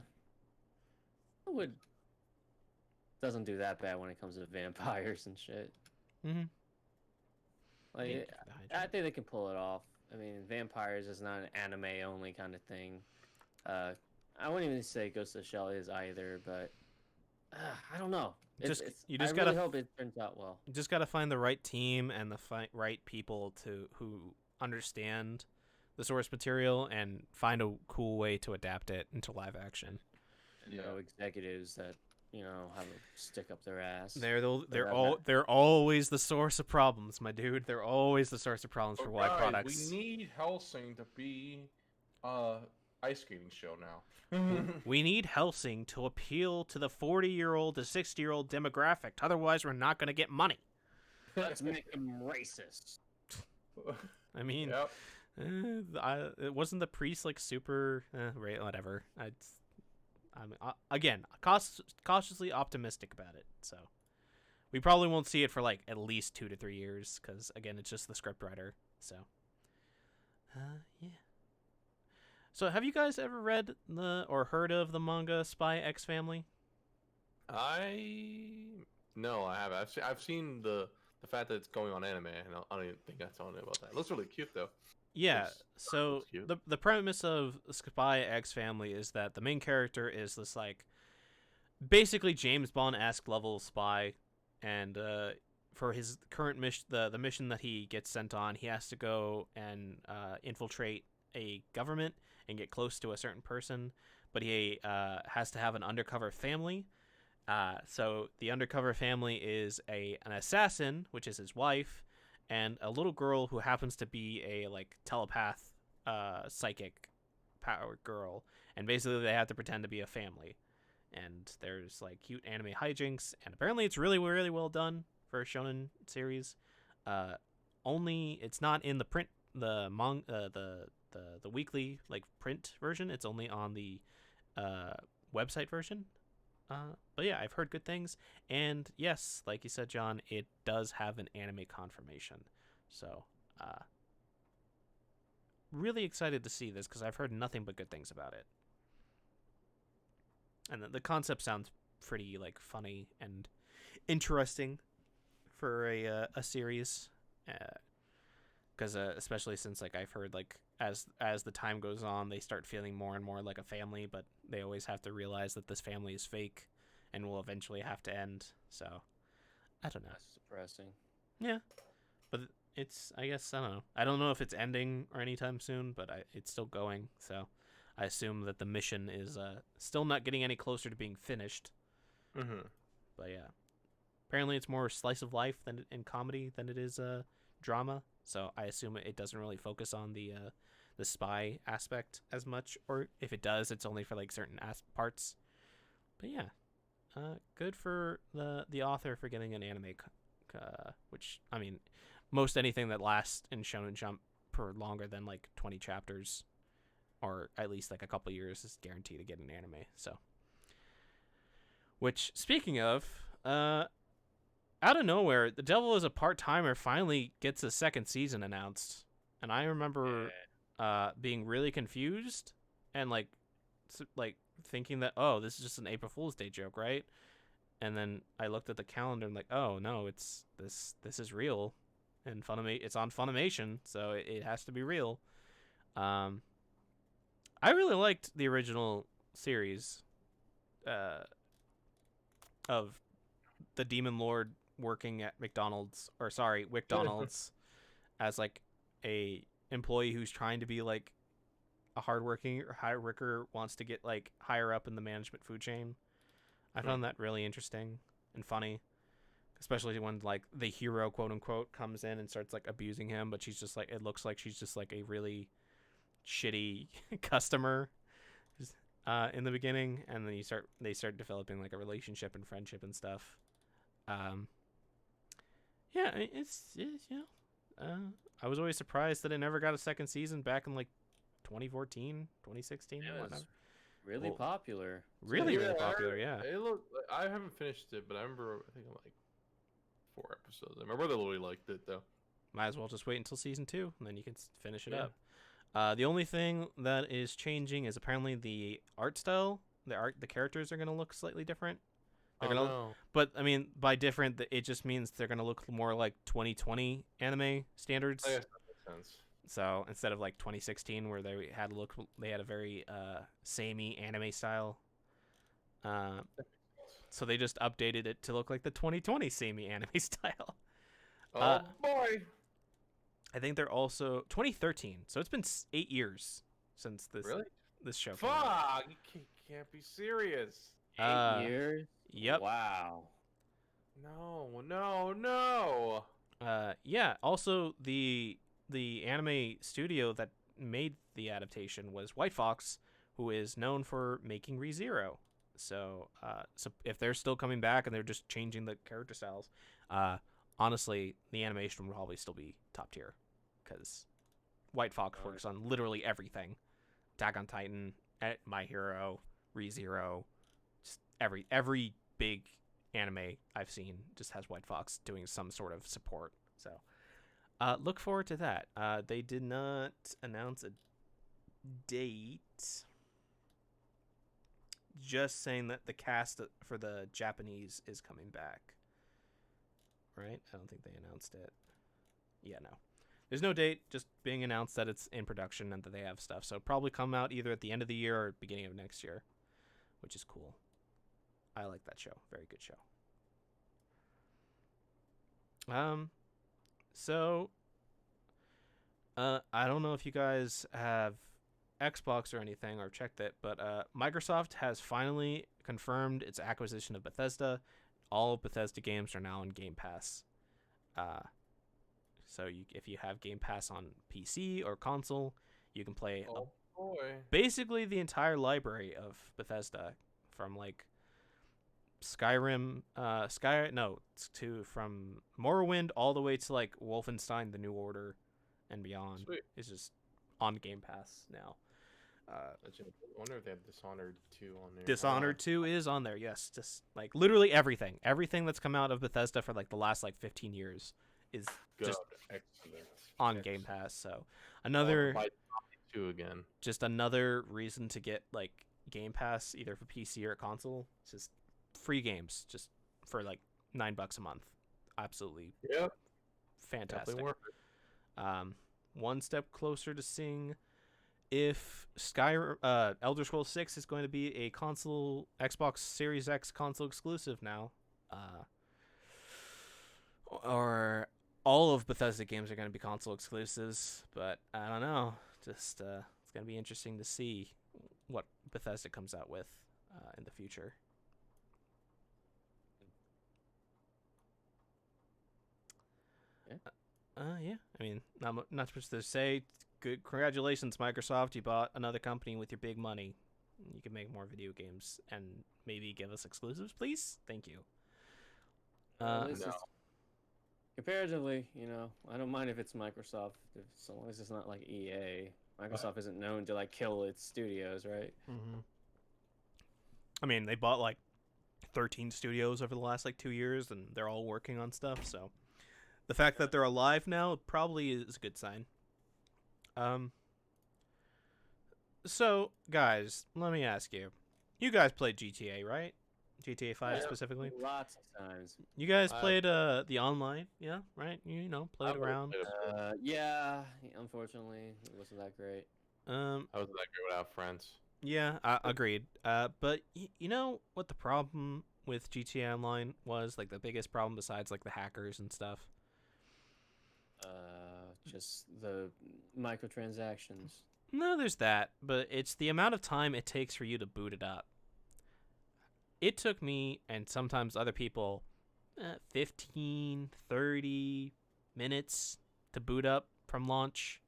would doesn't do that bad when it comes to vampires and shit. Mm-hmm. Like, I think they can pull it off. I mean, vampires is not an anime only kind of thing. I wouldn't even say Ghost of the Shell is either, but I don't know. I really hope it turns out well. You just gotta find the right team and the right people who understand the source material and find a cool way to adapt it into live action. You know, executives that have a stick up their ass. They're always the source of problems, my dude. They're always the source of problems for wide products. We need Hellsing to be ice skating show now. We need Hellsing to appeal to the 40-year-old to 60-year-old demographic. Otherwise, we're not going to get money. Let's make them racist. I mean, wasn't the priest like super? Right, whatever. I'm again cautiously optimistic about it. So we probably won't see it for like at least 2 to 3 years because again, it's just the scriptwriter. So, yeah. So, have you guys ever read or heard of the manga Spy X Family? No, I haven't. I've seen the fact that it's going on anime, and I don't even think I told you about that. It looks really cute though. Yeah. So the premise of Spy X Family is that the main character is this like basically James Bond-esque level spy, and for his current mission, the mission that he gets sent on, he has to go and infiltrate a government and get close to a certain person, but he has to have an undercover family. So the undercover family is an assassin, which is his wife, and a little girl who happens to be a like telepath, psychic powered girl, and basically they have to pretend to be a family. And there's like cute anime hijinks, and apparently it's really really well done for a shonen series. Only it's not in the print the weekly like print version. It's only on the website version. But yeah, I've heard good things, and yes, like you said, John, it does have an anime confirmation. So, really excited to see this because I've heard nothing but good things about it, and the concept sounds pretty like funny and interesting for a series. Because especially since like I've heard like as the time goes on, they start feeling more and more like a family, but they always have to realize that this family is fake and will eventually have to end. So I don't know. That's depressing. Yeah, but it's I guess I don't know. I don't know if it's ending or anytime soon, but it's still going. So I assume that the mission is still not getting any closer to being finished. Mm-hmm. But yeah, apparently it's more slice of life than in comedy than it is drama. So I assume it doesn't really focus on the spy aspect as much, or if it does, it's only for like certain parts. But yeah, good for the author for getting an anime, which I mean, most anything that lasts in Shonen Jump for longer than like 20 chapters, or at least like a couple years, is guaranteed to get an anime. So, which speaking of, out of nowhere, The Devil is a Part-Timer finally gets a second season announced. And I remember being really confused and like thinking that, oh, this is just an April Fool's Day joke, right? And then I looked at the calendar and like, oh no, it's this is real. And it's on Funimation, so it has to be real. I really liked the original series. of the Demon Lord working at McDonald's as like a employee who's trying to be like a hardworking or high worker, wants to get like higher up in the management food chain. I found that really interesting and funny, especially when like the hero, quote unquote, comes in and starts like abusing him, but she's just like, it looks like she's just like a really shitty customer in the beginning, and then they start developing like a relationship and friendship and stuff. Yeah, it's I was always surprised that it never got a second season back in like 2014, 2016, Yeah, whatnot. Really popular. Really, Yeah, really popular, yeah. I haven't finished it, but I remember I think I'm like 4 episodes. My brother really liked it though. Might as well just wait until season 2, and then you can finish it Yeah. up. The only thing that is changing is apparently the art style. The characters are gonna look slightly different. No. But I mean, by different, it just means they're gonna look more like 2020 anime standards. I guess that makes sense. So instead of like 2016, where they had a very samey anime style. So they just updated it to look like the 2020 samey anime style. Oh boy. I think they're also 2013. So it's been 8 years since this show came out. Fuck! You can't be serious. 8 years. Yep. Wow. No. Yeah. Also, the anime studio that made the adaptation was White Fox, who is known for making ReZero. So if they're still coming back and they're just changing the character styles, honestly, the animation will probably still be top tier, because White Fox works on literally everything: Attack on Titan, My Hero, ReZero, just every big anime I've seen just has White Fox doing some sort of support. So look forward to that. They did not announce a date, just saying that the cast for the Japanese is coming back. Right? I don't think they announced it. Yeah, no. There's no date, just being announced that it's in production and that they have stuff. So it'll probably come out either at the end of the year or beginning of next year, which is cool. I like that show. Very good show. So I don't know if you guys have Xbox or anything or checked it, but Microsoft has finally confirmed its acquisition of Bethesda. All of Bethesda games are now in Game Pass. So if you have Game Pass on PC or console, you can play basically the entire library of Bethesda, from like Skyrim, from Morrowind all the way to like Wolfenstein: The New Order and beyond. Sweet. Is just on Game Pass now. I wonder if they have Dishonored 2 on there. Dishonored 2 is on there, yes. Just like literally everything that's come out of Bethesda for like the last like 15 years is just excellent on Game Pass. So another again. Just another reason to get like Game Pass either for PC or console. It's just free games, just for like $9 a month. Absolutely. Yep. Fantastic. Definitely worth it. One step closer to seeing if Elder Scrolls 6 is going to be a console, Xbox Series X console exclusive now, or all of Bethesda games are going to be console exclusives. But I don't know. Just it's going to be interesting to see what Bethesda comes out with in the future. Yeah. I mean, not much to say. Good, congratulations, Microsoft. You bought another company with your big money. You can make more video games and maybe give us exclusives, please. Thank you. No. Comparatively, I don't mind if it's Microsoft, so long as it's not like EA. Microsoft isn't known to like kill its studios, right? Mm-hmm. I mean, they bought like 13 studios over the last like 2 years, and they're all working on stuff. So the fact that they're alive now probably is a good sign. So guys, let me ask you. You guys played GTA, right? GTA 5 specifically? Lots of times. You guys played the online, yeah, right? Played around. Yeah, unfortunately, it wasn't that great. I wasn't that great without friends. Yeah, agreed. But you know what the problem with GTA Online was? Like the biggest problem besides like the hackers and stuff. Just the microtransactions. No, there's that, but it's the amount of time it takes for you to boot it up. It took me and sometimes other people 15, 30 minutes to boot up from launch,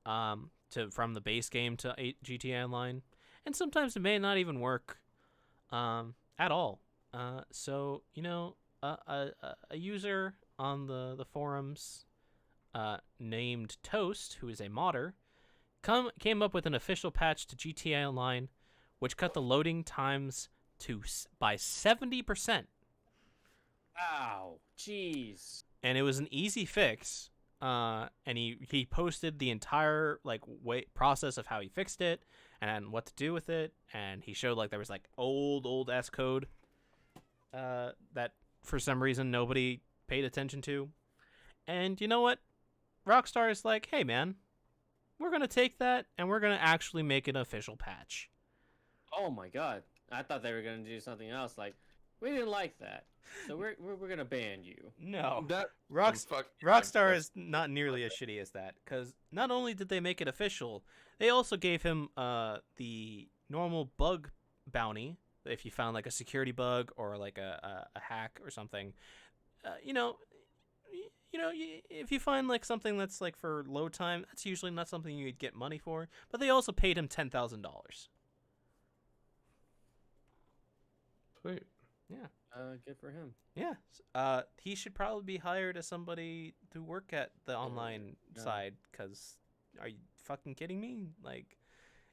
from the base game to GTA Online, and sometimes it may not even work at all. So you know, a user on the forums named Toast, who is a modder, came up with an official patch to GTA Online, which cut the loading times by 70%. Ow, jeez. And it was an easy fix. And he posted the entire like process of how he fixed it and what to do with it, and he showed like there was like old S code that for some reason nobody paid attention to. And you know what? Rockstar is like, hey man, we're gonna take that and we're gonna actually make an official patch. Oh my god. I thought they were gonna do something else. Like, we didn't like that, so we're gonna ban you. No, That Rockstar is not nearly as shitty as that, because not only did they make it official, they also gave him the normal bug bounty if you found like a security bug or like a hack or something. You know, if you find like something that's like for load time, that's usually not something you'd get money for. But they also paid him $10,000. Sweet. Yeah. Good for him. Yeah. He should probably be hired as somebody to work at the online side, because are you fucking kidding me? Like,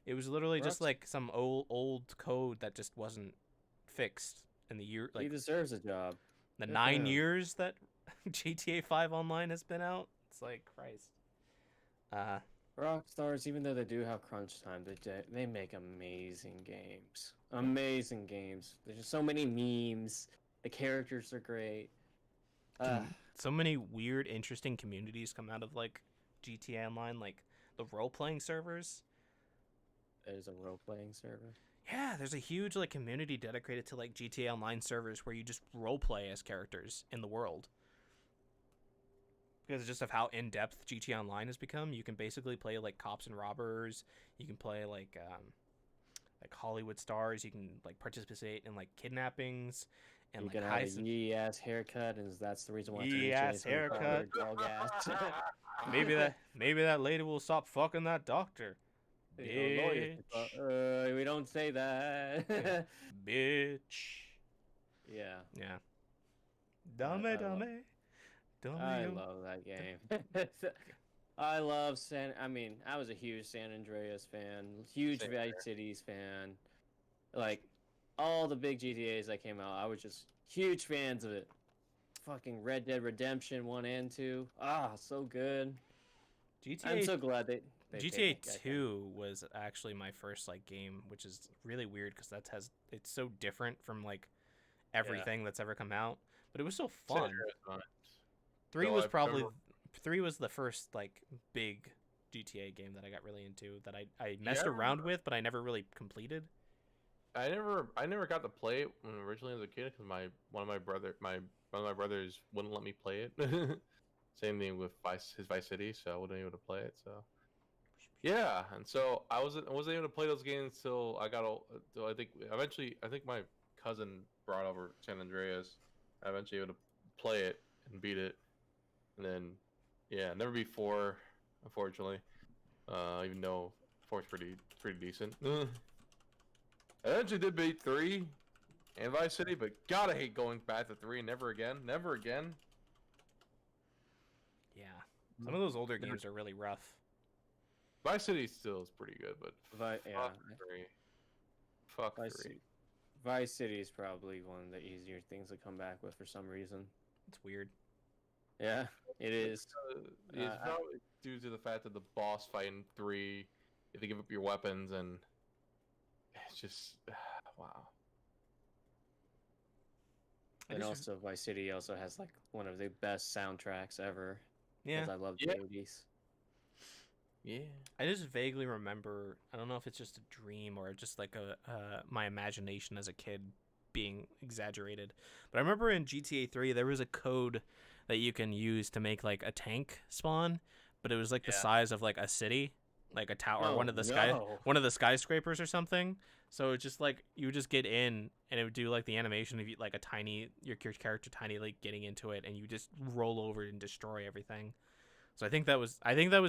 it was literally just like some old code that just wasn't fixed in the year. Like, He deserves a job. the Good 9 for him. years that GTA 5 Online has been out. It's like, Christ. Rockstars, even though they do have crunch time, they make amazing games. Amazing games. There's just so many memes. The characters are great. So many weird, interesting communities come out of like GTA Online, like the role-playing servers. There's a role-playing server. Yeah, there's a huge like community dedicated to like GTA Online servers where you just roleplay as characters in the world. Because just of how in-depth GTA Online has become, you can basically play like cops and robbers. You can play like Hollywood stars. You can like participate in like kidnappings and You like can have a yee-ass haircut, and that's the reason why. Yee-ass haircut. Dog-ass. maybe that lady will stop fucking that doctor. You know, lawyers, we don't say that. Bitch. Yeah. Yeah. I Dame. I love that game. I was a huge San Andreas fan, huge Same Vice here. Cities fan. Like, all the big GTAs that came out, I was just huge fans of it. Fucking Red Dead Redemption 1 and 2. Ah, so good. I'm so glad they GTA paid that guy. 2 was actually my first like game, which is really weird because it's so different from like everything that's ever come out. But it was so fun. 3 No, was I probably remember- 3 was the first like big GTA game that I got really into, that I messed I around remember. with, but I never really completed. I never got to play it when originally as a kid because one of my brothers wouldn't let me play it. Same thing with his Vice City, so I wasn't able to play it. So yeah, and so I wasn't able to play those games till I got till I think my cousin brought over San Andreas. I eventually able to play it and beat it, and then yeah, never beat 4, unfortunately. Even though 4's pretty decent. I eventually did beat 3 and Vice City, but God, I hate going back to 3. Never again. Never again. Yeah. Some of those older games are really rough. Vice City still is pretty good, but fuck 3. Fuck 3. Vice City is probably one of the easier things to come back with for some reason. It's weird. Yeah, it is. It's probably due to the fact that the boss fight in 3, you have to give up your weapons, and it's just wow. And also, Vice City also has like one of the best soundtracks ever. Yeah. Because I love the 80s. Yeah. I just vaguely remember. I don't know if it's just a dream or just like my imagination as a kid being exaggerated. But I remember in GTA 3 there was a code that you can use to make like a tank spawn, but it was like the Yeah. size of like a city, like a tower, Oh, no. one of the skyscrapers or something. So it's just like you would just get in and it would do like the animation of you, like a tiny your character tiny like getting into it, and you just roll over and destroy everything. So I think that was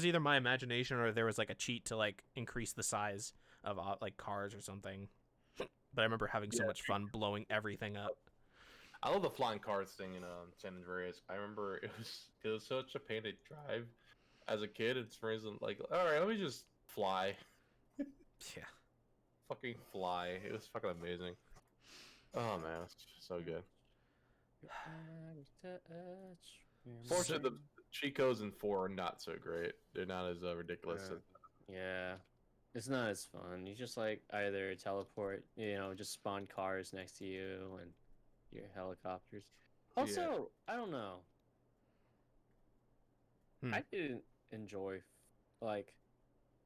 either my imagination or there was like a cheat to like increase the size of like cars or something. But I remember having so Yeah. much fun blowing everything up. I love the flying cars thing in San Andreas. I remember it was such a pain to drive as a kid. It's for instance like, all right, let me just fly, Yeah. fucking fly. It was fucking amazing. Oh man, it's so good. Fortunately, the cheat codes in 4 are not so great. They're not as ridiculous. Yeah. It's not as fun. You just like either teleport, just spawn cars next to you and your helicopters. Also, I don't know. Hmm. I didn't enjoy like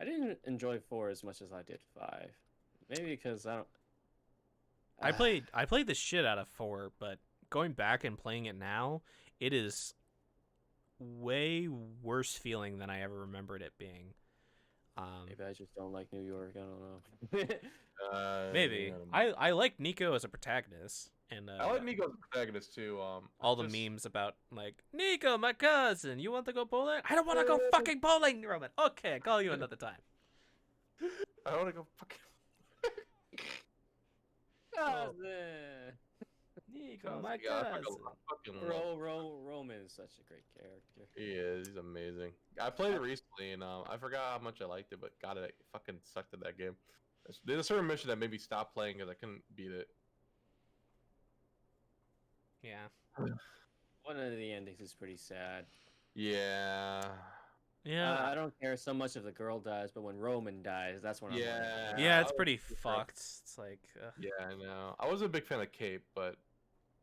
I didn't enjoy 4 as much as I did 5. Maybe because I don't I played the shit out of 4, but going back and playing it now, it is way worse feeling than I ever remembered it being. maybe I just don't like New York. I don't know. Maybe I like Nico as a protagonist, and I like Nico as a protagonist too. all the memes about like Nico, my cousin. You want to go bowling? I don't want to go fucking bowling, Roman. Okay, I'll call you another time. I want to go fucking. Nico, my Yeah, cousin. Roman is such a great character. He is. He's amazing. I played it recently, and I forgot how much I liked it, but God, it fucking sucked at that game. There's a certain mission that made me stop playing because I couldn't beat it. Yeah. One of the endings is pretty sad. Yeah. Yeah. I don't care so much if the girl dies, but when Roman dies, that's when I'm like, Yeah, it's pretty fucked. It's like. Yeah, I know. I wasn't a big fan of Cape, but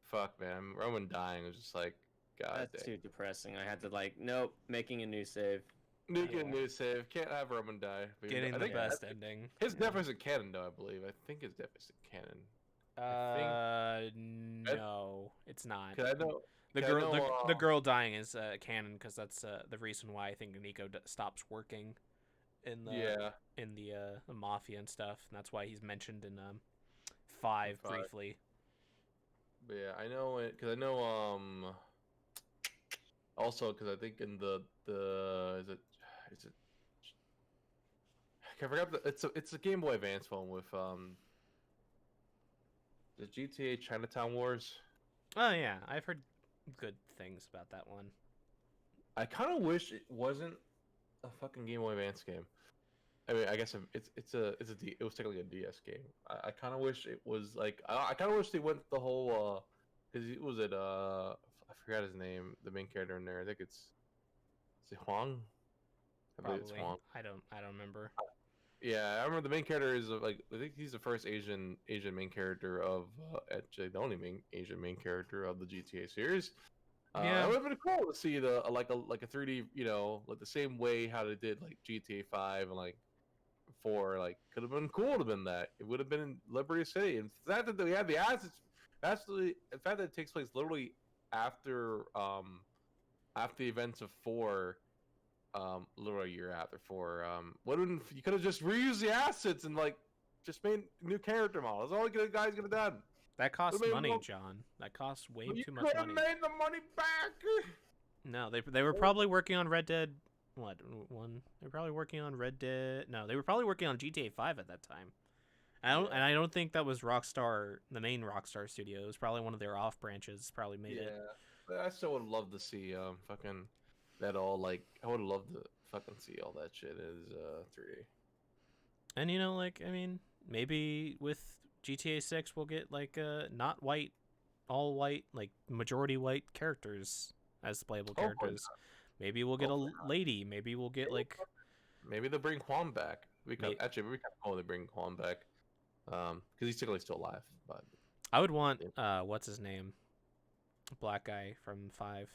fuck, man, Roman dying was just like, God that's dang. too depressing. I had to nope, making a new save. Nuke new save. Can't have Roman die. Getting the best ending. His death isn't canon, though. I believe. I think his death isn't canon. No, it's not. Cause I know the girl dying is canon because that's the reason why I think Nico stops working in the mafia and stuff, and that's why he's mentioned in 5 briefly. But yeah, I know it because I know also because I think in the is it I forgot it's a Game Boy Advance phone with the GTA Chinatown Wars. Oh yeah, I've heard good things about that one. I kind of wish it wasn't a fucking Game Boy Advance game. I mean, I guess it was technically a DS game. I kind of wish it was like I kind of wish they went the whole because it was I forgot his name, the main character in there. I think is it Huang? I believe it's Huang. I don't remember. Yeah, I remember the main character is I think he's the first Asian main character of actually the only Asian main character of the GTA series. Yeah, it would have been cool to see the like a 3D, like the same way how they did like GTA 5 and like 4, like could have been cool to have been that. It would have been in Liberty City. And the fact that we had the assets, actually, the fact that it takes place literally after the events of 4. Literally a year after 4. You could have just reused the assets and like just made new character models. That's all the guys could have done. that costs money, John. That costs way too much money. You could have made the money back. No, they were probably working on Red Dead. What one? They were probably working on Red Dead. No, they were probably working on GTA 5 at that time. I don't think that was Rockstar, the main Rockstar studio. It was probably one of their off branches. Probably made it. But I still would have loved to see fucking that all like I would have loved to fucking see all that shit as 3D. And like I mean, maybe with GTA 6 we'll get like not white, all white, like majority white characters as playable characters. Maybe we'll get a lady. Maybe we'll get like. Maybe they'll bring Juan back. Actually, we kind of know they bring Juan back, because he's technically still alive. But I would want what's his name, black guy from 5.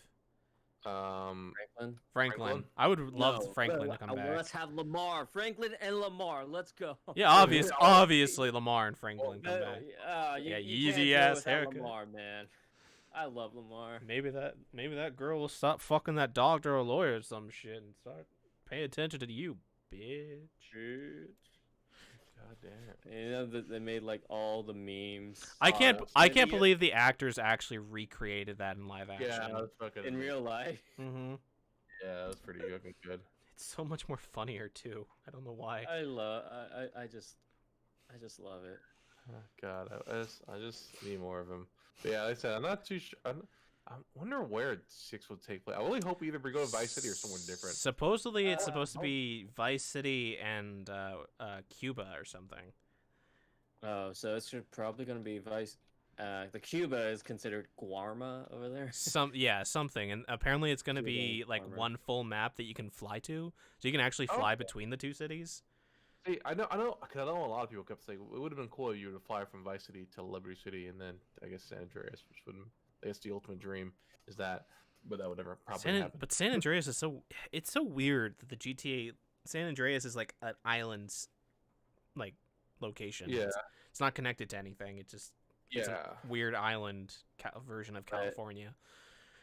Franklin. Franklin. I would love No, Franklin to come back. Let's have Lamar, Franklin, and Lamar. Let's go. Yeah, obviously Lamar and Franklin come back. You Yeah, can't easy do it ass without haircut. Lamar, man. I love Lamar. Maybe that girl will stop fucking that doctor or lawyer or some shit and start paying attention to you, bitch. God damn. You know they made like all the memes. I that's can't believe the actors actually recreated that in live action. Yeah, that was fucking in real life. Mm-hmm. Yeah, that was pretty fucking good. It's so much more funnier too. I don't know why. I just love it. Oh, God, I just need more of him. But yeah, like I said, I'm not too sure. I wonder where 6 would take place. I really hope either we go to Vice City or somewhere different. Supposedly, it's supposed to be Vice City and Cuba or something. Oh, so it's probably gonna be Vice. The Cuba is considered Guarma over there. Something, and apparently it's gonna be like Armor. one full map that you can fly to, so you can actually fly between the two cities. See, I know, because I know a lot of people kept saying it would have been cool if you were to fly from Vice City to Liberty City and then I guess San Andreas, which would, I guess, the ultimate dream is that, but that would never probably happen. But San Andreas is so weird that the GTA San Andreas is like an island's like location. Yeah, it's not connected to anything. It's a weird island version of California.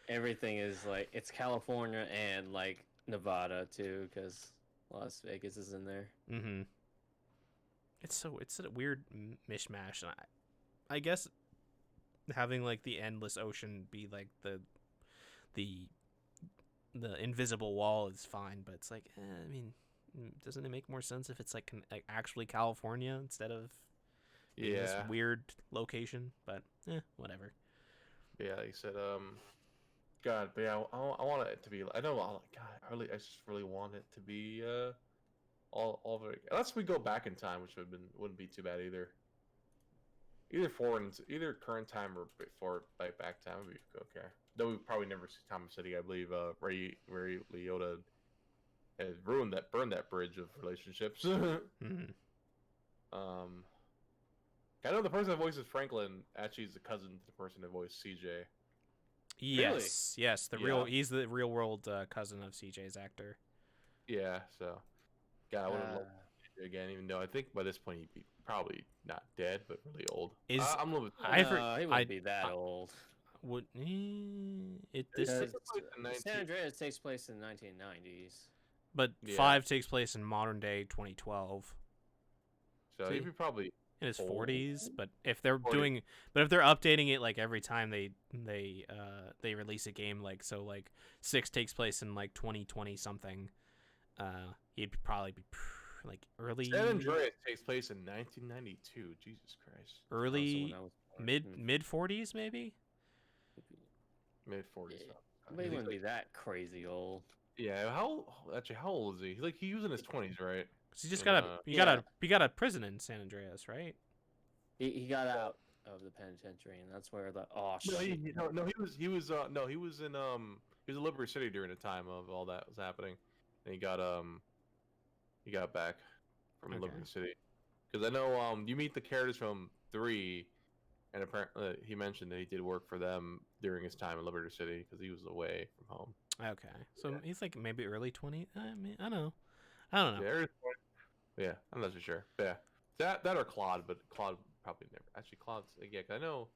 Everything is like it's California and like Nevada too, because Las Vegas is in there. Mm-hmm. It's a weird mishmash. And I guess having like the endless ocean be like the invisible wall is fine, but it's like I mean, doesn't it make more sense if it's like actually California instead of this weird location? But whatever. Yeah, like I said, God, but yeah, I want it to be. I know, God, I just really want it to be all of it. Unless we go back in time, which wouldn't be too bad either. Either current time or before back time would be okay. Though we probably never see Thomas City. I believe Ray Liotta has burned that bridge of relationships. Mm-hmm. I know the person that voices Franklin actually is the cousin to the person that voiced CJ. Yes, yes, he's the real world cousin of CJ's actor. Yeah, so God, I would have loved CJ again, even though I think by this point he'd be probably not dead, but really old. I'm a little bit. He wouldn't be that old. Would San Andreas takes place in the 1990s, but 5 takes place in modern day 2012. So he'd be probably in his 40s, but if they're updating it like every time they release a game, like so like 6 takes place in like 2020 something, he'd probably be like early. San Andreas takes place in 1992. Jesus Christ. Early mid 40s maybe. Mid 40s. He wouldn't be that crazy old. Yeah, how old is he? He was in his 20s, right? He just got a prison in San Andreas, right? He got out of the penitentiary, and that's where the he was in Liberty City during the time of all that was happening, and he got back from Liberty City, because I know you meet the characters from 3, and apparently he mentioned that he did work for them during his time in Liberty City because he was away from home. Okay, so he's like maybe early 20s. I mean, I don't know. Yeah, I'm not so sure. But yeah, that or Claude, but Claude probably never. Actually, Claude's 'cause I know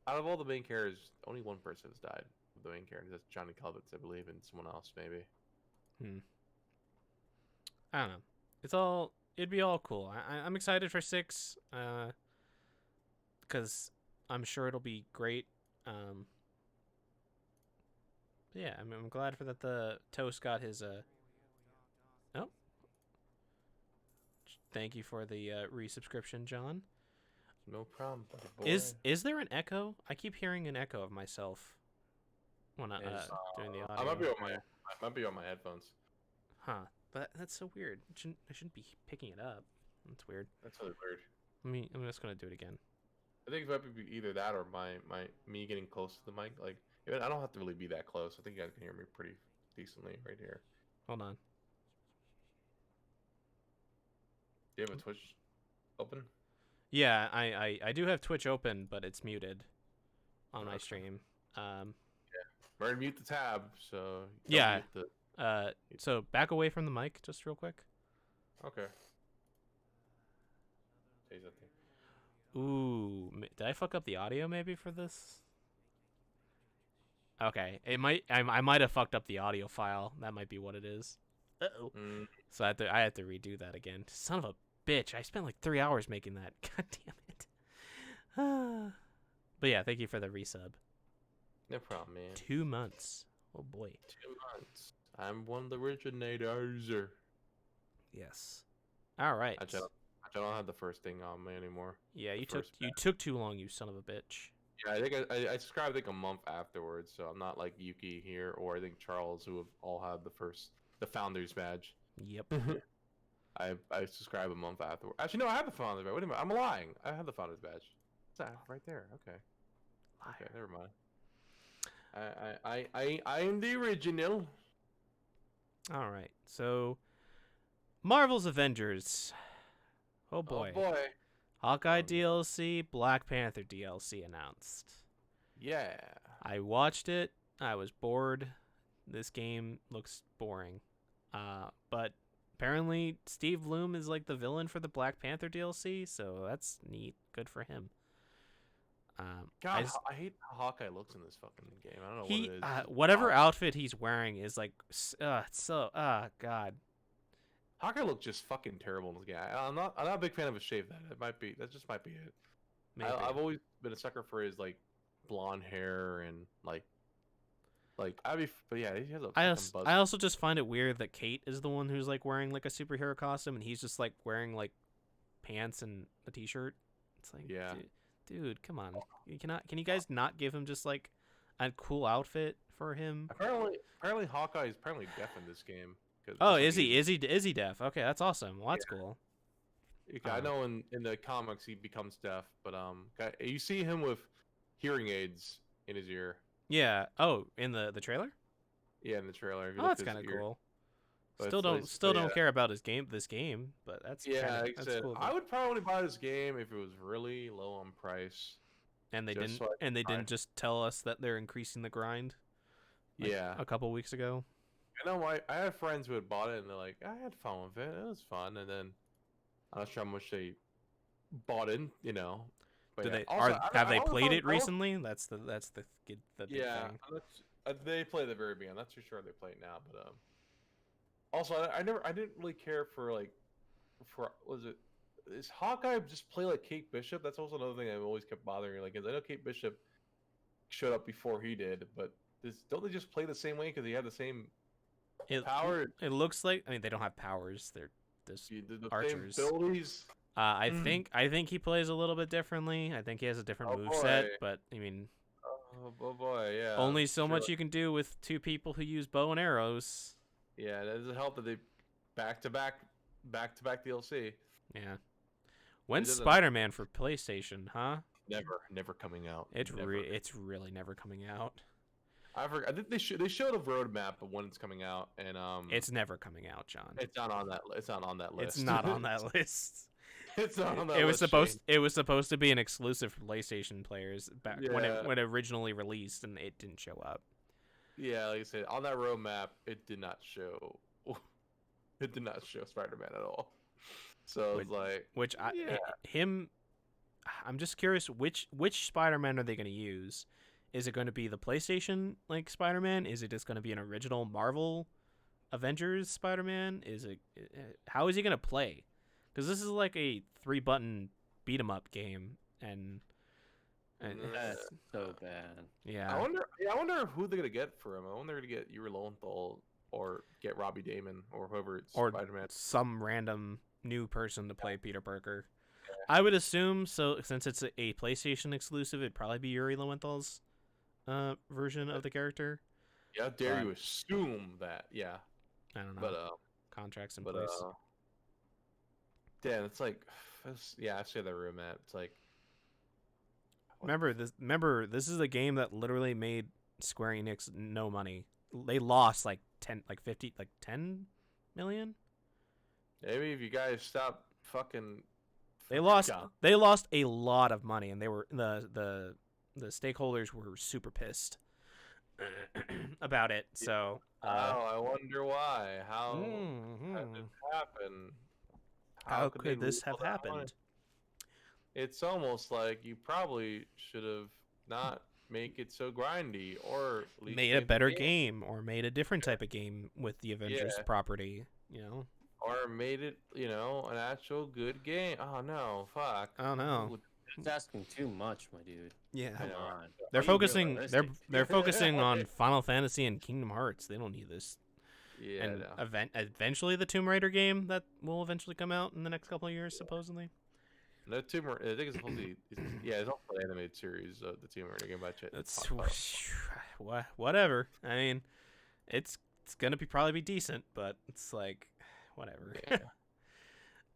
out of all the main characters, only one person has died. The main characters, that's Johnny Calvitz, I believe, and someone else maybe. I don't know. It'd be all cool. I'm excited for 6, because I'm sure it'll be great. Yeah, I'm glad for that. The Toast got his Oh. Thank you for the resubscription, John. No problem, buddy boy. Is there an echo? I keep hearing an echo of myself when I doing the audio. I might be on my headphones. Huh? But that's so weird. I shouldn't be picking it up. That's weird. That's really weird. I'm just gonna do it again. I think it might be either that or me getting close to the mic. Like, I don't have to really be that close. I think you guys can hear me pretty decently right here. Hold on. Do you have a Twitch open? Yeah, I do have Twitch open, but it's muted on my stream. Remember to mute the tab. So don't Yeah. mute the... So back away from the mic, just real quick. Okay. Say something. Ooh, did I fuck up the audio maybe for this? Okay, it might. I might have fucked up the audio file. That might be what it is. Uh-oh. So I had to redo that again. Son of a bitch! I spent like 3 hours making that. God damn it. But yeah, thank you for the resub. No problem, man. 2 months. Oh boy. 2 months. I'm one of the originators. Yes. All right. I don't have the first thing on me anymore. Yeah, The you first took too long, you son of a bitch. Yeah, I think I subscribed a month afterwards, so I'm not like Yuki here or I think Charles, who have all had the founder's badge. Yep. I subscribed a month afterwards. Actually, no, I have the founder's badge. Wait a minute, I'm lying. I have the founder's badge. It's that right there. Okay. Liar. Okay, never mind. I am the original. All right. So, Marvel's Avengers. Oh boy. Oh boy. Hawkeye DLC, Black Panther DLC announced. Yeah. I watched it. I was bored. This game looks boring. But apparently Steve Bloom is like the villain for the Black Panther DLC, so that's neat. Good for him. God, I hate how Hawkeye looks in this fucking game. I don't know what it is. Whatever outfit he's wearing is like God. Hawkeye looked just fucking terrible in this game. I'm not a big fan of his shave. That just might be it. Maybe. I've always been a sucker for his like blonde hair and but yeah, he has a fucking buzz. I also just find it weird that Kate is the one who's like wearing like a superhero costume and he's just like wearing like pants and a t-shirt. It's like, yeah, dude, come on. Can you guys not give him just like a cool outfit for him? Apparently Hawkeye is apparently deaf in this game. Oh, is he deaf? Okay, that's awesome. Well, that's cool. I know in the comics he becomes deaf, but you see him with hearing aids in his ear. Yeah. Oh, in the trailer? Yeah, in the trailer. Oh, that's kind of cool. But Still don't care about this game, but that's that's cool. I would probably buy this game if it was really low on price. And they didn't just tell us that they're increasing the grind. A couple weeks ago. I know I have friends who had bought it and they're like, I had fun with it. It was fun, and then I'm not sure how much they bought in, But have they played it recently? That's the big thing. They play the very beginning. I'm not too sure they play it now, but also I didn't really care for is Hawkeye just play like Kate Bishop? That's also another thing I've always kept bothering me. Like, I know Kate Bishop showed up before he did, but don't they just play the same way because he had the same power? It looks like they don't have powers. They're just the archers. Same abilities. I think he plays a little bit differently. I think he has a different moveset, but I mean, oh boy, yeah. Only so much you can do with two people who use bow and arrows. Yeah, it doesn't help that they back to back DLC. Yeah. When's Spider-Man for PlayStation, huh? Never coming out. It's really never coming out. I think they showed a roadmap of when it's coming out, and it's never coming out, John. It's not on that list. It's not on that list. It's not on that list. It was supposed to be an exclusive for PlayStation players back when it originally released, and it didn't show up. Yeah, like I said, on that roadmap, it did not show. It did not show Spider-Man at all. So it's like, I'm just curious which Spider-Man are they going to use? Is it going to be the PlayStation like Spider-Man? Is it just going to be an original Marvel Avengers Spider-Man? How is he going to play? Because this is like a 3-button beat 'em up game, and that's so bad. Yeah. I wonder who they're gonna get for him. I wonder if they're gonna get Yuri Lowenthal or get Robbie Damon or whoever Spider-Man. Some random new person to play Peter Parker. Yeah. I would assume so, since it's a PlayStation exclusive, it'd probably be Yuri Lowenthal's version of the character. Yeah, how dare you assume that? Yeah, I don't know. But contracts in place. Damn, it's like, I say that room at. It's like, remember this is a game that literally made Square Enix no money. They lost like 10 million. Maybe if you guys stop fucking. They lost a lot of money, and they were the stakeholders were super pissed. about it. So, Oh, I wonder why. How has it mhm. happened? How How could they could lose this all have that money? happened? It's almost like you probably should have not make it so grindy, or at least Made a made the better game. game, or made a different type of game with the Avengers Yeah, property. You know, or made it, an actual good game. Oh no, fuck. I don't know. It's asking too much, my dude. Yeah, I Come know. on. they're Be focusing. realistic. They're focusing on Final Fantasy and Kingdom Hearts. They don't need this. Yeah, And no. eventually, the Tomb Raider game that will eventually come out in the next couple of years, supposedly. No Tomb Raider. I think it's supposed to be. It's also an animated series of the Tomb Raider game by Chet. It's whatever. I mean, it's gonna probably be decent, but it's like whatever. Yeah.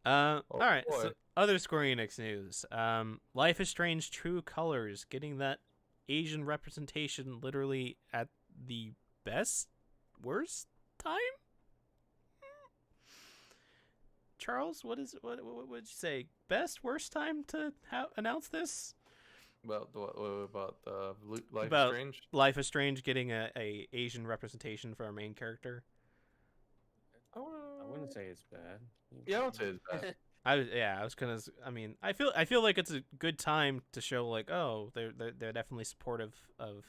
All Oh, right. boy. So other Square Enix news. Life is Strange: True Colors getting that Asian representation literally at the worst time. Charles, what would you say? Best, worst time to announce this? What about Life is About Strange? Life is Strange getting a Asian representation for our main character. I wouldn't say it's bad. Yeah, I don't say it's bad. I was gonna. I mean, I feel like it's a good time to show like, oh, they're definitely supportive of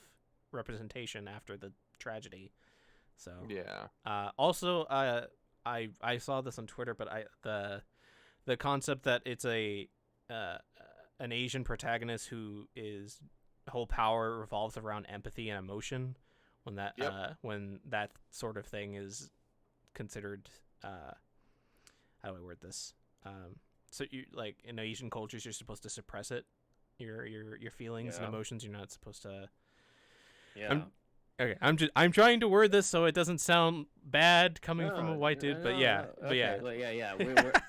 representation after the tragedy. So Yeah. also, I saw this on Twitter, but the concept that it's an Asian protagonist who is whole power revolves around empathy and emotion, when that sort of thing is considered how do I word this? So you like in Asian cultures, you're supposed to suppress it, your feelings and Yeah. emotions. You're not supposed to. Yeah. Okay, I'm trying to word this so it doesn't sound bad coming from a white dude, but yeah, Okay, yeah.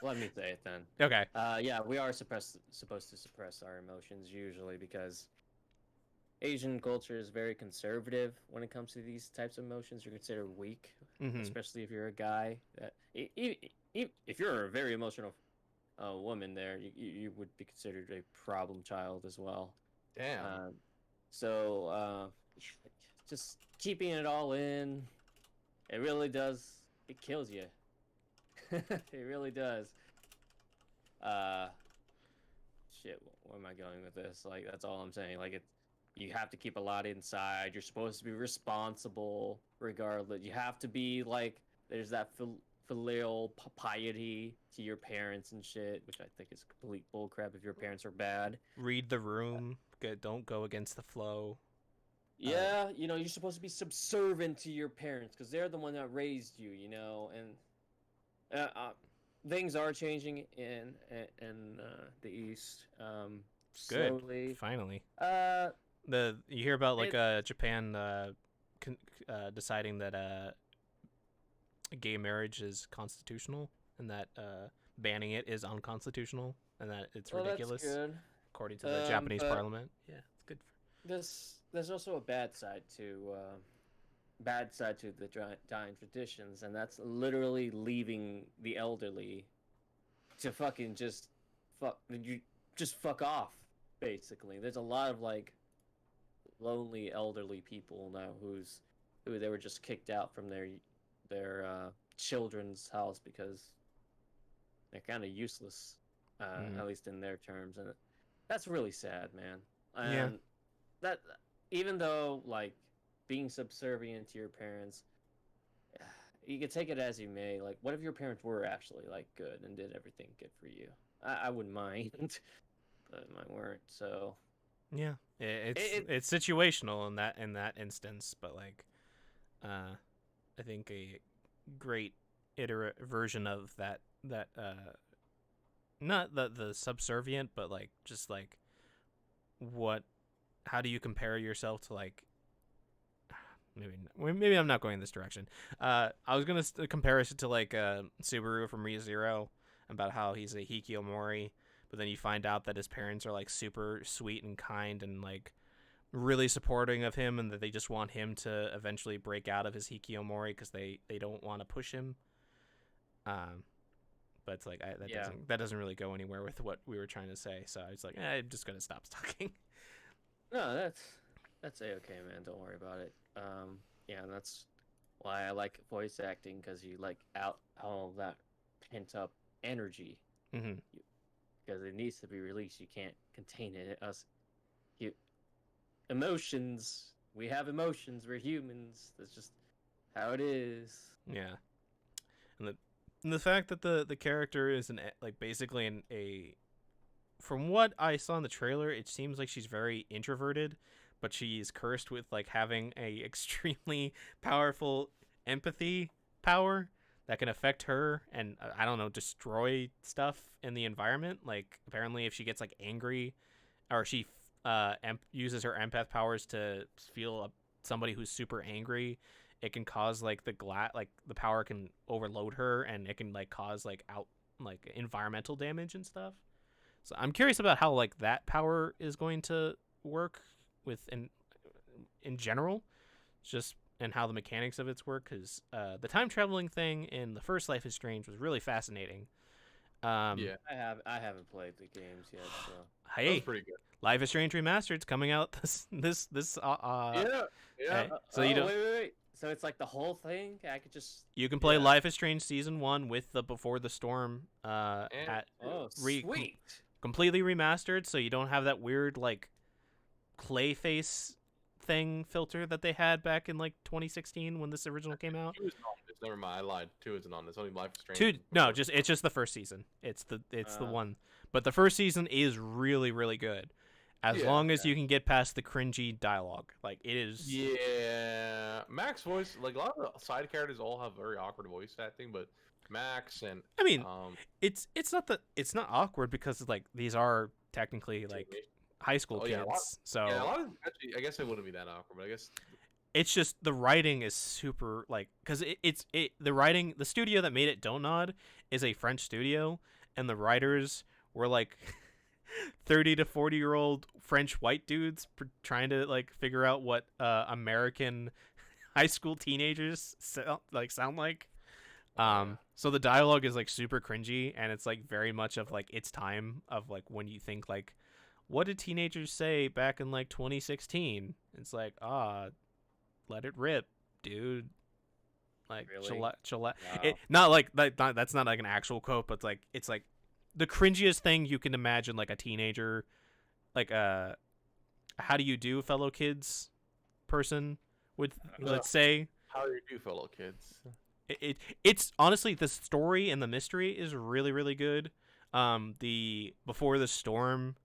Let me say it then. Okay. Yeah, we are supposed to suppress our emotions usually because Asian culture is very conservative when it comes to these types of emotions. You're considered weak, Mm-hmm. especially if you're a guy. If you're a very emotional woman, there you would be considered a problem child as well. Damn. So just keeping it all in, it really does. It kills you. It really does. Shit. Where am I going with this? Like, that's all I'm saying. Like, you have to keep a lot inside. You're supposed to be responsible, regardless. You have to be like. There's that filial piety to your parents and shit, which I think is complete bullcrap if your parents are bad. Read the room. Don't go against the flow. Yeah, you're supposed to be subservient to your parents because they're the one that raised you, and things are changing in the East. Good. Slowly. Finally. You hear about like Japan deciding that gay marriage is constitutional and that banning it is unconstitutional and that it's ridiculous That's good. according to the Japanese parliament. Yeah, it's good. There's also a bad side to the dying traditions, and that's literally leaving the elderly to fucking just fuck off. Basically, there's a lot of like lonely elderly people now who they were just kicked out from their children's house because they're kind of useless, at least in their terms, and that's really sad, man. And Yeah. that even though like being subservient to your parents, you can take it as you may. Like, what if your parents were actually like good and did everything good for you? I wouldn't mind, but mine weren't. So yeah, it's situational in that instance, but like, I think a great version of that not the subservient, but like just like how do you compare yourself to like maybe I'm not going this direction. I was gonna compare it to like Subaru from ReZero about how he's a hikikomori, but then you find out that his parents are like super sweet and kind and like really supporting of him, and that they just want him to eventually break out of his hikikomori because they don't want to push him. But it's like that doesn't really go anywhere with what we were trying to say. So I was like, I'm just gonna stop talking. no, that's a okay, man. Don't worry about it. Yeah, and that's why I like voice acting, because you like out all that pent up energy, Hmm. because it needs to be released. You can't contain it. You, emotions. We have emotions. We're humans. That's just how it is. Yeah, and the fact that the character is like basically a from what I saw in the trailer, it seems like she's very introverted, but she's cursed with like having a extremely powerful empathy power that can affect her and I don't know, destroy stuff in the environment. Like apparently, if she gets like angry, or she uses her empath powers to feel somebody who's super angry, it can cause like like the power can overload her and it can like cause like environmental damage and stuff. So I'm curious about how like that power is going to work with in general, just and how the mechanics of it's work. Because the time traveling thing in the first Life is Strange was really fascinating. Yeah, I haven't played the games yet, so. that was Hey, pretty good. Life is Strange remastered's coming out this Yeah, yeah. so you don't Wait. So it's like the whole thing? I could just. you can play Yeah. Life is Strange season 1 with the Before the Storm And at Oh, re- com- sweet. completely remastered, so you don't have that weird like clay face thing filter that they had back in like 2016 when this original came out. 2 isn't on this. Never mind, I lied. 2 isn't on this. Only Life is Strange. Two, and no, Before- it's just the first season. It's the Uh. one, but the first season is really really good, as Yeah, long as you can get past the cringy dialogue. Like it is. Yeah, Max voice, like a lot of the side characters all have very awkward voice acting, but Max and I mean, um it's not awkward because like these are technically like Jamie- high school Oh, kids, yeah, a lot- so yeah, a lot of actually, I guess it wouldn't be that awkward, but I guess it's just the writing is super like because the writing, the studio that made it Don't Nod is a French studio, and the writers were like 30 to 40-year-old French white dudes trying to like figure out what American high school teenagers sound like. So the dialogue is like super cringy, and it's like very much of like its time of like when you think like, what did teenagers say back in like 2016? It's like, let it rip, dude. Like Really? chill. Wow. Not like that's not like an actual quote, but like it's like the cringiest thing you can imagine. Like a teenager, like how do you do, fellow kids, person would let's say. how do you do, fellow kids? It's honestly, the story and the mystery is really really good. The Before the Storm,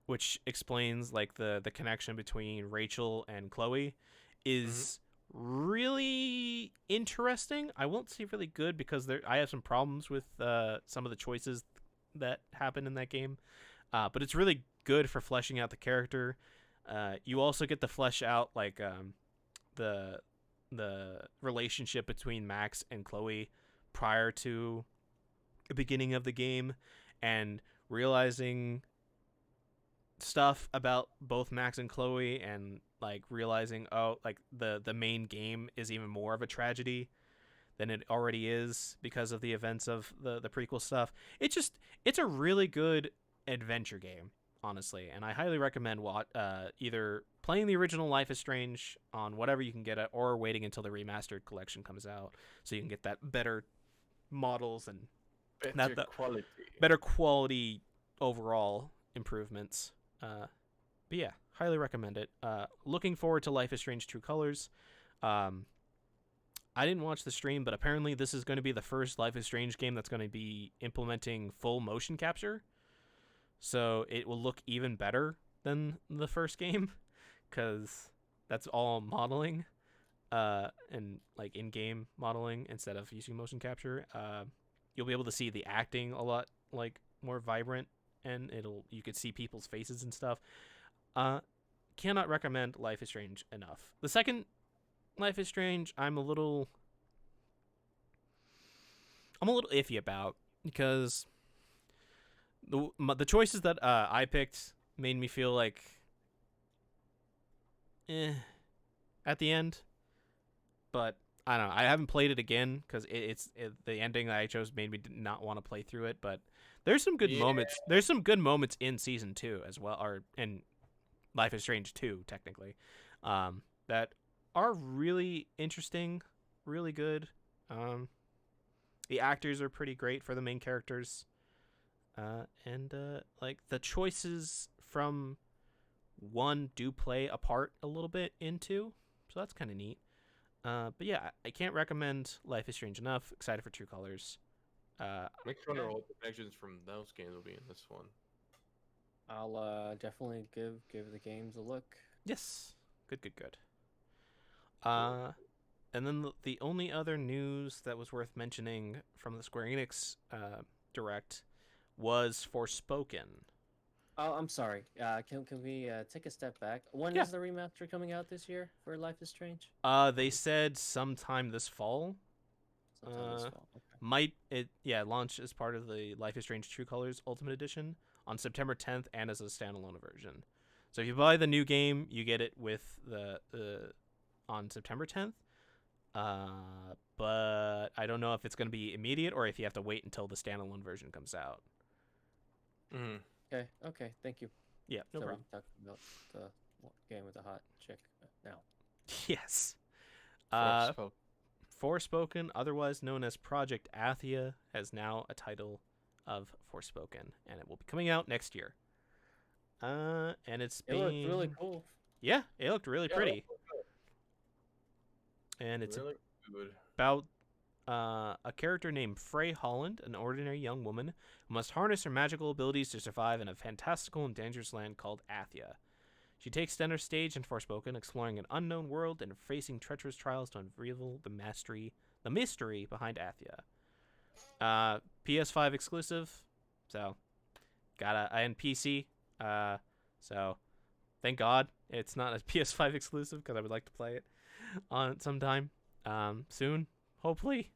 which explains like the connection between Rachel and Chloe, is really interesting. I won't say really good because I have some problems with some of the choices that happen in that game, but it's really good for fleshing out the character. You also get to flesh out like the relationship between Max and Chloe prior to the beginning of the game, and realizing stuff about both Max and Chloe, and like realizing like the main game is even more of a tragedy than it already is because of the events of the prequel stuff. It's a really good adventure game, honestly, and I highly recommend either playing the original Life is Strange on whatever you can get it, or waiting until the remastered collection comes out so you can get that better models and better quality overall improvements. But yeah, highly recommend it. Looking forward to Life is Strange True Colors. I didn't watch the stream, but apparently this is going to be the first Life is Strange game that's going to be implementing full motion capture. So it will look even better than the first game, because that's all modeling and like in-game modeling instead of using motion capture. You'll be able to see the acting a lot like more vibrant, and you could see people's faces and stuff. Cannot recommend Life is Strange enough. The second Life is Strange, I'm a little iffy about, because the choices that I picked made me feel like at the end, but I don't know. I haven't played it again because the ending that I chose made me not want to play through it. But there's some good moments. There's some good moments in season 2 as well, or in Life is Strange 2 technically. that are really interesting, really good. The actors are pretty great for the main characters, and like the choices from one do play a part a little bit into, so that's kind of neat. But yeah, I can't recommend Life is Strange enough. Excited for True Colors. Makes me wonder what the connections from those games will be in this one. I'll definitely give the games a look. Yes, good. Cool. And then the only other news that was worth mentioning from the Square Enix direct was Forspoken. Oh, I'm sorry. Can we take a step back? When Yeah. is the remaster coming out this year for Life is Strange? They said sometime this fall. Sometime this fall. Okay. Launch as part of the Life is Strange True Colors Ultimate Edition on September 10th and as a standalone version. So if you buy the new game, you get it with the on September 10th. But I don't know if it's going to be immediate or if you have to wait until the standalone version comes out. Mm-hmm. Okay. Thank you. Yeah, no so problem. we talked about the game with the hot chick now. Yes. Forspoken. Forspoken, otherwise known as Project Athia, has now a title of Forspoken, and it will be coming out next year. And it's It looked really cool. Yeah, it looked really Yeah, pretty. And it's really good. about a character named Frey Holland, an ordinary young woman who must harness her magical abilities to survive in a fantastical and dangerous land called Athia. She takes center stage in Forspoken, exploring an unknown world and facing treacherous trials to unravel the mystery behind Athia. PS5 exclusive, so and PC. So thank God it's not a PS5 exclusive because I would like to play it on sometime soon, hopefully.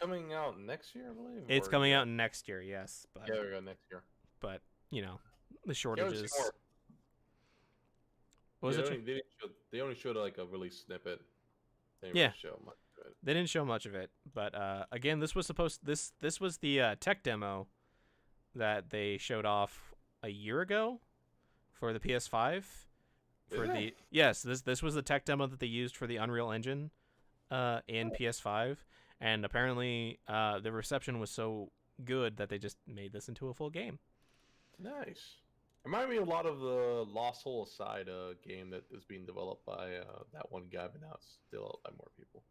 Coming out next year, I believe. It's coming out next year, yes, but Yeah, we go next year. but you know the Yeah, shortages. What was they only showed like a really snippet. They didn't Yeah. really show much of it. They didn't show much of it, but again, this was this was the tech demo that they showed off a year ago for the PS5. This was the tech demo that they used for the Unreal Engine in PS5, and apparently the reception was so good that they just made this into a full game. Nice. Reminded me a lot of the Lost Soul Aside game that is being developed by that one guy, but now it's developed by more people.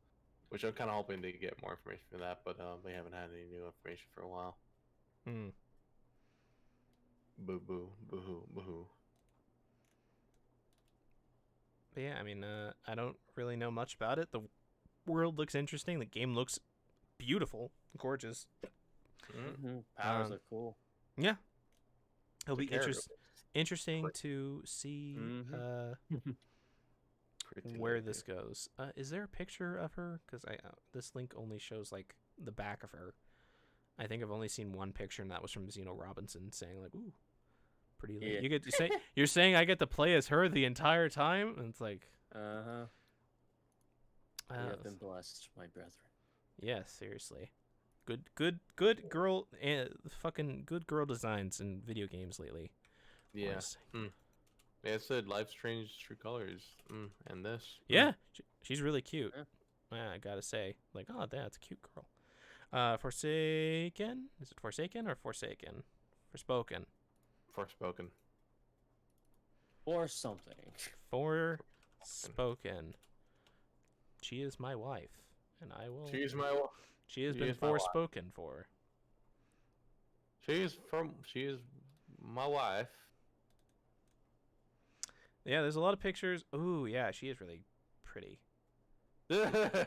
Which I'm kind of hoping to get more information from that, but they haven't had any new information for a while. Hmm. Boo boo, boo hoo, boo hoo. But yeah, I mean, I don't really know much about it. The world looks interesting. The game looks beautiful, gorgeous. Mm-hmm. Powers look cool. Yeah, it'll The be character interesting Great. to see Pretty where lady. this goes. Is there a picture of her? Because this link only shows like the back of her. I think I've only seen one picture, and that was from Zeno Robinson saying like, "Ooh, pretty lady." Yeah. You get to say you're saying I get to play as her the entire time, and it's like, You have been blessed, my brethren. yeah, seriously. Good girl, fucking good girl designs in video games lately. Yeah. Honestly. Yeah, it said Life Strange True Colors. And this. Yeah, she's really cute. Yeah. I gotta say, like, oh, that's a cute girl. Forsaken? Is it Forsaken or Forsaken? Forspoken. Forspoken. Or something. Forspoken. She is my wife, and I will. She's my wife. She has she been is my wife. forspoken for. She is my wife. Yeah, there's a lot of pictures. Ooh, yeah, she is really pretty. Yeah.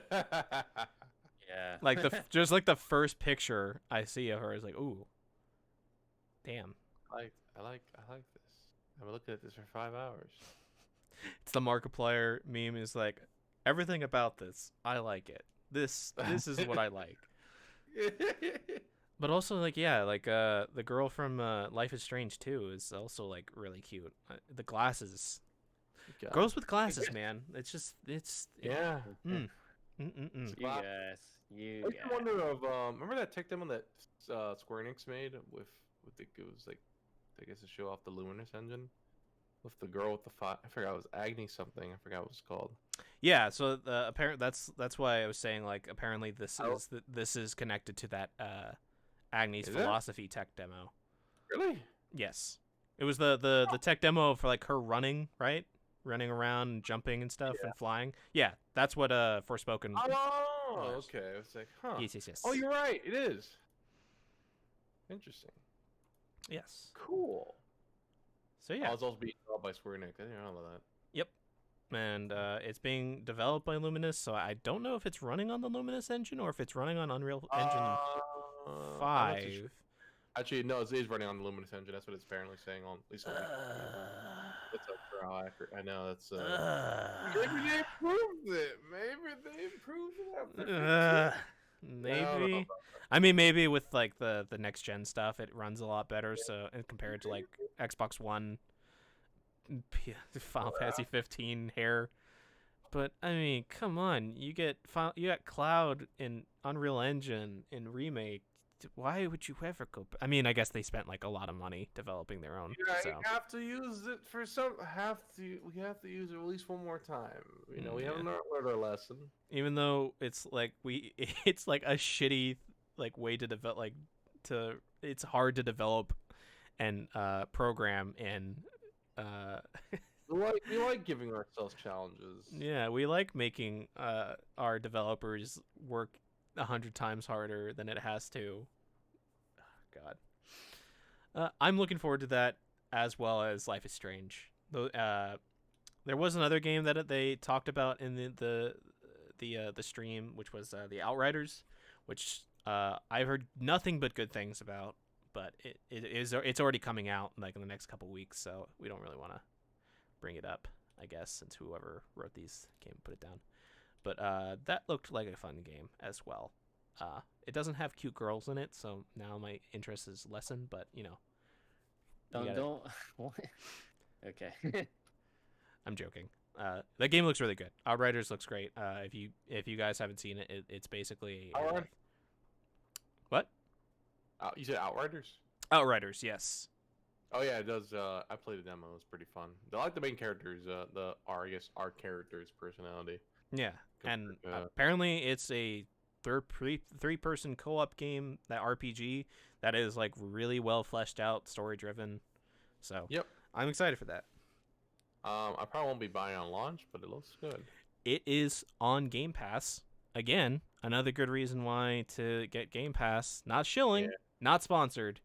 Like just like the first picture I see of her is like, ooh, damn. I like this. I've been looking at this for 5 hours. It's the Markiplier meme is like, everything about this, I like it. This is what I like. But also like the girl from Life is Strange 2 is also like really cute. The glasses. God. Girls with glasses, man. It's Yeah. You guys. I used to wonder of remember that tech demo that Square Enix made with it was like I guess to show off the Luminous engine. with the girl with the fire. I forgot it was Agni something. I forgot what it was called. Yeah, so that's why I was saying like apparently Oh. this is connected to that Agni's Is it? philosophy tech demo. Really? Yes. It was the tech demo for like her running, right? Running around and jumping and stuff and flying. Yeah, that's what Forspoken Oh, was. okay. It's like, huh? Yes. Oh, you're right. It is. Interesting. Yes. Cool. So yeah. Oh, it's also being developed by Square Enix. I didn't know about that. Yep. And it's being developed by Luminous, so I don't know if it's running on the Luminous engine or if it's running on Unreal Engine I'm not too 5. sure. Actually, no, it is running on the Luminous engine. That's what it's apparently saying on at least on That's up for how accurate. I know that's. Maybe they improved it. Maybe they improved it after 15. Maybe. I mean, maybe with like the next gen stuff, it runs a lot better. So compared to like Xbox One, Final Fantasy 15 hair. But I mean, come on, you got Cloud in Unreal Engine in Remake. Why would you ever go? I mean, I guess they spent like a lot of money developing their own. Yeah, So. you have to use it for some. We have to use it at least one more time. You know, we haven't learned our lesson. Even though it's like it's like a shitty like way to develop it's hard to develop and program and we like giving ourselves challenges. Yeah, we like making our developers work 100 times harder than it has to. Oh, God. I'm looking forward to that as well as Life is Strange. There was another game that they talked about in the stream, which was the Outriders, which I've heard nothing but good things about. But it's already coming out like in the next couple weeks, so we don't really want to bring it up, I guess, since whoever wrote these came and put it down. But that looked like a fun game as well. It doesn't have cute girls in it, so now my interest is lessened. But you know, don't. Okay. I'm joking. The game looks really good. Outriders looks great. If you guys haven't seen it, it's basically what? You said Outriders? Outriders, yes. Oh yeah, it does. I played the demo. It was pretty fun. I like the main characters. I guess our character's personality. Yeah, and apparently it's a three-person co-op game, that RPG that is like really well fleshed out, story driven. So yep, I'm excited for that. I probably won't be buying on launch, but it looks good. It is on Game Pass. Again, another good reason why to get Game Pass. Not shilling, not sponsored,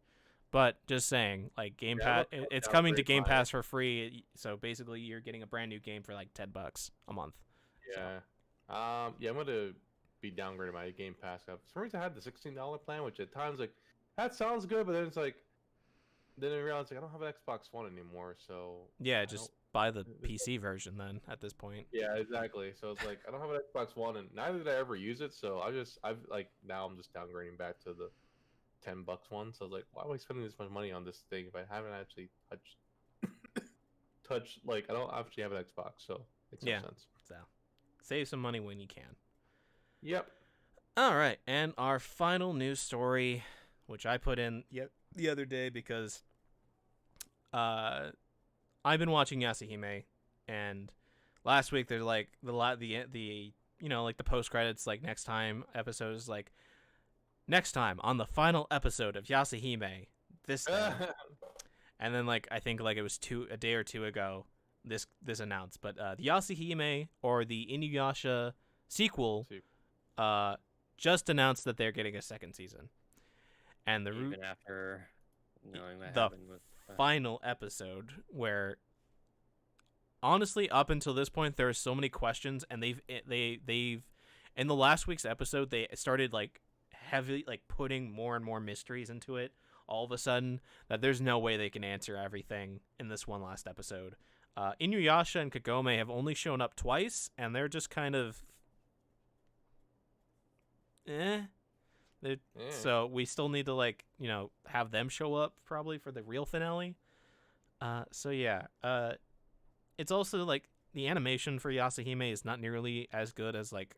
but just saying, like Game Pass, it's coming to Game Pass for free. So basically, you're getting a brand new game for like $10 a month. Yeah. So. I'm gonna be downgrading my Game Pass. For some reason, I had the $16 plan, which at times like that sounds good, but then it's like, then I realized like I don't have an Xbox One anymore, so yeah, just buy the PC version then. At this point. Yeah, exactly. So it's like I don't have an Xbox One, and neither did I ever use it. So I've like now I'm just downgrading back to the $10 one. So I was like, why am I spending this much money on this thing if I haven't actually touched like I don't actually have an Xbox, so it makes no sense. So save some money when you can. Yep. All right, and our final news story, which I put in the other day because I've been watching Yasuhime, and last week there's like the you know, like the post credits, like next time episodes, like next time on the final episode of Yasuhime, this thing. And then like I think like it was a day or two ago this announced, but the Yasuhime or the Inuyasha sequel just announced that they're getting a second season, and even after knowing what the happened with final episode, where honestly up until this point there are so many questions, and they've in the last week's episode they started like heavily like putting more and more mysteries into it all of a sudden, that there's no way they can answer everything in this one last episode. Inuyasha and Kagome have only shown up twice, and they're just kind of so we still need to like, you know, have them show up probably for the real finale. So yeah, it's also like the animation for Yasuhime is not nearly as good as like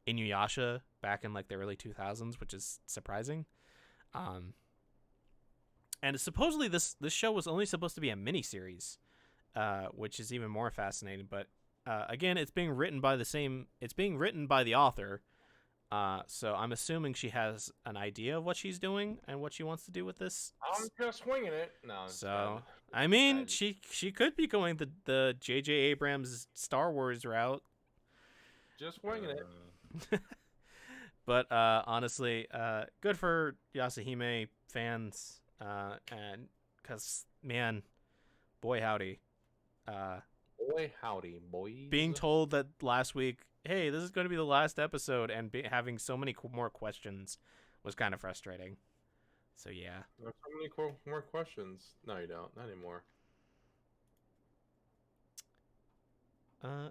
Inuyasha back in like the early 2000s, which is surprising. And supposedly this show was only supposed to be a miniseries, which is even more fascinating. But again, it's being written by the author. So I'm assuming she has an idea of what she's doing and what she wants to do with this. I'm just swinging it. No. So I mean, she could be going the J.J. Abrams Star Wars route. Just winging it. But honestly, good for Yasuhime fans, and because man, boy howdy, Boy howdy, boys. being told that last week, hey, this is going to be the last episode, and having so many more questions was kind of frustrating. So yeah. There's so many more questions. No, you don't. Not anymore.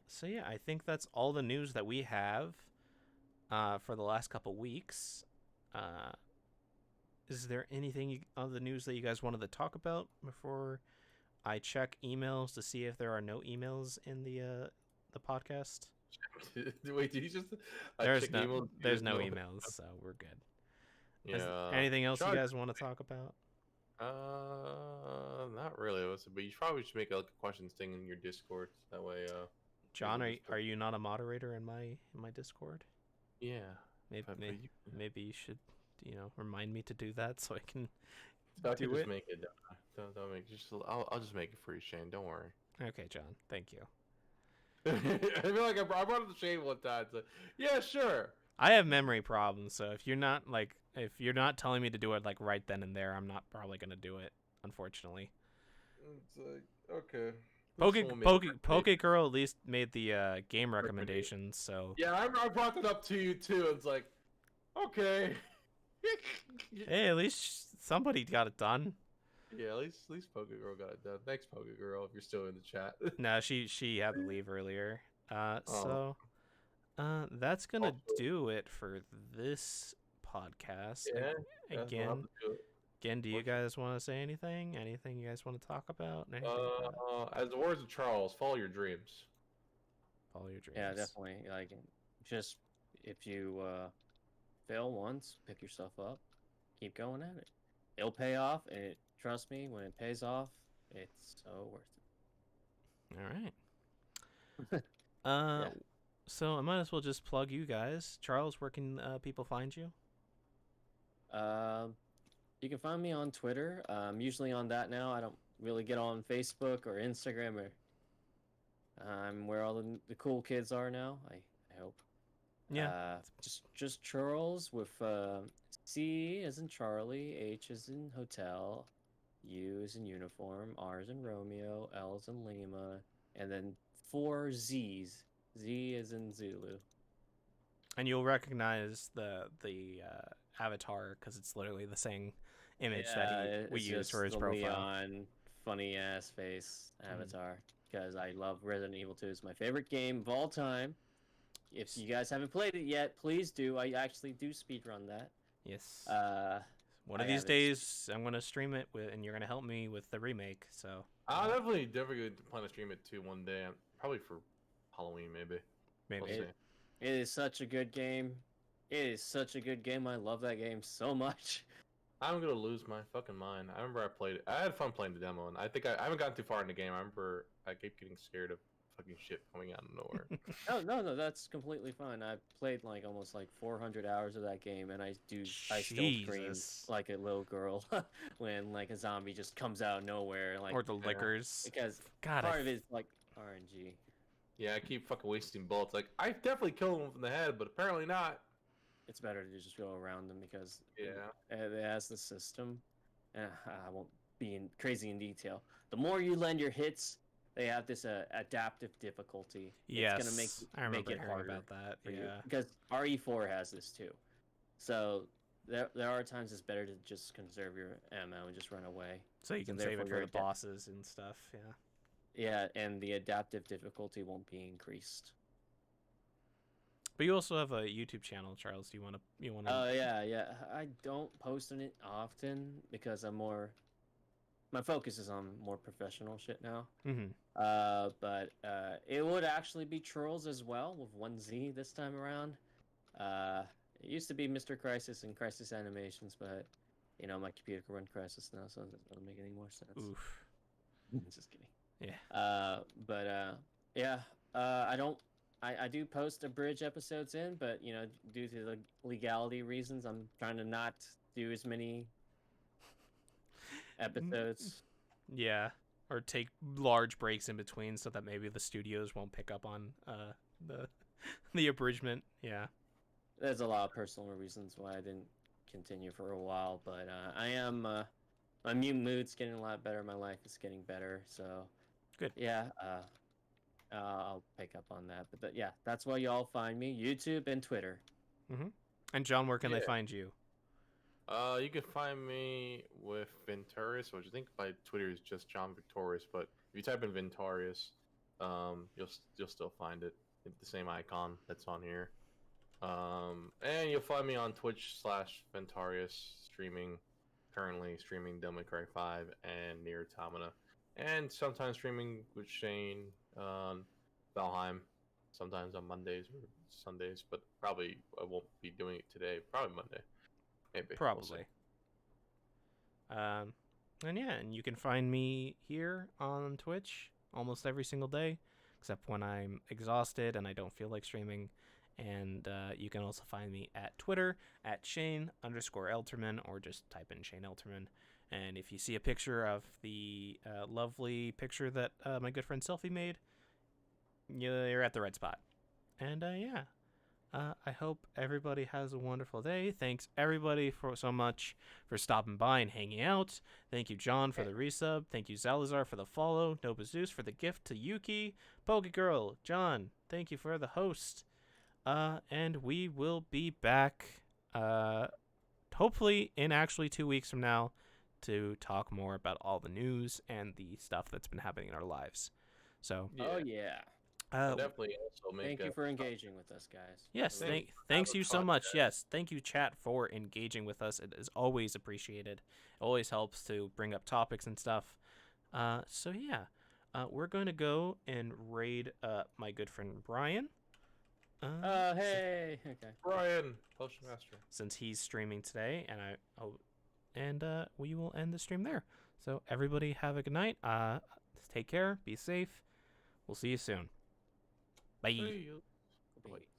So yeah, I think that's all the news that we have for the last couple weeks. Is there anything on the news that you guys wanted to talk about before I check emails to see if there are no emails in the podcast? Wait, did you just? There's no emails, so we're good. Yeah. Anything else you guys want to talk about? Not really. But you probably should make a questions thing in your Discord. That way, John, are you not a moderator in my Discord? Yeah. Maybe you should, remind me to do that so I can I do can just it. make it. Don't make just. I'll just make it for you, Shane. Don't worry. Okay, John. Thank you. I feel like I brought it to Shane one time. So, yeah, sure. I have memory problems, so if you're not telling me to do it like right then and there, I'm not probably gonna do it, unfortunately. It's like, okay. Poke Girl at least made the game recommendations, so yeah, I brought that up to you too. It's like, okay. hey, at least somebody got it done. Yeah, at least Poke Girl got it done. Thanks, Poke Girl, if you're still in the chat. No, she had to leave earlier. So that's gonna do it for this podcast. Yeah. Again, do you guys want to say anything? Anything you guys want to talk about? As the words of Charles, follow your dreams. Follow your dreams. Yeah, definitely. Like, just if you fail once, pick yourself up, keep going at it. It'll pay off, and trust me, when it pays off, it's so worth it. All right. Yeah. So I might as well just plug you guys. Charles, where can people find you? You can find me on Twitter. I'm usually on that now. I don't really get on Facebook or Instagram or where all the cool kids are now. I hope. Yeah. Just Charles with C as in Charlie, H as in hotel, U as in uniform, R as in Romeo, L as in Lima, and then 4 Z's. Z as in Zulu. And you'll recognize the avatar because it's literally the same image that we use for his profile. Leon, funny ass face avatar. Because I love Resident Evil 2. It's my favorite game of all time. If you guys haven't played it yet, please do. I actually do speedrun that. Yes. One I of these haven't- days, I'm gonna stream it and you're gonna help me with the remake. So I'll definitely plan to stream it too one day. Probably for Halloween, maybe. maybe. We'll see. It is such a good game. It is such a good game. I love that game so much. I'm gonna lose my fucking mind. I remember I played it. I had fun playing the demo, and I think I haven't gotten too far in the game. I remember I kept getting scared of fucking shit coming out of nowhere. No, that's completely fine. I played like almost like 400 hours of that game, and I still scream Jesus. like a little girl when like a zombie just comes out of nowhere, like Or the lickers. because God, part of it is like RNG. Yeah, I keep fucking wasting bullets. Like, I definitely killed him from the head, but apparently not. It's better to just go around them because Yeah. it has the system. I won't be crazy in detail. The more you land your hits, they have this adaptive difficulty. yes, It's gonna I remember make it hearing harder about that. for you. Yeah. Because RE4 has this too. So there are times it's better to just conserve your ammo and just run away. So you can So save it therefore for you're the bosses and stuff. Yeah. Yeah, and the adaptive difficulty won't be increased. But you also have a YouTube channel, Charles. Do you want to? Oh yeah. I don't post on it often because my focus is on more professional shit now. Mm-hmm. But it would actually be Trolls as well with 1Z this time around. It used to be Mr. Crisis and Crisis Animations, but my computer can run Crisis now, so it doesn't make any more sense. Oof. Just kidding. Yeah. Yeah. I don't. I do post abridged episodes in, but due to the legality reasons, I'm trying to not do as many episodes. Yeah, or take large breaks in between so that maybe the studios won't pick up on the the abridgment. Yeah. There's a lot of personal reasons why I didn't continue for a while, but I am. My mood's getting a lot better. My life is getting better. So, Good. yeah. I'll pick up on that. But yeah, that's where y'all find me: YouTube and Twitter. And John, where can they Yeah. find you? You can find me with Venturius, which I think by Twitter is just John Victorious. But if you type in Venturius, you'll still find it. The same icon that's on here. And you'll find me on Twitch/Venturius currently streaming Devil May Cry 5 and Near Automata, and sometimes streaming with Shane on Valheim, sometimes on Mondays or Sundays, but probably I won't be doing it today. Probably Monday, maybe. We'll see. Probably. And you can find me here on Twitch almost every single day, except when I'm exhausted and I don't feel like streaming. And you can also find me at Twitter at Shane_Elterman, or just type in Shane Elterman. And if you see a picture of the lovely picture that my good friend Selfie made, you're at the right spot. And I hope everybody has a wonderful day. Thanks everybody for so much for stopping by and hanging out. Thank you, John, for the resub. Thank you, Zalazar, for the follow. Nova Zeus for the gift to Yuki. Pokegirl, John, thank you for the host. And we will be back, hopefully in actually 2 weeks from now, to talk more about all the news and the stuff that's been happening in our lives. So, Oh yeah. I'll definitely also make. Thank you for engaging with us, guys. Yes, Thank- thanks have a you so podcast. much. Yes, thank you, chat, for engaging with us. It is always appreciated. It always helps to bring up topics and stuff. So yeah, we're going to go and raid my good friend Brian. Hey. Okay. Brian, Postmaster. Since he's streaming today, and we will end the stream there. So everybody have a good night. Take care. Be safe. We'll see you soon. Bye. See you. Peace.